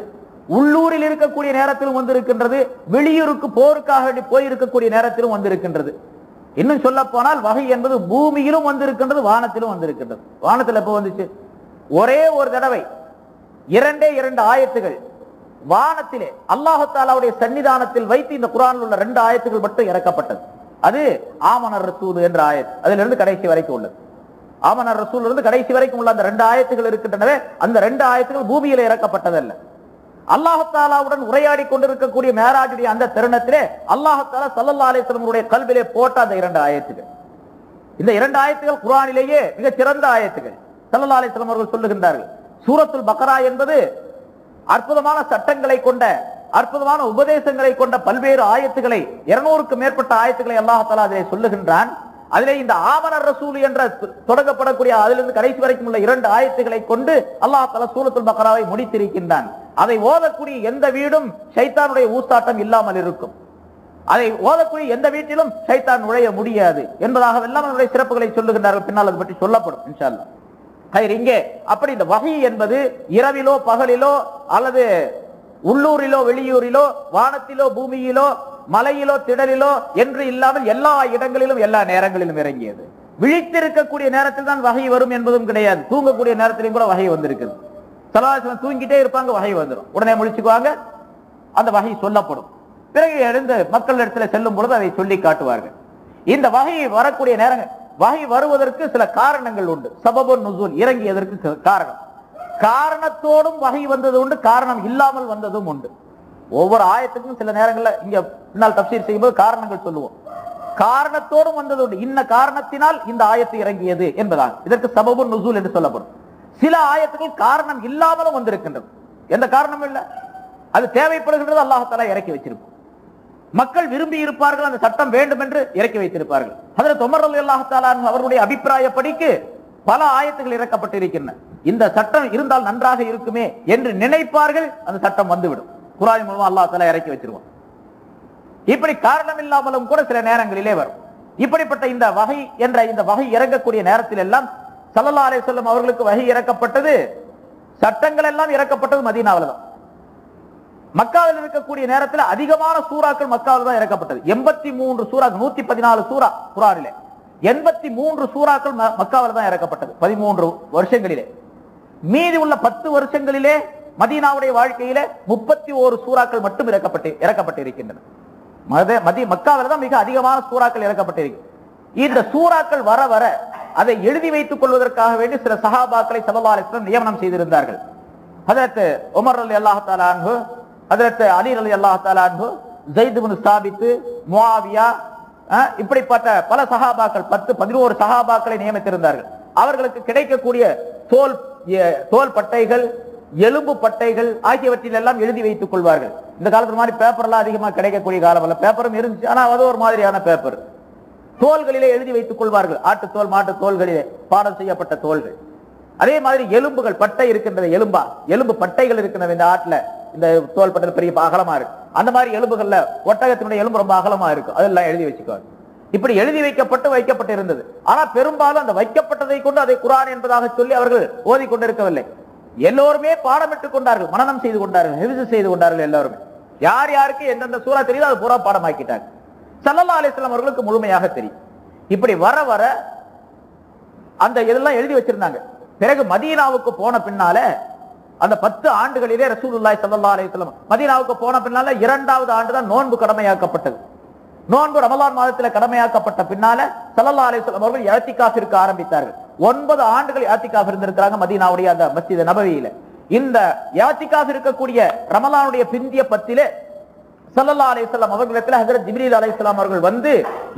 உள்ளூரில் இருக்கக்கூடிய நேரத்திலும் வந்திருக்கின்றது, வெளியூருக்கு போருக்காக போயிருக்கக்கூடிய நேரத்திலும் வந்திருக்கின்றது. இன்னும் சொல்ல போனால் வஹீ என்பது பூமியிலும் வந்திருக்கின்றது, வானத்திலும் வந்திருக்கின்றது. வானத்தில் எப்ப வந்துச்சு? ஒரே ஒரு தடவை 2 ஆயத்துகள் வானத்திலே அல்லாஹ் தஆலாவுடைய சன்னிதானத்தில் வைத்து இந்த குர்ஆனில் உள்ள 2 ஆயத்துகள் மட்டும் இறக்கப்பட்டது. அது ஆமனர் ரசூல் என்ற ஆயத், அதிலிருந்து கடைசி வரைக்கும் உள்ளது. ஆமனர் ரசூல் இருந்து கடைசி வரைக்கும் உள்ள அந்த 2 ஆயத்துகள் இருக்கின்றனவே, அந்த 2 ஆயத்துகள் பூமியில இறக்கப்பட்டதல்ல. அல்லாஹ் தஆலாவுடன் உரையாடி கொண்டிருக்கக்கூடிய மேராஜுடைய அந்த தருணத்திலே அல்லாஹ் தஆலா ஸல்லல்லாஹு அலைஹி வஸல்லம் கல்விலே போட்ட அந்த 2 ஆயத்துகள், இந்த 2 ஆயத்துகள் குர்ஆனிலேயே மிக சிறந்த ஆயத்துகள். ஸல்லல்லாஹு அலைஹி வஸல்லம் அவர்கள் சொல்லுகின்றார்கள், சூரத்துல் பக்ரா என்பது அற்புதமான சட்டங்களை கொண்ட, அற்புதமான உபதேசங்களை கொண்ட பல்வேறு ஆயத்துக்களை, 200க்கு மேற்பட்ட ஆயத்துக்களை அல்லாஹ் தஆலா அதிலே சொல்லுகின்றான். அதிலே இந்த ஆமனர் ரசூல் என்ற தொடங்கப்படக்கூடிய அதிலிருந்து கடைசி வரைக்கும் உள்ள 2 ஆயத்துக்களை கொண்டு அல்லாஹ் தஆலா சூரத்துல் பக்ராவை முடித்திருக்கின்றான். அதை ஓதக்கூடிய எந்த வீடும் ஷைத்தானுடைய ஊசாட்டம் இல்லாமல் இருக்கும். அதை ஓதக்கூடிய எந்த வீட்டிலும் ஷைத்தான் நுழைய முடியாது என்பதாக எல்லாம் அவருடைய சிறப்புகளை சொல்லுகின்றார்கள். பின்னால் அது பற்றி சொல்லப்படும் இன்ஷா அல்லாஹ். இங்கே அப்படி இந்த வஹீ என்பது இரவிலோ பகலிலோ அல்லது உள்ளூரிலோ வெளியூரிலோ வானத்திலோ பூமியிலோ மலையிலோ திடலிலோ என்று இல்லாமல் எல்லா இடங்களிலும் எல்லா நேரங்களிலும் இறங்கியது. விழித்திருக்கக்கூடிய நேரத்தில் தான் வஹீ வரும் என்பதும் கிடையாது. தூங்கக்கூடிய நேரத்திலும் கூட வஹீ வந்திருக்குது. ஸல்லல்லாஹு தூங்கிட்டே இருப்பாங்க, வஹீ வந்துடும், உடனே முழிச்சுக்குவாங்க, அந்த வஹீ சொல்லப்படும். பிறகு எழுந்து மக்கள் இடத்துல செல்லும் பொழுது அதை சொல்லி காட்டுவார்கள். இந்த வஹீ வரக்கூடிய நேரங்கள், வஹீ வருவதற்கு சில காரணங்கள் உண்டு. சபபுன் நுசூல், இறங்கியதற்கு காரணம், காரணத்தோடும் வஹீ வந்தது உண்டு, காரணம் இல்லாமல் வந்ததும் உண்டு. ஒவ்வொரு ஆயத்துக்கும் சில நேரங்கள்ல இங்க பின்னால் தஃப்சீர் செய்யும்போது காரணங்கள் சொல்லுவோம். காரணத்தோடும் வந்தது உண்டு, இன்ன காரணத்தினால் இந்த ஆயத்து இறங்கியது என்பதாக இதற்கு சபபுன் நுசூல் என்று சொல்லப்படும். சில ஆயத்துக்கள் காரணம் இல்லாமலும் வந்திருக்கின்றது, எந்த காரணமும் இல்லை, அது தேவைப்படுகின்றது, அல்லாஹ் தஆலா இறக்கி வச்சிருக்கும். மக்கள் விரும்பி இருப்பார்கள், அந்த சட்டம் வேண்டும் என்று இறக்கி வைத்திருப்பார்கள். ஹஜ்ரத் உமர் ரலியல்லாஹு தஆலா அவர்களுடைய அபிப்பிராயப்படிக்கு பல ஆயத்துகள் இறக்கப்பட்டிருக்கின்றன. இந்த சட்டம் இருந்தால் நன்றாக இருக்குமே என்று நினைப்பார்கள், அந்த சட்டம் வந்துவிடும். குர்ஆன் மூலமா அல்லாஹ் தஆலா இறக்கி வச்சிருவான். இப்படி காரணம் இல்லாமலும் கூட சில நேரங்களிலே வரும். இப்படிப்பட்ட இந்த வஹீ என்ற இந்த வஹீ இறங்கக்கூடிய நேரத்தில் எல்லாம் ஸல்லல்லாஹு அலைஹி வஸல்லம் அவர்களுக்கு வஹீ இறக்கப்பட்டது சட்டங்கள் எல்லாம் இறக்கப்பட்டது மதீனாவில் தான். மக்காவில் இருக்கக்கூடிய நேரத்தில் அதிகமான சூறாக்கள் மக்காவில் தான் இறக்கப்பட்டது. 83 சூறாக்கள், 114 சூறா குர்ஆனிலே 83 சூறாக்கள் மக்காவில் தான் இறக்கப்பட்டது 13 வருஷங்களிலே. மீதி உள்ள 10 வருஷங்களிலே மதீனாவுடைய வாழ்க்கையிலே 31 சூறாக்கள் மட்டும் இறக்கப்பட்டு இருக்கின்றன. மக்காவில் தான் மிக அதிகமான சூறாக்கள் இறக்கப்பட்டிருக்கு. இந்த சூறாக்கள் வர வர அதை எழுதி வைத்துக் கொள்வதற்காக வேண்டி சில சஹாபாக்களை ஸல்லல்லாஹு அலைஹி வஸல்லம் நியமனம் செய்திருந்தார்கள். ஹஜ்ரத் உமர் ரலியல்லாஹு தஆலா அன்ஹு, ஹஜ்ரத் அலி ரலியல்லாஹு தஆலா அன்ஹு, ஸைத் இப்னு சாபித், முஆவியா, இப்படிப்பட்ட பல சஹாபாக்கள் 10-11 சஹாபாக்களை நியமித்திருந்தார்கள். அவர்களுக்கு கிடைக்கக்கூடிய தோல் பட்டைகள், எலும்பு பட்டைகள் ஆகியவற்றில் எல்லாம் எழுதி வைத்துக் கொள்வார்கள். இந்த காலத்துல மாதிரி பேப்பர்லாம் அதிகமாக கிடைக்கக்கூடிய காலம் அல்ல. பேப்பரும் இருந்துச்சு, ஆனா அது ஒரு மாதிரியான பேப்பர். தோள்களிலே எழுதி வைத்துக் கொள்வார்கள். ஆட்டுத்தோல், மாட்டு தோள்களிலே பாடம் செய்யப்பட்ட தோள்கள். அதே மாதிரி எலும்புகள், பட்டை இருக்கின்றது, எலும்பு பட்டைகள் இருக்கின்றது. இந்த ஆட்டுல இந்த தோல் பட்டை பெரிய அகலமா இருக்கு. அந்த மாதிரி எலும்புகள்ல ஒட்டகத்தினுடைய எலும்பு ரொம்ப அகலமா இருக்கும். அதெல்லாம் எழுதி வச்சுக்குவாங்க. இப்படி எழுதி வைக்கப்பட்டு இருந்தது. ஆனா பெரும்பாலும் அந்த வைக்கப்பட்டதை கொண்டு அதை குர்ஆன் என்பதாக சொல்லி அவர்கள் ஓதிக்கொண்டிருக்கவில்லை. எல்லோருமே பாடமிட்டுக் கொண்டார்கள், மனனம் செய்து கொண்டார்கள், ஹிஃப்ஸ் செய்து கொண்டார்கள். எல்லாருமே யார் யாருக்கு எந்தெந்த சூரா தெரியுதோ அது பூரா பாடமாக்கிட்டாங்க. ஸல்லல்லாஹு அலைஹி வஸல்லம் அவர்களுக்கு முழுமையாக தெரியும். இப்படி வர வர அந்த இதெல்லாம் எழுதி வச்சிருந்தாங்க. பிறகு மதீனாவுக்கு போன பின்னால அந்த 10 ஆண்டுகளிலே ரசூலுல்லாஹி ஸல்லல்லாஹு அலைஹி வஸல்லம் மதீனாவுக்கு போன பின்னால 2வது ஆண்டு தான் நோன்பு கடமையாக்கப்பட்டது. நோன்பு ரமலான் மாதத்தில் கடமையாக்கப்பட்ட பின்னால ஸல்லல்லாஹு அலைஹி வஸல்லம் அவர்கள் இஅ்திகாஃப் இருக்க ஆரம்பித்தார்கள். 9 ஆண்டுகள் இஅ்திகாஃப் இருந்திருக்கிறாங்க மதீனாவுடைய அந்த மஸ்ஜித் நபவியில. இந்த இஅ்திகாஃப் இருக்கக்கூடிய ரமலானுடைய பிந்திய 10லே ஸல்லல்லாஹு அலைஹி வஸல்லம் அவர்களிடத்தில் ஹஜ்ரத் ஜிப்ரீல் அலைஹிஸ்ஸலாம் அவர்கள் வந்து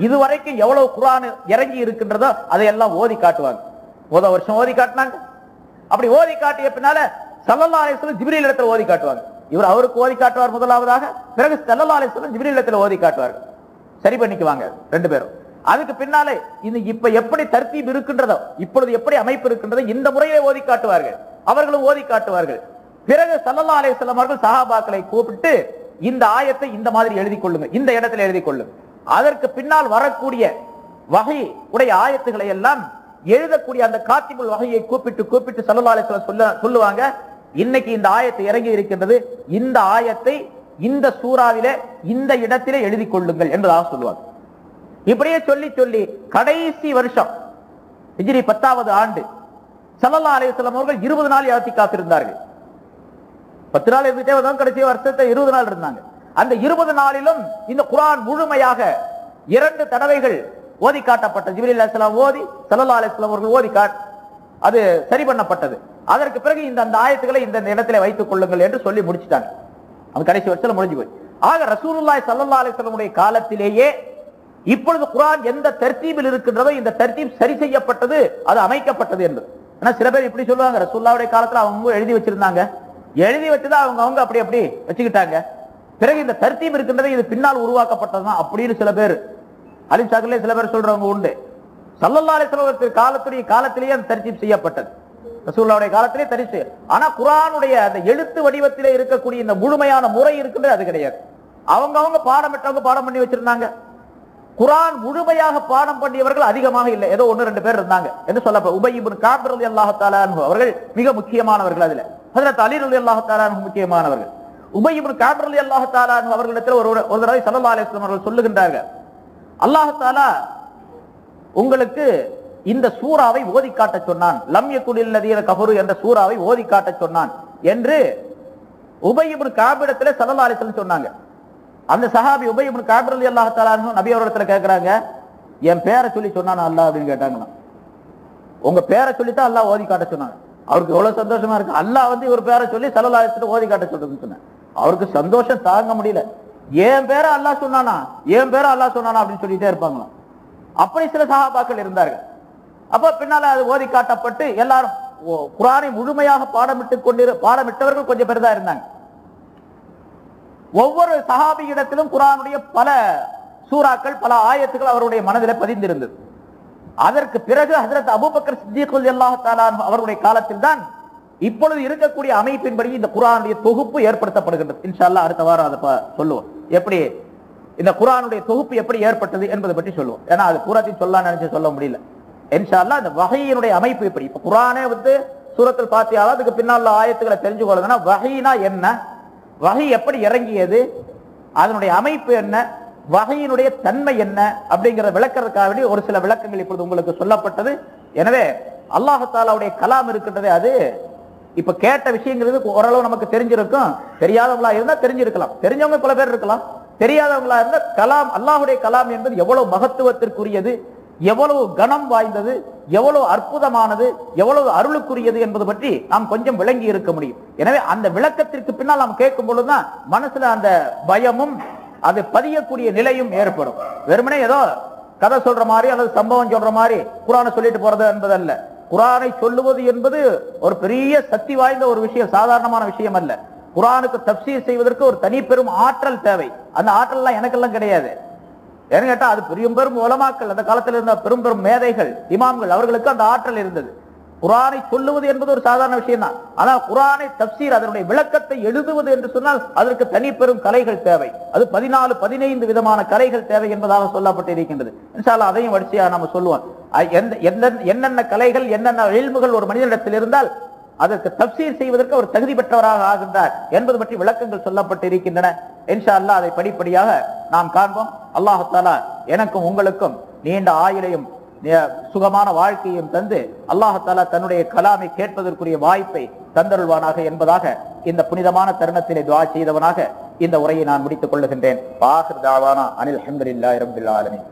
இதுவரைக்கும் எவ்வளவு குர்ஆன் இறங்கி இருக்கின்றதோ அதையெல்லாம் ஓதி காட்டுவாங்க. வருஷம் ஓதி காட்டினாங்க. அப்படி ஓதி காட்டிய பின்னால ஸல்லல்லாஹு அலைஹி வஸல்லம் ஜிப்ரீல் இடத்துல ஓதி காட்டுவாங்க. இவர் அவருக்கு ஓதி காட்டுவார் முதலாவதாக, பிறகு ஸல்லல்லாஹு அலைஹி வஸல்லம் ஜிப்ரீல் இடத்துல ஓதி காட்டுவார். சரி பண்ணிக்குவாங்க 2 பேரும். அதுக்கு பின்னாலே இது இப்ப எப்படி தர்த்தீப் இருக்கின்றதோ, இப்பொழுது எப்படி அமைப்பு இருக்கின்றதோ இந்த முறையை ஓதி காட்டுவார்கள். அவர்களும் ஓதி காட்டுவார்கள். பிறகு ஸல்லல்லாஹு அலைஹி வஸல்லம் அவர்கள் சஹாபாக்களை கூப்பிட்டு இந்த ஆயத்தை இந்த மாதிரி எழுதி கொள்ளுங்க, இந்த இடத்துல எழுதி கொள்ளுங்க. அதற்கு பின்னால் வரக்கூடிய வஹி உடைய ஆயத்துக்களை எல்லாம் எழுதக்கூடிய அந்த காத்திபுல் வஹியை கூப்பிட்டு ஸல்லல்லாஹு அலைஹி வஸல்லம் சொல்லுவாங்க, இன்னைக்கு இந்த ஆயத்தை இறங்கி இருக்கின்றது, இந்த ஆயத்தை இந்த சூறாவிலே இந்த இடத்திலே எழுதி கொள்ளுங்கள் என்பதாக சொல்லுவாங்க. இப்படியே சொல்லி கடைசி வருஷம் ஹிஜ்ரி 10வது ஆண்டு ஸல்லல்லாஹு அலைஹி வஸல்லம் அவர்கள் 20 நாள் இஅ்திகாஃப் இருந்தார்கள். 10 நாள் இருந்துட்டே வந்தாங்க, கடைசி வருஷத்தை 20 நாள் இருந்தாங்க. அந்த 20 நாளிலும் இந்த குர்ஆன் முழுமையாக 2 தடவைகள் ஓதி காட்டப்பட்டது. ஜிப்ரீல் அலைஹிஸ்ஸலாம் ஓதி, ஸல்லல்லாஹு அலைஹி வஸல்லம் அவர்கள் ஓதி அது சரி பண்ணப்பட்டது. அதற்கு பிறகு இந்த ஆயத்துக்களை இந்த இடத்திலே வைத்துக் கொள்ளுங்கள் என்று சொல்லி முடிச்சிட்டாங்க. அது கடைசி வருஷத்துல முடிஞ்சு போய். ஆக ரசூலுல்லாஹி ஸல்லல்லாஹு அலைஹி வஸல்லம் உடைய காலத்திலேயே இப்பொழுது குர்ஆன் எந்த தர்த்தீபில் இருக்கின்றதோ இந்த தர்த்தீப் சரி செய்யப்பட்டது, அது அமைக்கப்பட்டது என்று. ஆனா சில பேர் இப்படி சொல்லுவாங்க, ரசூலுல்லாஹ்வுடைய காலத்துல அவங்க எழுதி வச்சிருந்தாங்க, எழுதி வச்சுதான் அவங்க அப்படி வச்சுக்கிட்டாங்க. பிறகு இந்த தர்த்தீப் இருக்கின்றது இது பின்னால் உருவாக்கப்பட்டதுதான் அப்படின்னு சில பேர் அலிம் சாக்கர்ல சில பேர் சொல்றவங்க உண்டு. ஸல்லல்லாஹு அலைஹி வஸல்லம் காலத்திலேயே அந்த தர்த்தீப் செய்யப்பட்டது, ரசூலுல்லாஹ்வுடைய காலத்திலே தரிசு. ஆனா குர்ஆனுடைய அந்த எழுத்து வடிவத்திலே இருக்கக்கூடிய இந்த முழுமையான முறை இருக்கின்றது அது கிடையாது. அவங்க பாடமிட்டவங்க பாடம் பண்ணி வச்சிருந்தாங்க. குர்ஆன் முழுமையாக பாடம் பண்ணியவர்கள் அதிகமாக இல்லை, ஏதோ 1-2 பேர் இருந்தாங்க என்று சொல்லப்படும். உபய் இப்னு கஅப் ரலியல்லாஹு தஆலா அன்ஹு அவர்கள் மிக முக்கியமானவர்கள். அதுல ஹஜ்ரத் அலி ரலியல்லாஹு தஆலா அன்ஹு முக்கியமானவர்கள். உபய் இப்னு கஅப் ரலியல்லாஹு தஆலா அன்ஹு அவர்களிடத்தில் ஒரு தடவை ஸல்லல்லாஹு அலைஹி வஸல்லம் அவர்கள் சொல்லுகின்றார்கள், அல்லாஹ் தஆலா உங்களுக்கு இந்த சூறாவை ஓதி காட்ட சொன்னான், லம் யகுனில் லதீன கஃபரு என்ற சூறாவை ஓதி காட்ட சொன்னான் என்று உபய் இப்னு கஅப் இடத்துல ஸல்லல்லாஹு அலைஹி வஸல்லம் சொன்னாங்க. அந்த சஹாபி உபய் இப்னு கஅப் ரலியல்லாஹு தஆலா அன்ஹு நபி அவர்களிடத்துல கேக்குறாங்க, என் பேரை சொல்லி சொன்னானா அல்லாஹ் அப்படின்னு கேட்டாங்க. உங்க பேரை சொல்லித்தான் அல்லாஹ் ஓதி காட்ட சொன்னாங்க. அவருக்கு எவ்வளவு சந்தோஷமா இருக்கு, அல்லாஹ் இவர் பேரை சொல்லி ஸல்லல்லாஹு அலைஹி வஸல்லம் ஓதி காட்ட சொல்றதுன்னு சொன்னாங்க. அவருக்கு சந்தோஷம் தாங்க முடியல. என் பேரை அல்லாஹ் சொன்னானா அப்படின்னு சொல்லிட்டே இருப்பாங்க. அப்படி சில சஹாபாக்கள் இருந்தார்கள். அப்ப பின்னால அது ஓதி காட்டப்பட்டு எல்லாரும் குர்ஆனை முழுமையாக பாடமிட்டவர்கள் கொஞ்சம் பேர் தான் இருந்தாங்க. ஒவ்வொரு சஹாபியிடத்திலும் குர்ஆனுடைய பல சூறாக்கள் பல ஆயத்துக்கள் அவருடைய மனதில் பதிந்திருந்தது. அதற்கு பிறகு ஹஜ்ரத் அபூபக்கர் சித்திக் ரலியல்லாஹு தஆலா அவருடைய காலத்தில் தான் இப்பொழுது இருக்கக்கூடிய அமைப்பின்படி இந்த குர்ஆனுடைய தொகுப்பு ஏற்படுத்தப்படுகின்றது. இன்ஷா அல்லாஹ் அடுத்த வாரம் அதை சொல்லுவோம், எப்படி இந்த குர்ஆனுடைய தொகுப்பு எப்படி ஏற்பட்டது என்பதை பற்றி சொல்லுவோம். ஏன்னா அது பூராத்தையும் சொல்ல நினைச்சு சொல்ல முடியல. இன்ஷா அல்லாஹ் இந்த வஹையினுடைய அமைப்பு எப்படி, இப்ப குர்ஆனே சூரத்துல் ஃபாத்திஹா அதுக்கு பின்னால ஆயத்துக்களை தெரிஞ்சு கொள்ளுங்கன்னா வஹீனா என்ன, வஹீ எப்படி இறங்கியது, அதனுடைய அமைப்பு என்ன, வஹீனுடைய தன்மை என்ன அப்படிங்கறத விளக்கறதுக்காக ஒரு சில விளக்கங்கள் இப்பொழுது உங்களுக்கு சொல்லப்பட்டது. எனவே அல்லாஹ் தஆலாவுடைய கலாம் இருக்கின்றது, அது இப்ப கேட்ட விஷயங்கிறது ஓரளவு நமக்கு தெரிஞ்சிருக்கும். தெரியாதவங்களா இருந்தா தெரிஞ்சிருக்கலாம், தெரிஞ்சவங்க பல பேர் இருக்கலாம். தெரியாதவங்களா இருந்தா கலாம், அல்லாஹுடைய கலாம் என்பது எவ்வளவு மகத்துவத்திற்குரியது, எவ்வளவு கனம் வாய்ந்தது, எவ்வளவு அற்புதமானது, எவ்வளவு அருளுக்குரியது என்பது பற்றி நாம் கொஞ்சம் விளங்கி இருக்க முடியும். எனவே அந்த விளக்கத்திற்கு பின்னால் நாம் கேட்கும் பொழுதுதான் மனசுல அந்த பயமும் அது பதியக்கூடிய நிலையும் ஏற்படும். வெறுமனே ஏதோ கதை சொல்ற மாதிரி அல்லது சம்பவம் சொல்ற மாதிரி குர்ஆனை சொல்லிட்டு போறது என்பதல்ல. குர்ஆனை சொல்லுவது என்பது ஒரு பெரிய சக்தி வாய்ந்த ஒரு விஷயம், சாதாரணமான விஷயம் அல்ல. குர்ஆனுக்கு தஃப்சீர் செய்வதற்கு ஒரு தனி பெரும் ஆற்றல் தேவை. அந்த ஆற்றல்லாம் எனக்கெல்லாம் கிடையாது. ஏன்னு கேட்டா அது பெரும் பெரும் உலமாக்கள், அந்த காலத்தில் இருந்த பெரும் பெரும் மேதைகள், இமாம்கள், அவர்களுக்கு அந்த ஆற்றல் இருந்தது. குர்ஆனை சொல்லுவது என்பது ஒரு சாதாரண விஷயம் தான். ஆனால் குர்ஆனை தஃப்சீர், அதனுடைய விளக்கத்தை எழுதுவது என்று சொன்னால் அதற்கு தனி பெரும் கலைகள் தேவை. அது 14-15 விதமான கலைகள் தேவை என்பதாக சொல்லப்பட்டு இருக்கின்றது. இன்ஷா அல்லாஹ் அதையும் வரிசையா நம்ம சொல்லுவோம். என்னென்ன கலைகள், என்னென்ன இல்முகள் ஒரு மனிதனிடத்தில் இருந்தால் அதற்கு தஃப்சீர் செய்வதற்கு ஒரு தகுதி பெற்றவராக ஆகின்றார் என்பது பற்றி விளக்கங்கள் சொல்லப்பட்டு இருக்கின்றன. இன்ஷா அல்லாஹ் அதை படிப்படியாக நாம் காண்போம். அல்லாஹ் தஆலா எனக்கும் உங்களுக்கும் நீண்ட ஆயுளையும் சுகமான வாழ்க்கையும் தந்து அல்லாஹ் தஆலா தன்னுடைய கலாமை கேட்பதற்குரிய வாய்ப்பை தந்தருள்வானாக என்பதாக இந்த புனிதமான தருணத்திலே துஆ செய்தவனாக இந்த உரையை நான் முடித்துக் கொள்ளுகின்றேன். ஆகிர் தாவானா அனில் ஹம்துலில்லாஹி ரப்பில் ஆலமீன்.